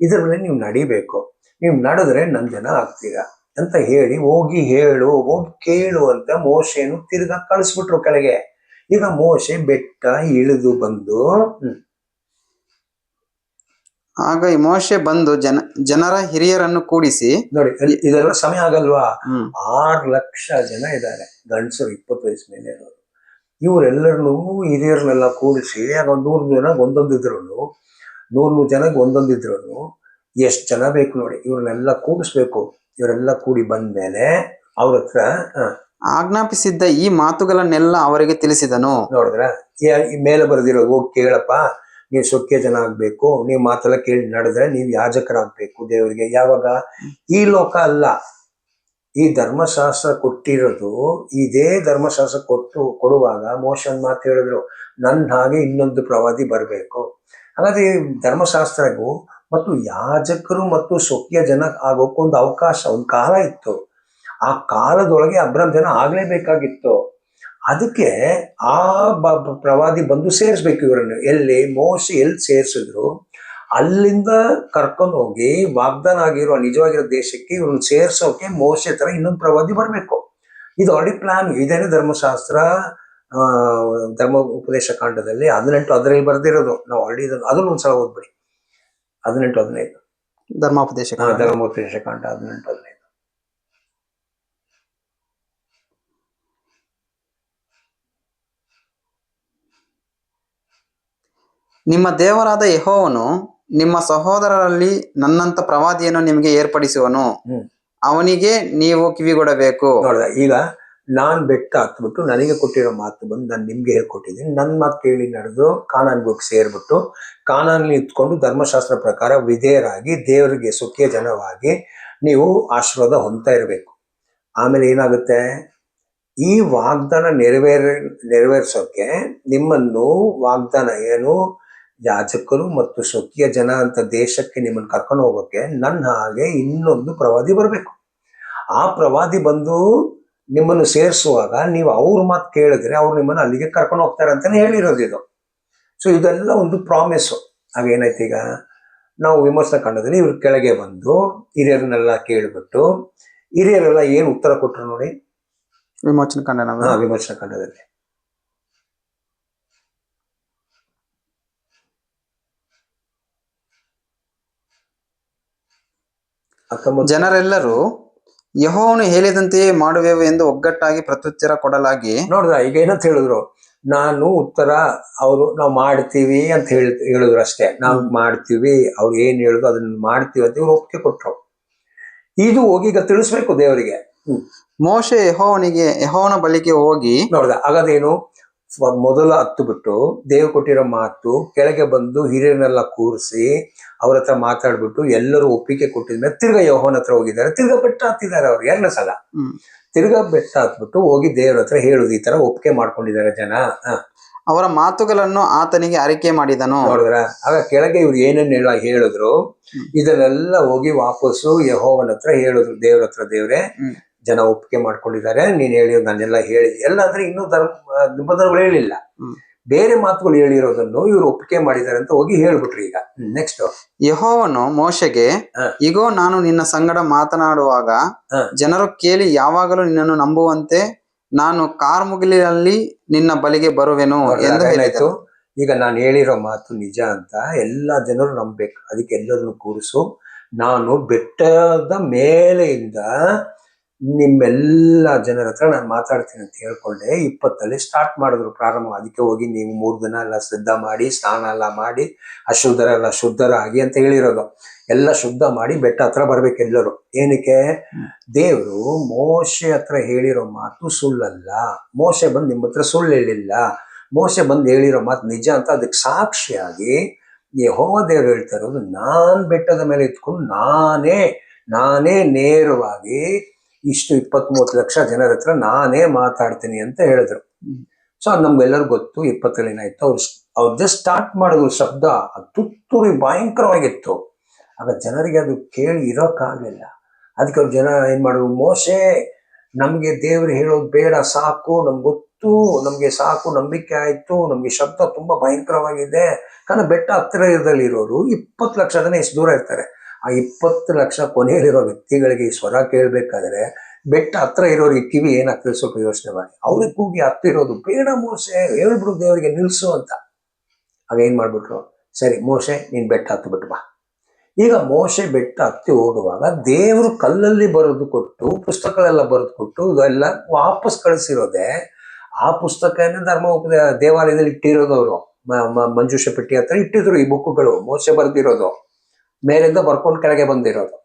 ಇದ್ರ ಮೇಲೆ ನೀವು ನಡಿಬೇಕು, ನೀವು ನಡೆದ್ರೆ ನನ್ನ ಜನ ಆಗ್ತೀರಾ ಅಂತ ಹೇಳಿ, ಹೋಗಿ ಹೇಳು, ಹೋಗಿ ಕೇಳು ಅಂತ ಮೋಶೆನು ತಿರ್ಗಾ ಕಳಿಸ್ಬಿಟ್ರು ಕೆಳಗೆ. ಈಗ ಮೋಶೆ ಬೆಟ್ಟ ಇಳಿದು ಬಂದು, ಆಗ ಮೋಶೆ ಬಂದು ಜನರ ಹಿರಿಯರನ್ನು ಕೂಡಿಸಿ, ನೋಡಿ ಇದೆಲ್ಲ ಸಮಯ ಆಗಲ್ವಾ, 6 ಲಕ್ಷ ಜನ ಇದ್ದಾರೆ, ಗಂಡಸರು 20 ವಯಸ್ಸು ಮೇಲೆ ಇರೋರು. ಇವರೆಲ್ಲರನ್ನೂ ಹಿರಿಯರನ್ನೆಲ್ಲ ಕೂಡಿಸಿ, ಆಗ 100 ಜನಕ್ಕೆ ಒಂದೊಂದಿದ್ರು, 100 ಜನಕ್ಕೆ ಒಂದೊಂದಿದ್ರು, ಎಷ್ಟು ಜನ ಬೇಕು ನೋಡಿ, ಇವ್ರನ್ನೆಲ್ಲ ಕೂಡಿಸ್ಬೇಕು. ಇವರೆಲ್ಲ ಕೂಡಿ ಬಂದ್ಮೇಲೆ ಅವ್ರ ಹತ್ರ ಆಜ್ಞಾಪಿಸಿದ್ದ ಈ ಮಾತುಗಳನ್ನೆಲ್ಲ ಅವರಿಗೆ ತಿಳಿಸಿದನು. ನೋಡಿದ್ರ, ಈ ಮೇಲೆ ಬರೆದಿರೋ, ಹೋಗಿ ಕೇಳಪ್ಪ, ನೀವು ಸೊಕ್ಕೆ ಜನ ಆಗ್ಬೇಕು, ನೀವು ಮಾತೆಲ್ಲ ಕೇಳಿ ನಡೆದ್ರೆ ನೀವು ಯಾಜಕರಾಗ್ಬೇಕು ದೇವರಿಗೆ. ಯಾವಾಗ? ಈ ಲೋಕ ಅಲ್ಲ, ಈ ಧರ್ಮಶಾಸ್ತ್ರ ಕೊಟ್ಟಿರೋದು, ಇದೇ ಧರ್ಮಶಾಸ್ತ್ರ ಕೊಡುವಾಗ ಮೋಶೆ ಒಂದು ಮಾತು ಹೇಳಿದ್ರು, ನನ್ನ ಹಾಗೆ ಇನ್ನೊಂದು ಪ್ರವಾದಿ ಬರಬೇಕು. ಹಾಗಾದ್ರೆ ಈ ಧರ್ಮಶಾಸ್ತ್ರಗೂ ಮತ್ತು ಯಾಜಕರು ಮತ್ತು ಸ್ವಕೀಯ ಜನ ಆಗೋಕ್ಕೊಂದು ಅವಕಾಶ, ಒಂದು ಕಾಲ ಇತ್ತು. ಆ ಕಾಲದೊಳಗೆ ಅಬ್ರಾಮ್ ಜನ ಆಗ್ಲೇಬೇಕಾಗಿತ್ತು. ಅದಕ್ಕೆ ಆ ಪ್ರವಾದಿ ಬಂದು ಸೇರಿಸ್ಬೇಕು ಇವರನ್ನು. ಎಲ್ಲಿ ಮೋಶೆ ಎಲ್ಲಿ ಸೇರಿಸಿದ್ರು ಅಲ್ಲಿಂದ ಕರ್ಕೊಂಡು ಹೋಗಿ ವಾಗ್ದಾನ ಆಗಿರುವ ನಿಜವಾಗಿರೋ ದೇಶಕ್ಕೆ ಇವ್ರನ್ನ ಸೇರ್ಸೋಕೆ ಮೋಶೆ ತರ ಇನ್ನೊಂದು ಪ್ರವಾದಿ ಬರಬೇಕು. ಇದು ಆಲ್ರೆಡಿ ಪ್ಲಾನ್. ಇದೇನೆ ಧರ್ಮಶಾಸ್ತ್ರ, ಧರ್ಮ ಉಪದೇಶ ಕಾಂಡದಲ್ಲಿ 18 ಅದರಲ್ಲಿ ಬರ್ದಿರೋದು. ನಾವು ಆಲ್ರೆಡಿ ಅದನ್ನು ಒಂದ್ಸಲ ಓದ್ಬಿಡಿ. 18-15 ಧರ್ಮೋಪದೇಶ ಧರ್ಮೋಪದೇಶ ಕಾಂಡ 18-15. ನಿಮ್ಮ ದೇವರಾದ ಯೆಹೋವನು ನಿಮ್ಮ ಸಹೋದರರಲ್ಲಿ ನನ್ನಂತ ಪ್ರವಾದಿಯನ್ನು ನಿಮಗೆ ಏರ್ಪಡಿಸುವನು, ಅವನಿಗೆ ನೀವು ಕಿವಿಗೊಡಬೇಕು. ನೋಡ್ದ, ಈಗ ನಾನ್ ಬೆಟ್ಟ ಹತ್ಬಿಟ್ಟು ನನಗೆ ಕೊಟ್ಟಿರೋ ಮಾತು ಬಂದು ನಾನು ನಿಮ್ಗೆ ಹೇಳ್ಕೊಟ್ಟಿದ್ದೀನಿ. ನನ್ನ ಮಾತು ಕೇಳಿ ನಡೆದು ಕಾನಾನ್ಗೆ ಸೇರ್ಬಿಟ್ಟು ಕಾನಾನಲ್ಲಿ ಇತ್ಕೊಂಡು ಧರ್ಮಶಾಸ್ತ್ರ ಪ್ರಕಾರ ವಿಧೇಯರಾಗಿ ದೇವರಿಗೆ ಸುಖಿಯ ಜನವಾಗಿ ನೀವು ಆಶೀರ್ವಾದ ಹೊಂದ್ತಾ ಇರಬೇಕು. ಆಮೇಲೆ ಏನಾಗುತ್ತೆ, ಈ ವಾಗ್ದಾನ ನೆರವೇರಿಸೋಕೆ ನಿಮ್ಮನ್ನು ವಾಗ್ದಾನ ಏನು, ಯಾಜಕರು ಮತ್ತು ಸ್ವಕೀಯ ಜನ ಅಂತ ದೇಶಕ್ಕೆ ನಿಮ್ಮನ್ನು ಕರ್ಕೊಂಡು ಹೋಗೋಕೆ ನನ್ನ ಹಾಗೆ ಇನ್ನೊಂದು ಪ್ರವಾದಿ ಬರಬೇಕು. ಆ ಪ್ರವಾದಿ ಬಂದು ನಿಮ್ಮನ್ನು ಸೇರಿಸುವಾಗ ನೀವು ಅವ್ರ ಮಾತು ಕೇಳಿದ್ರೆ ಅವ್ರು ನಿಮ್ಮನ್ನು ಅಲ್ಲಿಗೆ ಕರ್ಕೊಂಡು ಹೋಗ್ತಾರೆ ಅಂತಾನೆ ಹೇಳಿರೋದು ಇದು. ಸೊ ಇದೆಲ್ಲ ಒಂದು ಪ್ರಾಮಿಸು. ಹಾಗೇನಾಯ್ತು, ಈಗ ನಾವು ವಿಮರ್ಶನ ಕಾಂಡದಲ್ಲಿ ಇವ್ರ ಕೆಳಗೆ ಬಂದು ಹಿರಿಯರನ್ನೆಲ್ಲ ಕೇಳಿಬಿಟ್ಟು ಹಿರಿಯರೆಲ್ಲ ಏನು ಉತ್ತರ ಕೊಟ್ಟರು ನೋಡಿ, ವಿಮೋಚನ ಕಾಂಡ ವಿಮರ್ಶನ ಕಾಂಡದಲ್ಲಿ. ಜನರೆಲ್ಲರೂ ಯೆಹೋವನು ಹೇಳಿದಂತೆಯೇ ಮಾಡುವೆವು ಎಂದು ಒಗ್ಗಟ್ಟಾಗಿ ಪ್ರತ್ಯುತ್ತರ ಕೊಡಲಾಗಿ. ನೋಡ್ದ, ಈಗ ಏನಂತ ಹೇಳಿದ್ರು, ನಾನು ಉತ್ತರ, ಅವರು ನಾವು ಮಾಡ್ತೀವಿ ಅಂತ ಹೇಳಿದ್ರು ಅಷ್ಟೇ. ನಾವು ಮಾಡ್ತೀವಿ, ಅವ್ರು ಏನ್ ಹೇಳಿದ್ರು ಅದನ್ನ ಮಾಡ್ತೀವಿ ಅಂತ ಇವ್ರು ಒಪ್ಪಿಗೆ ಕೊಟ್ರು. ಇದು ಹೋಗಿ ಈಗ ತಿಳಿಸ್ಬೇಕು ದೇವರಿಗೆ. ಮೋಶೆ ಯೆಹೋವನ ಬಳಿಗೆ ಹೋಗಿ ನೋಡ್ದ, ಹಾಗಾದೇನು, ಮೊದಲು ಹತ್ತು ಬಿಟ್ಟು ದೇವ್ರು ಕೊಟ್ಟಿರೋ ಮಾತು ಕೆಳಗೆ ಬಂದು ಹಿರಿಯರನ್ನೆಲ್ಲ ಕೂರಿಸಿ ಅವ್ರ ಹತ್ರ ಮಾತಾಡ್ಬಿಟ್ಟು ಎಲ್ಲರೂ ಒಪ್ಪಿಗೆ ಕೊಟ್ಟಿದ್ಮೇಲೆ ತಿರ್ಗಾ ಯೆಹೋವನ ಹತ್ರ ಹೋಗಿದ್ದಾರೆ. ತಿರ್ಗಾ ಬೆಟ್ಟ ಹತ್ತಿದ್ದಾರೆ ಅವ್ರು 2 ಸಲ. ತಿರ್ಗಾ ಬೆಟ್ಟ ಹತ್ಬಿಟ್ಟು ಹೋಗಿ ದೇವ್ರ ಹತ್ರ ಹೇಳುದು, ಈ ತರ ಒಪ್ಪಿಗೆ ಮಾಡ್ಕೊಂಡಿದ್ದಾರೆ ಜನ. ಅವರ ಮಾತುಗಳನ್ನು ಆತನಿಗೆ ಅರಿಕೆ ಮಾಡಿದನು. ನೋಡಿದ್ರ, ಆಗ ಕೆಳಗೆ ಇವ್ರು ಏನೇನ್ ಹೇಳಿದ್ರು ಇದನ್ನೆಲ್ಲ ಹೋಗಿ ವಾಪಸ್ಸು ಯೆಹೋವನ ಹತ್ರ ಹೇಳಿದ್ರು, ದೇವ್ರ ಹತ್ರ, ದೇವ್ರೆ ಜನ ಒಪ್ಪಿಗೆ ಮಾಡ್ಕೊಂಡಿದ್ದಾರೆ, ನೀನ್ ಹೇಳಿರೋದು ನಾನೆಲ್ಲ ಹೇಳಿದೆ ಎಲ್ಲ. ಅಂದ್ರೆ ಇನ್ನೂ ನಿಬಂಧನೆಗಳು ಹೇಳಿಲ್ಲ, ಬೇರೆ ಮಾತುಗಳು ಹೇಳಿರೋದನ್ನು ಇವ್ರು ಒಪ್ಪಿಗೆ ಮಾಡಿದ್ದಾರೆ ಅಂತ ಹೋಗಿ ಹೇಳ್ಬಿಟ್ರು. ಈಗ ನೆಕ್ಸ್ಟ್, ಯೆಹೋವನು ಮೋಶೆಗೆ, ಇಗೋ ನಾನು ನಿನ್ನ ಸಂಗಡ ಮಾತನಾಡುವಾಗ ಜನರು ಕೇಳಿ ಯಾವಾಗಲೂ ನಿನ್ನನ್ನು ನಂಬುವಂತೆ ನಾನು ಕಾರ್ಮುಗಿಲಿನಲ್ಲಿ ನಿನ್ನ ಬಳಿಗೆ ಬರುವೆನು ಎಂದು ಹೇಳಿತು. ಈಗ ನಾನು ಹೇಳಿರೋ ಮಾತು ನಿಜ ಅಂತ ಎಲ್ಲಾ ಜನರು ನಂಬಬೇಕು. ಅದಕ್ಕೆ ಎಲ್ಲರನ್ನು ಕೂರಿಸು, ನಾನು ಬೆಟ್ಟದ ಮೇಲೆಯಿಂದ ನಿಮ್ಮೆಲ್ಲ ಜನರ ಹತ್ರ ನಾನು ಮಾತಾಡ್ತೀನಿ ಅಂತ ಹೇಳ್ಕೊಂಡೆ. 20 ಸ್ಟಾರ್ಟ್ ಮಾಡಿದ್ರು ಪ್ರಾರಂಭ. ಅದಕ್ಕೆ ಹೋಗಿ ನೀವು 3 ದಿನ ಎಲ್ಲ ಸಿದ್ಧ ಮಾಡಿ ಸ್ನಾನ ಎಲ್ಲ ಮಾಡಿ ಅಶುದ್ಧರೆಲ್ಲ ಶುದ್ಧರಾಗಿ ಅಂತ ಹೇಳಿರೋದು. ಎಲ್ಲ ಶುದ್ಧ ಮಾಡಿ ಬೆಟ್ಟ ಹತ್ರ ಬರ್ಬೇಕು ಎಲ್ಲರೂ. ಏನಕ್ಕೆ, ದೇವರು ಮೋಶೆ ಹತ್ರ ಹೇಳಿರೋ ಮಾತು ಸುಳ್ಳಲ್ಲ. ಮೋಶೆ ಬಂದು ನಿಮ್ಮ ಹತ್ರ ಸುಳ್ಳು ಹೇಳಿಲ್ಲ, ಮೋಶೆ ಬಂದು ಹೇಳಿರೋ ಮಾತು ನಿಜ ಅಂತ ಅದಕ್ಕೆ ಸಾಕ್ಷಿಯಾಗಿ ಯೆಹೋವ ದೇವರು ಹೇಳ್ತಾ ಇರೋದು, ನಾನ್ ಬೆಟ್ಟದ ಮೇಲೆ ಇತ್ಕೊಂಡು ನಾನೇ ನೇರವಾಗಿ ಇಷ್ಟು 20-30 ಲಕ್ಷ ಜನರ ಹತ್ರ ನಾನೇ ಮಾತಾಡ್ತೀನಿ ಅಂತ ಹೇಳಿದ್ರು. ಸೊ ಅದು ನಮ್ಗೆಲ್ಲರೂ ಗೊತ್ತು. 20 ಏನಾಯ್ತು, ಅವ್ರು ಜಸ್ಟ್ ಸ್ಟಾರ್ಟ್ ಮಾಡಿದ್ರು. ಶಬ್ದ ತುತ್ತೂರಿ ಭಯಂಕರವಾಗಿತ್ತು. ಆಗ ಜನರಿಗೆ ಅದು ಕೇಳಿ ಇರೋಕ್ಕಾಗಲಿಲ್ಲ. ಅದಕ್ಕೆ ಅವ್ರು ಜನ ಏನ್ ಮಾಡಿದ್ರು, ಮೋಶೆ ನಮ್ಗೆ ದೇವ್ರು ಹೇಳೋದು ಬೇಡ, ಸಾಕು, ನಮ್ಗೆ ಗೊತ್ತು, ನಮ್ಗೆ ಸಾಕು, ನಂಬಿಕೆ ಆಯ್ತು, ನಮ್ಗೆ ಶಬ್ದ ತುಂಬಾ ಭಯಂಕರವಾಗಿದೆ. ಕಾರಣ ಬೆಟ್ಟ ಹತ್ತಿರದಲ್ಲಿ ಇರೋರು 20 ಲಕ್ಷ ಜನ ಎಷ್ಟು ದೂರ ಇರ್ತಾರೆ. ಆ 20 ಲಕ್ಷ ಕೊನೆಯಲ್ಲಿರೋ ವ್ಯಕ್ತಿಗಳಿಗೆ ಈ ಸ್ವರ ಕೇಳ್ಬೇಕಾದ್ರೆ ಬೆಟ್ಟ ಹತ್ರ ಇರೋರಿಗೆ ಕಿವಿ ಏನಾಗ್ತದೆ ಸ್ವಲ್ಪ ಯೋಚನೆ ಮಾಡಿ. ಅವ್ರಿಗೆ ಕೂಗಿ ಹತ್ತಿರೋದು, ಬೇಡ ಮೋಶೆ, ಹೇಳ್ಬಿಡು ದೇವರಿಗೆ ನಿಲ್ಸು ಅಂತ. ಆಗ ಏನ್ ಮಾಡ್ಬಿಟ್ರು, ಸರಿ ಮೋಶೆ ನೀನ್ ಬೆಟ್ಟ ಹತ್ತು ಬಿಟ್ಟು ಬಾ. ಈಗ ಮೋಶೆ ಬೆಟ್ಟ ಹತ್ತಿ ಹೋಗುವಾಗ ದೇವರು ಕಲ್ಲಲ್ಲಿ ಬರೆದು ಕೊಟ್ಟು, ಪುಸ್ತಕಗಳೆಲ್ಲ ಬರೆದು ಕೊಟ್ಟು ಇದೆಲ್ಲ ವಾಪಸ್ ಕಳಿಸಿರೋದೆ. ಆ ಪುಸ್ತಕನೇ ದೇವಾಲಯದಲ್ಲಿ ಇಟ್ಟಿರೋದು. ಅವರು ಮಂಜೂಷ ಪೆಟ್ಟಿ ಹತ್ರ ಇಟ್ಟಿದ್ರು ಈ ಬುಕ್ಗಳು, ಮೋಶೆ ಬರೆದಿರೋದು, ಮೇಲಿಂದ ಬರ್ಕೊಂಡು ಕೆಳಗೆ ಬಂದಿರೋದು.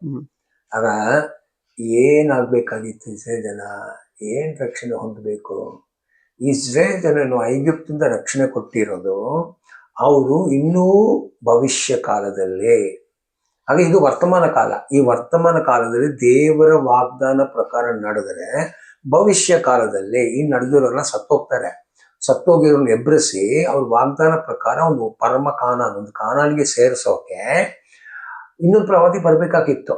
ಆಗ ಏನಾಗ್ಬೇಕಾಗಿತ್ತು, ಇಸ್ರೇಲ್ ಜನ ಏನ್ ರಕ್ಷಣೆ ಹೊಂದಬೇಕು? ಇಸ್ರೇಲ್ ಜನನು ಐಗುಪ್ತಿಂದ ರಕ್ಷಣೆ ಕೊಟ್ಟಿರೋದು ಅವರು ಇನ್ನೂ ಭವಿಷ್ಯ ಕಾಲದಲ್ಲಿ ಹಾಗೆ ಇದು ವರ್ತಮಾನ ಕಾಲ. ಈ ವರ್ತಮಾನ ಕಾಲದಲ್ಲಿ ದೇವರ ವಾಗ್ದಾನ ಪ್ರಕಾರ ನಡೆದರೆ ಭವಿಷ್ಯ ಕಾಲದಲ್ಲಿ ಈ ನಡೆದಿರೋರೆಲ್ಲ ಸತ್ತೋಗ್ತಾರೆ. ಸತ್ತೋಗಿರೋನ್ನ ಎಬ್ಬರಿಸಿ ಅವ್ರ ವಾಗ್ದಾನ ಪ್ರಕಾರ ಒಂದು ಪರಮ ಕಾನಾನ್, ಒಂದು ಕಾನಾನ್ಗೆ ಸೇರಿಸೋಕೆ ಇನ್ನೊಂದು ಪ್ರವಾದಿ ಬರ್ಬೇಕಾಗಿತ್ತು.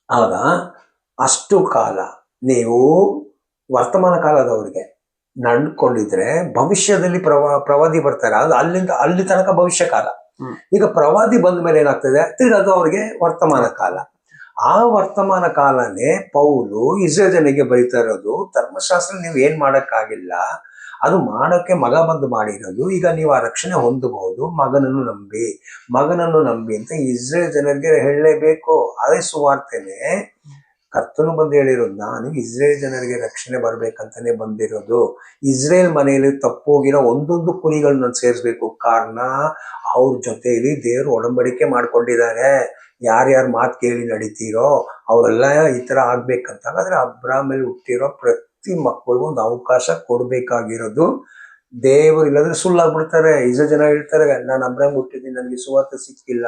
ಆಗ ಅಷ್ಟು ಕಾಲ ನೀವು ವರ್ತಮಾನ ಕಾಲದವ್ರಿಗೆ ನಡ್ಕೊಂಡಿದ್ರೆ ಭವಿಷ್ಯದಲ್ಲಿ ಪ್ರವಾದಿ ಬರ್ತಾರೆ. ಅದು ಅಲ್ಲಿ ತನಕ ಭವಿಷ್ಯ ಕಾಲ. ಈಗ ಪ್ರವಾದಿ ಬಂದ ಮೇಲೆ ಏನಾಗ್ತದೆ, ತಿರ್ಗದು ಅವ್ರಿಗೆ ವರ್ತಮಾನ ಕಾಲ. ಆ ವರ್ತಮಾನ ಕಾಲನೇ ಪೌಲು ಇಸ್ರೇಲ್ ಜನರಿಗೆ ಬರೀತಾ ಇರೋದು. ಧರ್ಮಶಾಸ್ತ್ರ ನೀವು ಏನ್ ಮಾಡಕ್ಕಾಗಿಲ್ಲ, ಅದು ಮಾಡೋಕೆ ಮಗ ಬಂದು ಮಾಡಿರೋದು. ಈಗ ನೀವು ಆ ರಕ್ಷಣೆ ಹೊಂದಬಹುದು, ಮಗನನ್ನು ನಂಬಿ ಅಂತ ಇಸ್ರೇಲ್ ಜನರಿಗೆ ಹೇಳಲೇಬೇಕು. ಅದೇ ಸುವಾರ್ತೆನೆ ಕರ್ತನು ಬಂದು ಹೇಳಿರೋದು. ನಾನು ಇಸ್ರೇಲ್ ಜನರಿಗೆ ರಕ್ಷಣೆ ಬರ್ಬೇಕಂತಾನೆ ಬಂದಿರೋದು. ಇಸ್ರೇಲ್ ಮನೆಯಲ್ಲಿ ತಪ್ಪೋಗಿರೋ ಒಂದೊಂದು ಕುರಿಗಳನ್ನ ನಾನು ಸೇರಿಸ್ಬೇಕು. ಕಾರಣ ಅವ್ರ ಜೊತೆಯಲ್ಲಿ ದೇವರು ಒಡಂಬಡಿಕೆ ಮಾಡ್ಕೊಂಡಿದ್ದಾರೆ. ಯಾರ್ಯಾರು ಮಾತು ಕೇಳಿ ನಡೀತೀರೋ ಅವರೆಲ್ಲ ಈ ತರ ಆಗ್ಬೇಕಂತ. ಹಾಗಾದ್ರೆ ಅಬ್ರಾಹ್ಮಲ್ಲಿ ಹುಟ್ಟಿರೋ ಪ್ರತಿ ಮಕ್ಕಳಿಗೂ ಒಂದು ಅವಕಾಶ ಕೊಡ್ಬೇಕಾಗಿರೋದು ದೇವರು. ಇಲ್ಲಾಂದ್ರೆ ಸುಳ್ಳಾಗ್ಬಿಡ್ತಾರೆ. ಇಸ್ರೇಲ್ ಜನ ಹೇಳ್ತಾರೆ, ನಾನು ಅಬ್ರಾಹ್ಮ್ ಹುಟ್ಟಿದ್ದೀನಿ, ನನಗೆ ಸುವಾರ್ತೆ ಸಿಕ್ಕಿಲ್ಲ,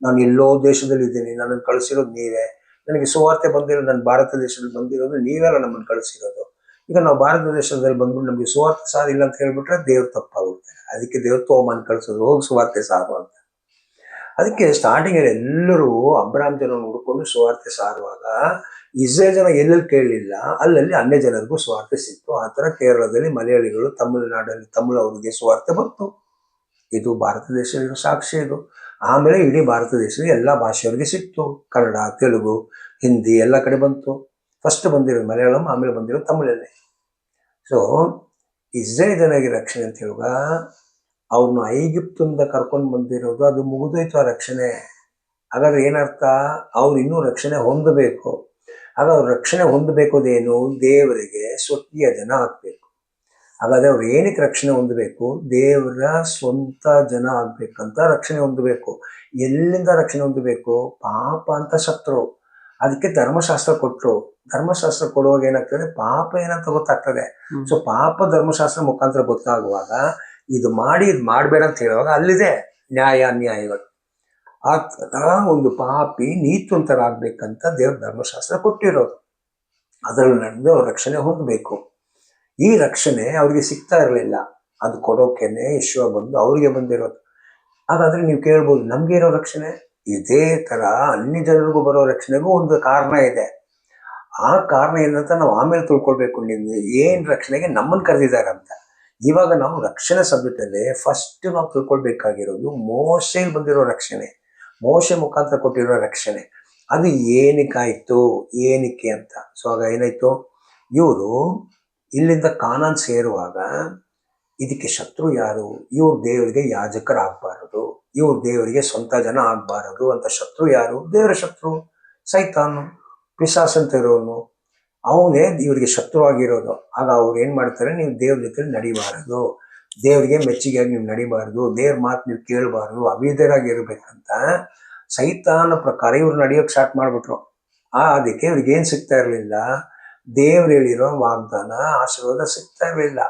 ನಾನು ಎಲ್ಲೋ ದೇಶದಲ್ಲಿ ಇದ್ದೀನಿ, ನನ್ನನ್ನು ಕಳಿಸಿರೋದು ನೀವೇ, ನನಗೆ ಸುವಾರ್ತೆ ಬಂದಿರೋದು ನನ್ನ ಭಾರತ ದೇಶದಲ್ಲಿ ಬಂದಿರೋದು ನೀವೆಲ್ಲ ನಮ್ಮನ್ನು ಕಳಿಸಿರೋದು. ಈಗ ನಾವು ಭಾರತ ದೇಶದಲ್ಲಿ ಬಂದ್ಬಿಟ್ಟು ನಮಗೆ ಸುವಾರ್ತೆ ಸಾರಿಲ್ಲ ಅಂತ ಹೇಳ್ಬಿಟ್ರೆ ದೇವ್ರು ತಪ್ಪಾಗುತ್ತೆ. ಅದಕ್ಕೆ ದೇವ್ರು ತೋಮನ್ ಕಳಿಸೋದು, ಹೋಗಿ ಸುವಾರ್ತೆ ಸಾರು ಅಂತ. ಅದಕ್ಕೆ ಸ್ಟಾರ್ಟಿಂಗ್ ಅಲ್ಲಿ ಎಲ್ಲರೂ ಅಬ್ರಾಹ್ಮ್ ಜನ ಹುಡ್ಕೊಂಡು ಸುವಾರ್ತೆ ಸಾರುವಾಗ ಇಸ್ರೇಲ್ ಜನ ಎಲ್ಲೆಲ್ಲಿ ಕೇಳಲಿಲ್ಲ ಅಲ್ಲಲ್ಲಿ ಅನ್ಯ ಜನರಿಗೂ ಸುವಾರ್ತೆ ಸಿಕ್ತು. ಆ ತರ ಕೇರಳದಲ್ಲಿ ಮಲಯಾಳಿಗಳು, ತಮಿಳುನಾಡಲ್ಲಿ ತಮಿಳವರಿಗೆ ಸುವಾರ್ತೆ ಬಂತು. ಇದು ಭಾರತ ದೇಶದಲ್ಲಿರೋ ಸಾಕ್ಷಿ ಇದು. ಆಮೇಲೆ ಇಡೀ ಭಾರತ ದೇಶದ ಎಲ್ಲ ಭಾಷೆಯವರಿಗೆ ಸಿಕ್ತು. ಕನ್ನಡ, ತೆಲುಗು, ಹಿಂದಿ ಎಲ್ಲ ಕಡೆ ಬಂತು. ಫಸ್ಟ್ ಬಂದಿರೋದು ಮಲಯಾಳಂ, ಆಮೇಲೆ ಬಂದಿರೋದು ತಮಿಳಲ್ಲಿ. ಸೊ ಇಸ್ರೇಲ್ ಜನರಿಗೆ ರಕ್ಷಣೆ ಅಂತ ಹೇಳುವಾಗ ಅವ್ರನ್ನ ಐಗಿಪ್ತಿಂದ ಕರ್ಕೊಂಡು ಬಂದಿರೋದು, ಅದು ಮುಗಿದೋಯ್ತು ಆ ರಕ್ಷಣೆ. ಹಾಗಾದ್ರೆ ಏನರ್ಥ, ಅವ್ರು ಇನ್ನೂ ರಕ್ಷಣೆ ಹೊಂದಬೇಕು. ಆಗ ಅವ್ರು ರಕ್ಷಣೆ ಹೊಂದಬೇಕೋದೇನು, ದೇವರಿಗೆ ಸ್ವಕೀಯ ಜನ ಆಗ್ಬೇಕು. ಹಾಗಾದ್ರೆ ಅವ್ರು ಏನಕ್ಕೆ ರಕ್ಷಣೆ ಹೊಂದಬೇಕು, ದೇವರ ಸ್ವಂತ ಜನ ಆಗ್ಬೇಕಂತ ರಕ್ಷಣೆ ಹೊಂದಬೇಕು. ಎಲ್ಲಿಂದ ರಕ್ಷಣೆ ಹೊಂದಬೇಕು, ಪಾಪ ಅಂತ ಶತ್ರು. ಅದಕ್ಕೆ ಧರ್ಮಶಾಸ್ತ್ರ ಕೊಟ್ಟರು. ಧರ್ಮಶಾಸ್ತ್ರ ಕೊಡುವಾಗ ಏನಾಗ್ತದೆ, ಪಾಪ ಏನಂತ ಗೊತ್ತಾಗ್ತದೆ. ಸೊ ಪಾಪ ಧರ್ಮಶಾಸ್ತ್ರ ಮುಖಾಂತರ ಗೊತ್ತಾಗುವಾಗ ಇದು ಮಾಡಿ ಇದು ಮಾಡಬೇಡ ಅಂತ ಹೇಳುವಾಗ ಅಲ್ಲಿದೆ ನ್ಯಾಯಗಳು. ಆ ತರ ಒಂದು ಪಾಪಿ ನೀತಿವಂತರಾಗ್ಬೇಕಂತ ದೇವ್ರ ಧರ್ಮಶಾಸ್ತ್ರ ಕೊಟ್ಟಿರೋದು. ಅದರಲ್ಲಿ ನಡೆದು ಅವ್ರ ರಕ್ಷಣೆ ಹೊಂದಬೇಕು. ಈ ರಕ್ಷಣೆ ಅವ್ರಿಗೆ ಸಿಗ್ತಾ ಇರಲಿಲ್ಲ. ಅದು ಕೊಡೋಕೆನೆ ಯೇಸು ಬಂದು ಅವ್ರಿಗೆ ಬಂದಿರೋದು. ಹಾಗಾದ್ರೆ ನೀವು ಕೇಳ್ಬೋದು, ನಮ್ಗೆ ಇರೋ ರಕ್ಷಣೆ ಇದೇ ತರ ಅನ್ಯ ಜನರಿಗೂ ಬರೋ ರಕ್ಷಣೆಗೂ ಒಂದು ಕಾರಣ ಇದೆ. ಆ ಕಾರಣ ಏನಂತ ನಾವು ಆಮೇಲೆ ತಿಳ್ಕೊಳ್ಬೇಕು. ನಿಮ್ಗೆ ಏನ್ ರಕ್ಷಣೆಗೆ ನಮ್ಮನ್ನು ಕರೆದಿದ್ದಾರಂತ. ಇವಾಗ ನಾವು ರಕ್ಷಣೆ ಸಬ್ಜೆಕ್ಟ್ ಅಲ್ಲಿ ಫಸ್ಟ್ ನಾವು ತಿಳ್ಕೊಳ್ಬೇಕಾಗಿರೋದು ಮೋಶೆಗೆ ಬಂದಿರೋ ರಕ್ಷಣೆ, ಮೋಶೆ ಮುಖಾಂತರ ಕೊಟ್ಟಿರೋ ರಕ್ಷಣೆ. ಅದು ಏನಕ್ಕೆ ಅಂತ. ಸೊ ಆಗ ಏನಾಯ್ತು, ಇವರು ಇಲ್ಲಿಂದ ಕಾನಾನ್ ಸೇರುವಾಗ ಇದಕ್ಕೆ ಶತ್ರು ಯಾರು, ಇವ್ರು ದೇವರಿಗೆ ಯಾಜಕರಾಗಬಾರದು, ಇವ್ರು ದೇವರಿಗೆ ಸ್ವಂತ ಜನ ಆಗ್ಬಾರದು ಅಂತ ಶತ್ರು ಯಾರು, ದೇವರ ಶತ್ರು ಸೈತಾನು, ಪಿಶಾಚ ಅಂತ ಇರೋನು, ಅವನೇ ಇವ್ರಿಗೆ ಶತ್ರು ಆಗಿರೋದು. ಆಗ ಅವ್ರು ಏನ್ ಮಾಡ್ತಾರೆ, ನೀವು ದೇವ್ರ ಜೊತೆ ನಡಿಬಾರದು, ದೇವ್ರಿಗೆ ಮೆಚ್ಚುಗೆಯಾಗಿ ನೀವು ನಡಿಬಾರದು, ದೇವ್ರ ಮಾತು ನೀವು ಕೇಳಬಾರ್ದು, ಅವಿಧೇಯರಾಗಿರ್ಬೇಕಂತ ಸೈತಾನ ಪ್ರಕಾರ ಇವ್ರು ನಡೆಯೋಕೆ ಸ್ಟಾರ್ಟ್ ಮಾಡ್ಬಿಟ್ರು. ಅದಕ್ಕೆ ಇವ್ರಿಗೆ ಏನ್ ಸಿಗ್ತಾ ಇರ್ಲಿಲ್ಲ, ದೇವ್ರು ಹೇಳಿರೋ ವಾಗ್ದಾನ, ಆಶೀರ್ವಾದ ಸಿಗ್ತಾ ಇರಲಿಲ್ಲ.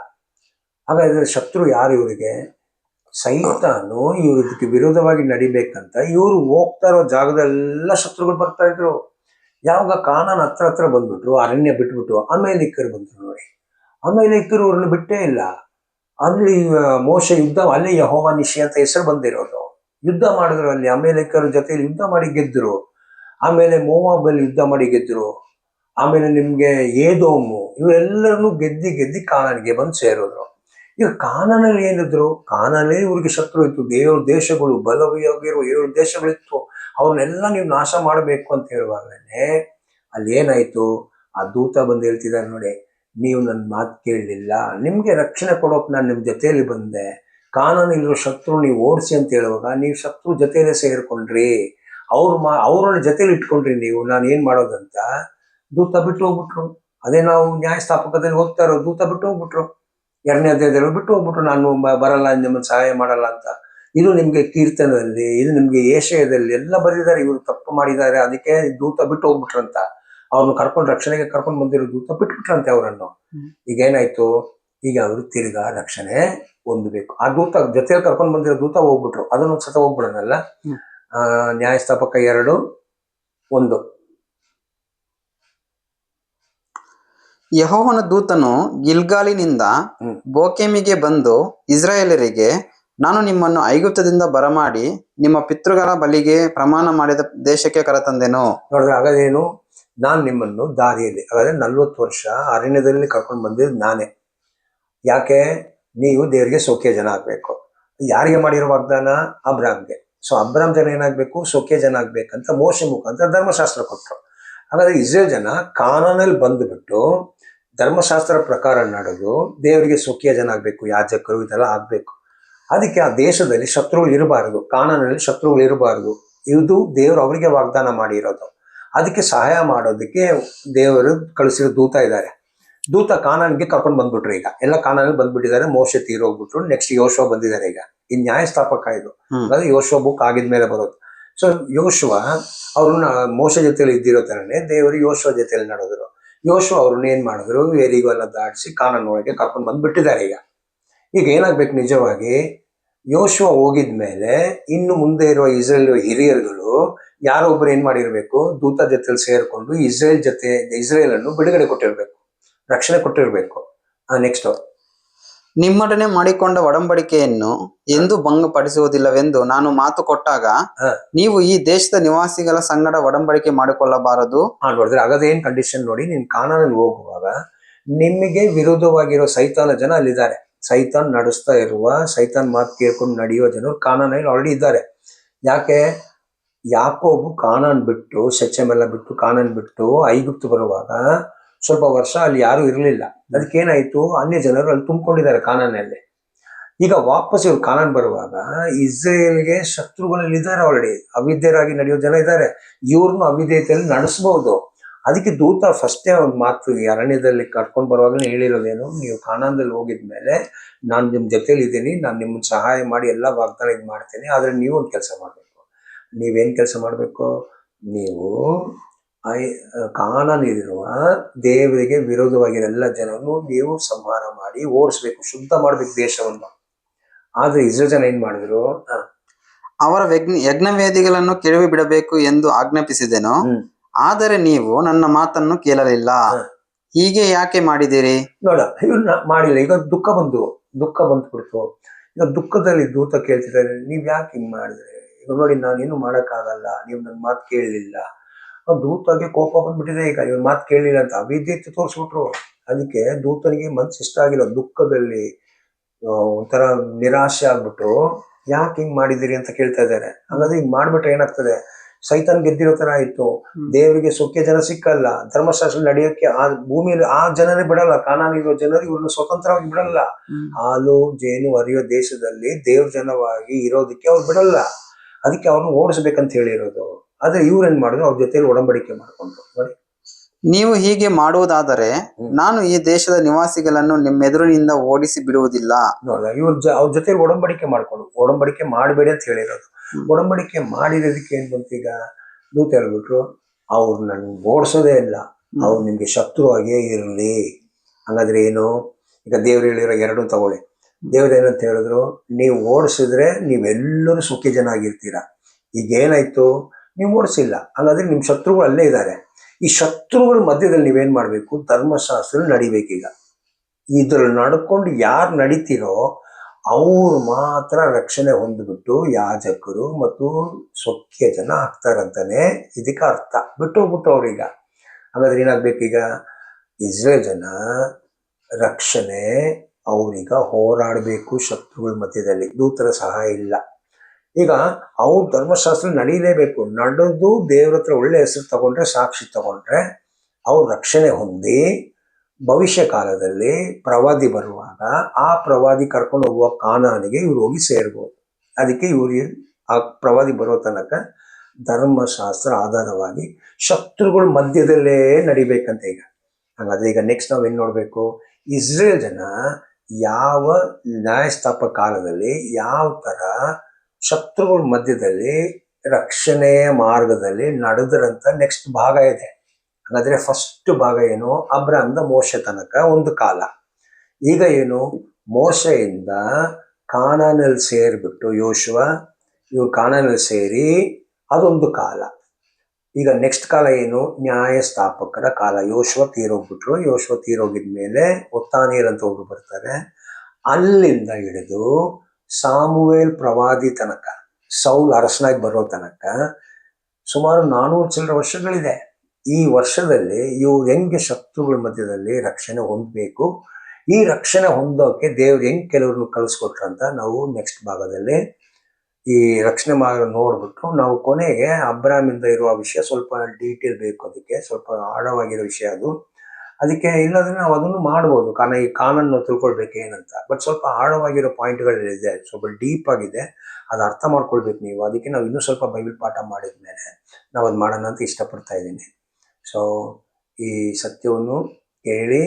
ಹಾಗಾದ್ರೆ ಶತ್ರು ಯಾರು ಇವರಿಗೆ, ಸೈತಾನು. ಇವ್ರು ಇದಕ್ಕೆ ವಿರೋಧವಾಗಿ ನಡಿಬೇಕಂತ ಇವ್ರು ಹೋಗ್ತಾ ಇರೋ ಜಾಗದೆಲ್ಲ ಶತ್ರುಗಳು ಬರ್ತಾ ಇದ್ರು. ಯಾವಾಗ ಕಾನಾನ್ ಹತ್ರ ಬಂದ್ಬಿಟ್ರು, ಅರಣ್ಯ ಬಿಟ್ಬಿಟ್ಟು ಅಮೇಲಿಕರು ಬಂದ್ರು ನೋಡಿ. ಅಮೇಲಿಕರು ಅವ್ರನ್ನ ಬಿಟ್ಟೇ ಇಲ್ಲ. ಅಲ್ಲಿ ಮೋಶೆ ಯುದ್ಧ, ಅಲ್ಲಿ ಯೆಹೋವ ನಿಶಿ ಅಂತ ಹೆಸರು ಬಂದಿರೋದು. ಯುದ್ಧ ಮಾಡಿದ್ರು, ಅಲ್ಲಿ ಅಮೇಲಿಕರ ಜೊತೆಲಿ ಯುದ್ಧ ಮಾಡಿ ಗೆದ್ರು. ಆಮೇಲೆ ಮೋವಾಬಲ್ಲಿ ಯುದ್ಧ ಮಾಡಿ ಗೆದ್ರು. ಆಮೇಲೆ ನಿಮ್ಗೆ ಏದೋಮು, ಇವರೆಲ್ಲರನ್ನು ಗೆದ್ದಿ ಕಾನಾನಿಗೆ ಬಂದು ಸೇರಿದ್ರು. ಈಗ ಕಾನಾನಲ್ಲಿ ಏನಿದ್ರು, ಕಾನಾನಲ್ಲಿ ಇವ್ರಿಗೆ ಶತ್ರು ಇತ್ತು. 7 ದೇಶಗಳು, ಬಲವಾಗಿರುವ 7 ದೇಶಗಳಿತ್ತು. ಅವ್ರನ್ನೆಲ್ಲ ನೀವು ನಾಶ ಮಾಡಬೇಕು ಅಂತ ಹೇಳುವಾಗಲೇ ಅಲ್ಲಿ ಏನಾಯ್ತು, ಆ ದೂತ ಬಂದು ಹೇಳ್ತಿದ್ದಾರೆ ನೋಡಿ, ನೀವು ನನ್ನ ಮಾತು ಕೇಳಲಿಲ್ಲ, ನಿಮ್ಗೆ ರಕ್ಷಣೆ ಕೊಡೋಕೆ ನಾನು ನಿಮ್ಮ ಜೊತೆಯಲ್ಲಿ ಬಂದೆ, ಕಾನಾನಲ್ಲಿರೋ ಶತ್ರು ನೀವು ಓಡಿಸಿ ಅಂತ ಹೇಳುವಾಗ ನೀವು ಶತ್ರು ಜೊತೆಯಲ್ಲೇ ಸೇರ್ಕೊಂಡ್ರಿ, ಅವ್ರನ್ನ ಜೊತೆಲಿ ಇಟ್ಕೊಂಡ್ರಿ ನೀವು, ನಾನು ಏನ್ ಮಾಡೋದಂತ ದೂತ ಬಿಟ್ಟು ಹೋಗ್ಬಿಟ್ರು. ಅದೇ ನಾವು ನ್ಯಾಯಸ್ಥಾಪಕದಲ್ಲಿ ಹೋಗ್ತಾ ಇರೋ ದೂತ ಬಿಟ್ಟು ಹೋಗ್ಬಿಟ್ರು. 2ನೇ ಅಧ್ಯಾಯದಲ್ಲಿ ಬಿಟ್ಟು ಹೋಗ್ಬಿಟ್ರು, ನಾನು ಬರಲ್ಲ, ನಿಮ್ಮನ್ನು ಸಹಾಯ ಮಾಡಲ್ಲ ಅಂತ. ಇದು ನಿಮ್ಗೆ ಕೀರ್ತನದಲ್ಲಿ, ಇದು ನಿಮ್ಗೆ ಏಷಯದಲ್ಲಿ ಎಲ್ಲ ಬರೆದಿದ್ದಾರೆ. ಇವರು ತಪ್ಪು ಮಾಡಿದ್ದಾರೆ, ಅದಕ್ಕೆ ದೂತ ಬಿಟ್ಟು ಹೋಗ್ಬಿಟ್ರಂತ. ಅವ್ರನ್ನ ಕರ್ಕೊಂಡು ರಕ್ಷಣೆಗೆ ಕರ್ಕೊಂಡು ಬಂದಿರೋ ದೂತ ಬಿಟ್ಬಿಟ್ರಂತೆ ಅವರನ್ನು. ಈಗ ಏನಾಯ್ತು, ಈಗ ಅವರು ತಿರ್ಗಾ ರಕ್ಷಣೆ ಹೊಂದಬೇಕು. ಆ ದೂತ ಜೊತೆಯಲ್ಲಿ ಕರ್ಕೊಂಡು ಬಂದಿರೋ ದೂತ ಹೋಗ್ಬಿಟ್ರು, ಅದನ್ನೊಂದ್ಸತ ಹೋಗ್ಬಿಡೋಣಲ್ಲ. ನ್ಯಾಯಸ್ಥಾಪಕ 2:1. ಯೆಹೋವನ ದೂತನು ಗಿಲ್ಗಾಲಿನಿಂದ ಬೋಕೆಮಿಗೆ ಬಂದು ಇಸ್ರಾಯೇಲರಿಗೆ, ನಾನು ನಿಮ್ಮನ್ನು ಐಗುಪ್ತದಿಂದ ಬರಮಾಡಿ ನಿಮ್ಮ ಪಿತೃಗಳ ಬಲಿಗೆ ಪ್ರಮಾಣ ಮಾಡಿದ ದೇಶಕ್ಕೆ ಕರೆತಂದೆನು. ನೋಡಿದ್ರೆ ಹಾಗಾದೇನು, ನಾನು ನಿಮ್ಮನ್ನು ದಾರಿಯಲ್ಲಿ, ಹಾಗಾದ್ರೆ 40 ವರ್ಷ ಅರಣ್ಯದಲ್ಲಿ ಕರ್ಕೊಂಡು ಬಂದಿದ್ದು ನಾನೇ. ಯಾಕೆ? ನೀವು ದೇವರಿಗೆ ಸೌಖ್ಯ ಜನ ಆಗ್ಬೇಕು. ಯಾರಿಗೆ ಮಾಡಿರೋ ವಾಗ್ದಾನ? ಅಬ್ರಾಮ್ಗೆ. ಸೊ ಅಬ್ರಾಮ್ ಜನ ಏನಾಗ್ಬೇಕು? ಸೌಖ್ಯ ಜನ ಆಗ್ಬೇಕಂತ ಮೋಶೆ ಮುಖಾಂತರ ಧರ್ಮಶಾಸ್ತ್ರ ಕೊಟ್ಟರು. ಹಾಗಾದ್ರೆ ಇಸ್ರೇಲ್ ಜನ ಕಾನಾನಲ್ಲಿ ಬಂದುಬಿಟ್ಟು ಧರ್ಮಶಾಸ್ತ್ರ ಪ್ರಕಾರ ನಡೆದು ದೇವರಿಗೆ ಸೌಖ್ಯ ಜನ ಆಗ್ಬೇಕು, ಯಾಜಕರು ಇದೆಲ್ಲ ಆಗ್ಬೇಕು. ಅದಕ್ಕೆ ಆ ದೇಶದಲ್ಲಿ ಶತ್ರುಗಳು ಇರಬಾರದು, ಕಾನಾನಲ್ಲಿ ಶತ್ರುಗಳು ಇರಬಾರದು. ಇದು ದೇವರು ಅವರಿಗೆ ವಾಗ್ದಾನ ಮಾಡಿರೋದು. ಅದಕ್ಕೆ ಸಹಾಯ ಮಾಡೋದಕ್ಕೆ ದೇವರು ಕಳಿಸಿರೋ ದೂತ ಇದ್ದಾರೆ. ದೂತ ಕಾನಾನ್ಗೆ ಕರ್ಕೊಂಡು ಬಂದ್ಬಿಟ್ರು. ಈಗ ಎಲ್ಲ ಕಾನಾನಲ್ಲಿ ಬಂದ್ಬಿಟ್ಟಿದ್ದಾರೆ. ಮೋಶೆ ತೀರೋಗ್ಬಿಟ್ರು. ನೆಕ್ಸ್ಟ್ ಯೋಶುವ ಬಂದಿದ್ದಾರೆ. ಈಗ ಈ ನ್ಯಾಯಸ್ಥಾಪಕ ಇದು, ಅதாவது ಯೋಶುವ ಬುಕ್ ಆಗಿದ್ಮೇಲೆ ಬರೋದು. ಸೊ ಯೋಶುವ ಅವ್ರನ್ನ ಮೋಶೆ ಜೊತೆಲಿ ಇದ್ದಿರೋ ಥರನೇ ದೇವರು ಯೋಶುವ ಜೊತೆಲಿ ನಡೆದ್ರು. ಯೋಶುವ ಅವ್ರನ್ನ ಏನ್ ಮಾಡಿದ್ರು? ಏರಿಗೆಲ್ಲ ದಾಟಿಸಿ ಕಾನಾನ್ ಒಳಗೆ ಕರ್ಕೊಂಡು ಬಂದ್ಬಿಟ್ಟಿದ್ದಾರೆ. ಈಗ ಏನಾಗ್ಬೇಕು? ನಿಜವಾಗಿ ಯೋಶುವ ಹೋಗಿದ್ಮೇಲೆ ಇನ್ನು ಮುಂದೆ ಇರುವ ಇಸ್ರೇಲ್ ಹಿರಿಯರುಗಳು ಯಾರೋ ಒಬ್ರು ಏನ್ ಮಾಡಿರ್ಬೇಕು? ದೂತ ಜೊತೆಲಿ ಸೇರ್ಕೊಂಡು ಇಸ್ರೇಲ್ ಅನ್ನು ಬಿಡುಗಡೆ ಕೊಟ್ಟಿರ್ಬೇಕು, ರಕ್ಷಣೆ ಕೊಟ್ಟಿರ್ಬೇಕು. ನೆಕ್ಸ್ಟ್, ನಿಮ್ಮೊಡನೆ ಮಾಡಿಕೊಂಡ ಒಡಂಬಡಿಕೆಯನ್ನು ಎಂದು ಭಂಗಪಡಿಸುವುದಿಲ್ಲವೆಂದು ನಾನು ಮಾತು ಕೊಟ್ಟಾಗ ನೀವು ಈ ದೇಶದ ನಿವಾಸಿಗಳ ಸಂಗಡ ಒಡಂಬಡಿಕೆ ಮಾಡಿಕೊಳ್ಳಬಾರದು. ನೋಡಿದ್ರೆ ಅಗದೇನ್ ಕಂಡೀಷನ್ ನೋಡಿ. ನೀನ್ ಕಾನಾನಲ್ಲಿ ಹೋಗುವಾಗ ನಿಮಗೆ ವಿರೋಧವಾಗಿರೋ ಸೈತಾನ ಜನ ಅಲ್ಲಿದ್ದಾರೆ. ಸೈತಾನ್ ನಡೆಸ್ತಾ ಇರುವ, ಸೈತಾನ್ ಮಾತು ಕೇಳ್ಕೊಂಡು ನಡೆಯೋ ಜನರು ಕಾನಾನಲ್ಲಿ ಆಲ್ರೆಡಿ ಇದ್ದಾರೆ. ಯಾಕೆ? ಯಾಕೋಬು ಕಾನಾನ್ ಬಿಟ್ಟು, ಶೆಚೆಮೆಲ್ಲ ಬಿಟ್ಟು, ಕಾನಾನ್ ಬಿಟ್ಟು ಐಗುಪ್ತು ಬರುವಾಗ ಸ್ವಲ್ಪ ವರ್ಷ ಅಲ್ಲಿ ಯಾರು ಇರಲಿಲ್ಲ. ಅದಕ್ಕೇನಾಯ್ತು? ಅನ್ಯ ಜನರು ಅಲ್ಲಿ ತುಂಬಿಕೊಂಡಿದ್ದಾರೆ ಕಾನಾನಲ್ಲಿ. ಈಗ ವಾಪಸ್ ಇವ್ರು ಕಾನಾನ್ ಬರುವಾಗ ಇಸ್ರೇಲ್ಗೆ ಶತ್ರುಗಳಲ್ಲಿ ಇದ್ದಾರೆ, ಆಲ್ರೆಡಿ ಅವಿದ್ಯರಾಗಿ ನಡೆಯೋ ಜನ ಇದ್ದಾರೆ. ಇವ್ರನ್ನು ಅವಿಧೇಯತೆಯಲ್ಲಿ ನಡೆಸಬಹುದು. ಅದಕ್ಕೆ ದೂತ ಫಸ್ಟೇ ಒಂದು ಮಾತು ಅರಣ್ಯದಲ್ಲಿ ಕರ್ಕೊಂಡು ಬರುವಾಗಲೇ ಹೇಳಿರೋದೇನು? ನೀವು ಕಾನಾನ್ದಲ್ಲಿ ಹೋಗಿದ್ಮೇಲೆ ನಾನು ನಿಮ್ಮ ಜೊತೆಲಿ ಇದ್ದೀನಿ, ನಾನು ನಿಮ್ಮನ್ನು ಸಹಾಯ ಮಾಡಿ ಎಲ್ಲ ವಾಗ್ದಾನ ಇದು ಮಾಡ್ತೀನಿ. ಆದ್ರೆ ನೀವು ಒಂದು ಕೆಲಸ ಮಾಡಬೇಕು. ನೀವೇನ್ ಕೆಲಸ ಮಾಡಬೇಕು? ನೀವು ಕಾನಾನಿರುವ ದೇವರಿಗೆ ವಿರೋಧವಾಗಿರೋ ಎಲ್ಲ ಜನರನ್ನು ನೀವು ಸಂಹಾರ ಮಾಡಿ ಓಡಿಸ್ಬೇಕು, ಶುದ್ಧ ಮಾಡ್ಬೇಕು ದೇಶವನ್ನು. ಆದ್ರೆ ಇಸ್ರೇಲ್ ಜನ ಏನ್ ಮಾಡಿದ್ರು? ಅವರ ಯಜ್ಞವೇದಿಗಳನ್ನು ಕೆಡವಿ ಬಿಡಬೇಕು ಎಂದು ಆಜ್ಞಾಪಿಸಿದೆನು, ಆದರೆ ನೀವು ನನ್ನ ಮಾತನ್ನು ಕೇಳಲಿಲ್ಲ. ಹೀಗೆ ಯಾಕೆ ಮಾಡಿದಿರಿ? ನೋಡ, ಇವ್ರನ್ನ ಮಾಡಿಲ್ಲ. ಈಗ ದುಃಖ ಬಂದ್ಬಿಡ್ತು. ಈಗ ದುಃಖದಲ್ಲಿ ದೂತ ಕೇಳ್ತಿದ್ದಾರೆ, ನೀವ್ ಯಾಕೆ ಹಿಂಗ್ ಮಾಡಿದ್ರಿ? ಈಗ ನೋಡಿ, ನಾನೇನು ಮಾಡಕ್ಕಾಗಲ್ಲ, ನೀವು ನನ್ನ ಮಾತು ಕೇಳಲಿಲ್ಲ. ದೂತಗೆ ಕೋಪ ಬಂದ್ಬಿಟ್ಟಿದೆ. ಈಗ ಇವ್ರ ಮಾತು ಕೇಳಲಿಲ್ಲ ಅಂತ ಅವಿದ್ಯತೆ ತೋರಿಸ್ಬಿಟ್ರು. ಅದಕ್ಕೆ ದೂತನಿಗೆ ಮನ್ಸು ಇಷ್ಟ ಆಗಿಲ್ಲ. ದುಃಖದಲ್ಲಿ ಒಂಥರ ನಿರಾಶೆ ಆಗ್ಬಿಟ್ಟು, ಯಾಕೆ ಹಿಂಗ್ ಮಾಡಿದಿರಿ ಅಂತ ಕೇಳ್ತಾ ಇದ್ದಾರೆ. ಹಾಗಾದ್ರೆ ಹಿಂಗ್ ಮಾಡ್ಬಿಟ್ರೆ ಏನಾಗ್ತದೆ? ಸೈತಾನ್ ಗೆದ್ದಿರೋ ತರ ಆಯ್ತು. ದೇವರಿಗೆ ಸೌಖ್ಯ ಜನ ಸಿಕ್ಕಲ್ಲ. ಧರ್ಮಶಾಸ್ತ್ರ ನಡೆಯೋಕೆ ಆ ಭೂಮಿಯಲ್ಲಿ ಆ ಜನರೇ ಬಿಡಲ್ಲ. ಕಾನಾನಿರೋ ಜನರು ಇವ್ರನ್ನ ಸ್ವತಂತ್ರವಾಗಿ ಬಿಡಲ್ಲ. ಹಾಲು ಜೇನು ಹರಿಯೋ ದೇಶದಲ್ಲಿ ದೇವ್ರ ಜನವಾಗಿ ಇರೋದಕ್ಕೆ ಅವ್ರು ಬಿಡಲ್ಲ. ಅದಕ್ಕೆ ಅವ್ರನ್ನ ಓಡಿಸ್ಬೇಕಂತ ಹೇಳಿರೋದು. ಆದ್ರೆ ಇವ್ರೇನ್ ಮಾಡಿದ್ರು? ಅವ್ರ ಜೊತೆಲಿ ಒಡಂಬಡಿಕೆ ಮಾಡ್ಕೊಂಡ್ರು. ನೋಡಿ, ನೀವು ಹೀಗೆ ಮಾಡುವುದಾದರೆ ನಾನು ಈ ದೇಶದ ನಿವಾಸಿಗಳನ್ನು ನಿಮ್ಮೆದುರಿನಿಂದ ಓಡಿಸಿ ಬಿಡುವುದಿಲ್ಲ. ನೋಡ, ಅವ್ರ ಜೊತೆಲಿ ಒಡಂಬಡಿಕೆ ಮಾಡ್ಕೊಂಡು, ಒಡಂಬಡಿಕೆ ಮಾಡಬೇಡಿ ಅಂತ ಹೇಳಿರೋದು. ಒಡಂಬಡಿಕೆ ಮಾಡಿರೋದಕ್ಕೆ ಏನ್ ಬಂತು? ಈಗ ದೂತ ಹೇಳ್ಬಿಟ್ರು, ಅವ್ರು ನನ್ಗೆ ಓಡಿಸೋದೇ ಇಲ್ಲ, ಅವ್ರು ನಿಮ್ಗೆ ಶತ್ರು ಆಗೇ ಇರಲಿ. ಹಂಗಾದ್ರೆ ಏನು? ಈಗ ದೇವ್ರು ಹೇಳಿರೋ 2 ತಗೊಳ್ಳಿ. ದೇವ್ರು ಏನಂತ ಹೇಳಿದ್ರು? ನೀವು ಓಡಿಸಿದ್ರೆ ನೀವೆಲ್ಲರೂ ಸುಖಿ ಜನ ಆಗಿರ್ತೀರಾ. ಈಗ ಏನಾಯ್ತು? ನೀವು ಓಡಿಸಿಲ್ಲ. ಹಾಗಾದ್ರೆ ನಿಮ್ ಶತ್ರುಗಳು ಅಲ್ಲೇ ಇದ್ದಾರೆ. ಈ ಶತ್ರುಗಳ ಮಧ್ಯದಲ್ಲಿ ನೀವೇನ್ ಮಾಡ್ಬೇಕು? ಧರ್ಮಶಾಸ್ತ್ರ ನಡಿಬೇಕೀಗ. ಇದ್ರಲ್ಲಿ ನಡ್ಕೊಂಡು ಯಾರು ನಡೀತಿರೋ ಅವ್ರು ಮಾತ್ರ ರಕ್ಷಣೆ ಹೊಂದ್ಬಿಟ್ಟು ಯಾಜಕರು ಮತ್ತು ಸೌಖ್ಯ ಜನ ಆಗ್ತಾರಂತಾನೆ ಇದಕ್ಕೆ ಅರ್ಥ. ಬಿಟ್ಟು ಅವ್ರೀಗ. ಹಾಗಾದ್ರೆ ಏನಾಗ್ಬೇಕೀಗ? ಇಸ್ರೇಲ್ ಜನ ರಕ್ಷಣೆ ಅವ್ರೀಗ ಹೋರಾಡಬೇಕು ಶತ್ರುಗಳ ಮಧ್ಯದಲ್ಲಿ. ದೂತರ ಸಹಾಯ ಇಲ್ಲ. ಈಗ ಅವ್ರು ಧರ್ಮಶಾಸ್ತ್ರ ನಡೀಲೇಬೇಕು. ನಡೆದು ದೇವ್ರ ಹತ್ರ ಒಳ್ಳೆ ಹೆಸರು ತಗೊಂಡ್ರೆ, ಸಾಕ್ಷಿ ತಗೊಂಡ್ರೆ ಅವ್ರು ರಕ್ಷಣೆ ಹೊಂದಿ ಭವಿಷ್ಯ ಕಾಲದಲ್ಲಿ ಪ್ರವಾದಿ ಬರುವಾಗ ಆ ಪ್ರವಾದಿ ಕರ್ಕೊಂಡು ಹೋಗುವ ಕಾನಾನಿಗೆ ಇವ್ರು ಹೋಗಿ ಸೇರ್ಬೋದು. ಅದಕ್ಕೆ ಇವ್ರಿಗೆ ಆ ಪ್ರವಾದಿ ಬರೋ ತನಕ ಧರ್ಮಶಾಸ್ತ್ರ ಆಧಾರವಾಗಿ ಶತ್ರುಗಳ ಮಧ್ಯದಲ್ಲೇ ನಡಿಬೇಕಂತ. ಈಗ ಹಾಗಾದ್ರೆ ಈಗ ನೆಕ್ಸ್ಟ್ ನಾವೇನ್ ನೋಡ್ಬೇಕು? ಇಸ್ರೇಲ್ ಜನ ಯಾವ ನ್ಯಾಯಸ್ಥಾಪಕ ಕಾಲದಲ್ಲಿ ಯಾವ ತರ ಶತ್ರುಗಳ ಮಧ್ಯದಲ್ಲಿ ರಕ್ಷಣೆಯ ಮಾರ್ಗದಲ್ಲಿ ನಡೆದ್ರಂತ ನೆಕ್ಸ್ಟ್ ಭಾಗ ಇದೆ. ಹಾಗಾದ್ರೆ ಫಸ್ಟ್ ಭಾಗ ಏನು? ಅಬ್ರಾಮ್ದ ಮೋಶೆ ತನಕ ಒಂದು ಕಾಲ. ಈಗ ಏನು? ಮೋಶೆಯಿಂದ ಕಾನಾನಲ್ಲಿ ಸೇರ್ಬಿಟ್ಟು ಯೋಶುವ, ಇವ್ರು ಕಾನಾನಲ್ಲಿ ಸೇರಿ ಅದೊಂದು ಕಾಲ. ಈಗ ನೆಕ್ಸ್ಟ್ ಕಾಲ ಏನು? ನ್ಯಾಯಸ್ಥಾಪಕರ ಕಾಲ. ಯೋಶುವ ತೀರೋಗ್ಬಿಟ್ರು. ಯೋಶುವ ತೀರೋಗಿದ್ಮೇಲೆ ಒತ್ತಾನೀಯರ್ ಅಂತ ಒಬ್ರು ಬರ್ತಾರೆ. ಅಲ್ಲಿಂದ ಹಿಡಿದು ಸಾಮುವೇಲ್ ಪ್ರವಾದಿ ತನಕ, ಸೌಲ್ ಅರಸನಾಗಿ ಬರೋ ತನಕ ಸುಮಾರು 400 ಚಿಲ್ಲರೆ ವರ್ಷಗಳಿದೆ. ಈ ವರ್ಷದಲ್ಲಿ ಇವ್ರು ಹೆಂಗೆ ಶತ್ರುಗಳ ಮಧ್ಯದಲ್ಲಿ ರಕ್ಷಣೆ ಹೊಂದಬೇಕು, ಈ ರಕ್ಷಣೆ ಹೊಂದೋಕೆ ದೇವ್ರು ಹೆಂಗೆ ಕೆಲವ್ರನ್ನ ಕಳಿಸ್ಕೊಟ್ರಂತ ನಾವು ನೆಕ್ಸ್ಟ್ ಭಾಗದಲ್ಲಿ ಈ ರಕ್ಷಣೆ ನೋಡ್ಬಿಟ್ಟು ನಾವು ಕೊನೆಗೆ ಅಬ್ರಾಮಿಂದ ಇರುವ ವಿಷಯ ಸ್ವಲ್ಪ ಡೀಟೇಲ್ ಬೇಕು, ಅದಕ್ಕೆ ಸ್ವಲ್ಪ ಆಳವಾಗಿರೋ ವಿಷಯ ಅದು. ಅದಕ್ಕೆ ಇಲ್ಲದ್ರೆ ನಾವು ಅದನ್ನು ಮಾಡ್ಬೋದು, ಕಾರಣ ಈ ಕಾನೂನು ತಿಳ್ಕೊಳ್ಬೇಕು ಏನಂತ. ಬಟ್ ಸ್ವಲ್ಪ ಆಳವಾಗಿರೋ ಪಾಯಿಂಟ್ಗಳಿದೆ, ಸ್ವಲ್ಪ ಡೀಪ್ ಆಗಿದೆ, ಅದು ಅರ್ಥ ಮಾಡ್ಕೊಳ್ಬೇಕು ನೀವು. ಅದಕ್ಕೆ ನಾವು ಇನ್ನೂ ಸ್ವಲ್ಪ ಬೈಬಲ್ ಪಾಠ ಮಾಡಿದ್ಮೇಲೆ ನಾವು ಅದು ಮಾಡೋಣ ಅಂತ ಇಷ್ಟಪಡ್ತಾ ಇದ್ದೀನಿ. ಸೊ ಈ ಸತ್ಯವನ್ನು ಕೇಳಿ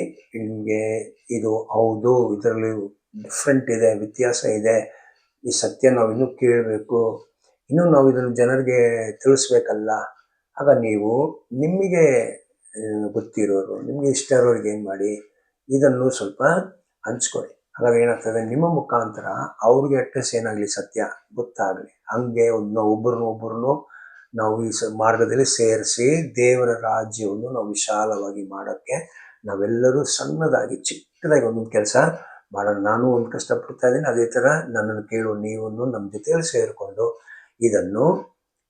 ನಿಮಗೆ ಇದು ಹೌದು, ಇದರಲ್ಲಿ ಡಿಫ್ರೆಂಟ್ ಇದೆ, ವ್ಯತ್ಯಾಸ ಇದೆ, ಈ ಸತ್ಯ ನಾವು ಇನ್ನೂ ಕೇಳಬೇಕು, ಇನ್ನೂ ನಾವು ಇದನ್ನು ಜನರಿಗೆ ತಿಳಿಸ್ಬೇಕಲ್ಲ. ಆಗ ನೀವು ನಿಮಗೆ ಗೊತ್ತಿರೋರು, ನಿಮಗೆ ಇಷ್ಟ ಇರೋರಿಗೆ ಏನು ಮಾಡಿ, ಇದನ್ನು ಸ್ವಲ್ಪ ಹಂಚ್ಕೊಳ್ಳಿ. ಹಾಗಾದ್ರೆ ಏನಾಗ್ತದೆ, ನಿಮ್ಮ ಮುಖಾಂತರ ಅವ್ರಿಗೆ ಅಟ್ಲೀಸ್ಟ್ ಏನಾಗಲಿ ಸತ್ಯ ಗೊತ್ತಾಗಲಿ. ಹಂಗೆ ಒಬ್ಬರನ್ನೊಬ್ಬರನ್ನು ನಾವು ಈ ಮಾರ್ಗದಲ್ಲಿ ಸೇರಿಸಿ ದೇವರ ರಾಜ್ಯವನ್ನು ನಾವು ವಿಶಾಲವಾಗಿ ಮಾಡೋಕ್ಕೆ ನಾವೆಲ್ಲರೂ ಸಣ್ಣದಾಗಿ ಚಿಕ್ಕದಾಗಿ ಒಂದೊಂದು ಕೆಲಸ ಮಾಡೋಣ. ನಾನು ಒಂದು ಕಷ್ಟಪಡ್ತಾ ಇದ್ದೀನಿ, ಅದೇ ಥರ ನನ್ನನ್ನು ಕೇಳುವ ನೀವನ್ನು ನಮ್ಮ ಜೊತೆಯಲ್ಲಿ ಸೇರಿಕೊಂಡು ಇದನ್ನು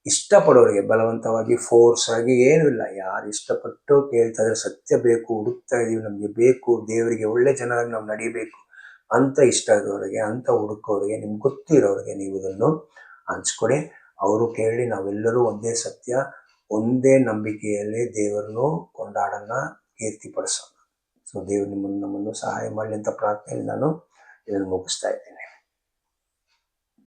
ಇಷ್ಟಪಡೋರಿಗೆ ಬಲವಂತವಾಗಿ ಫೋರ್ಸ್ ಆಗಿ ಏನೂ ಇಲ್ಲ, ಯಾರು ಇಷ್ಟಪಟ್ಟು ಕೇಳ್ತಾ ಇದ್ರೆ ಸತ್ಯ ಬೇಕು, ಹುಡುಕ್ತಾ ಇದೀವಿ, ನಮಗೆ ಬೇಕು, ದೇವರಿಗೆ ಒಳ್ಳೆ ಜನರಾಗಿ ನಾವು ನಡೀಬೇಕು ಅಂತ ಇಷ್ಟ ಇರೋರಿಗೆ, ಅಂತ ಹುಡುಕೋರಿಗೆ, ನಿಮ್ಗೆ ಗೊತ್ತಿರೋರಿಗೆ ನೀವು ಇದನ್ನು ಹಂಚ್ಕೊಡಿ. ಅವರು ಕೇಳಿ ನಾವೆಲ್ಲರೂ ಒಂದೇ ಸತ್ಯ, ಒಂದೇ ನಂಬಿಕೆಯಲ್ಲಿ ದೇವರನ್ನು ಕೊಂಡಾಡೋಣ, ಕೀರ್ತಿಪಡಿಸೋಣ. ಸೊ ದೇವರು ನಮ್ಮನ್ನು ಸಹಾಯ ಮಾಡಲಿ ಅಂತ ಪ್ರಾರ್ಥನೆಯಲ್ಲಿ ನಾನು ಇದನ್ನು ಮುಗಿಸ್ತಾ ಇದ್ದೇನೆ.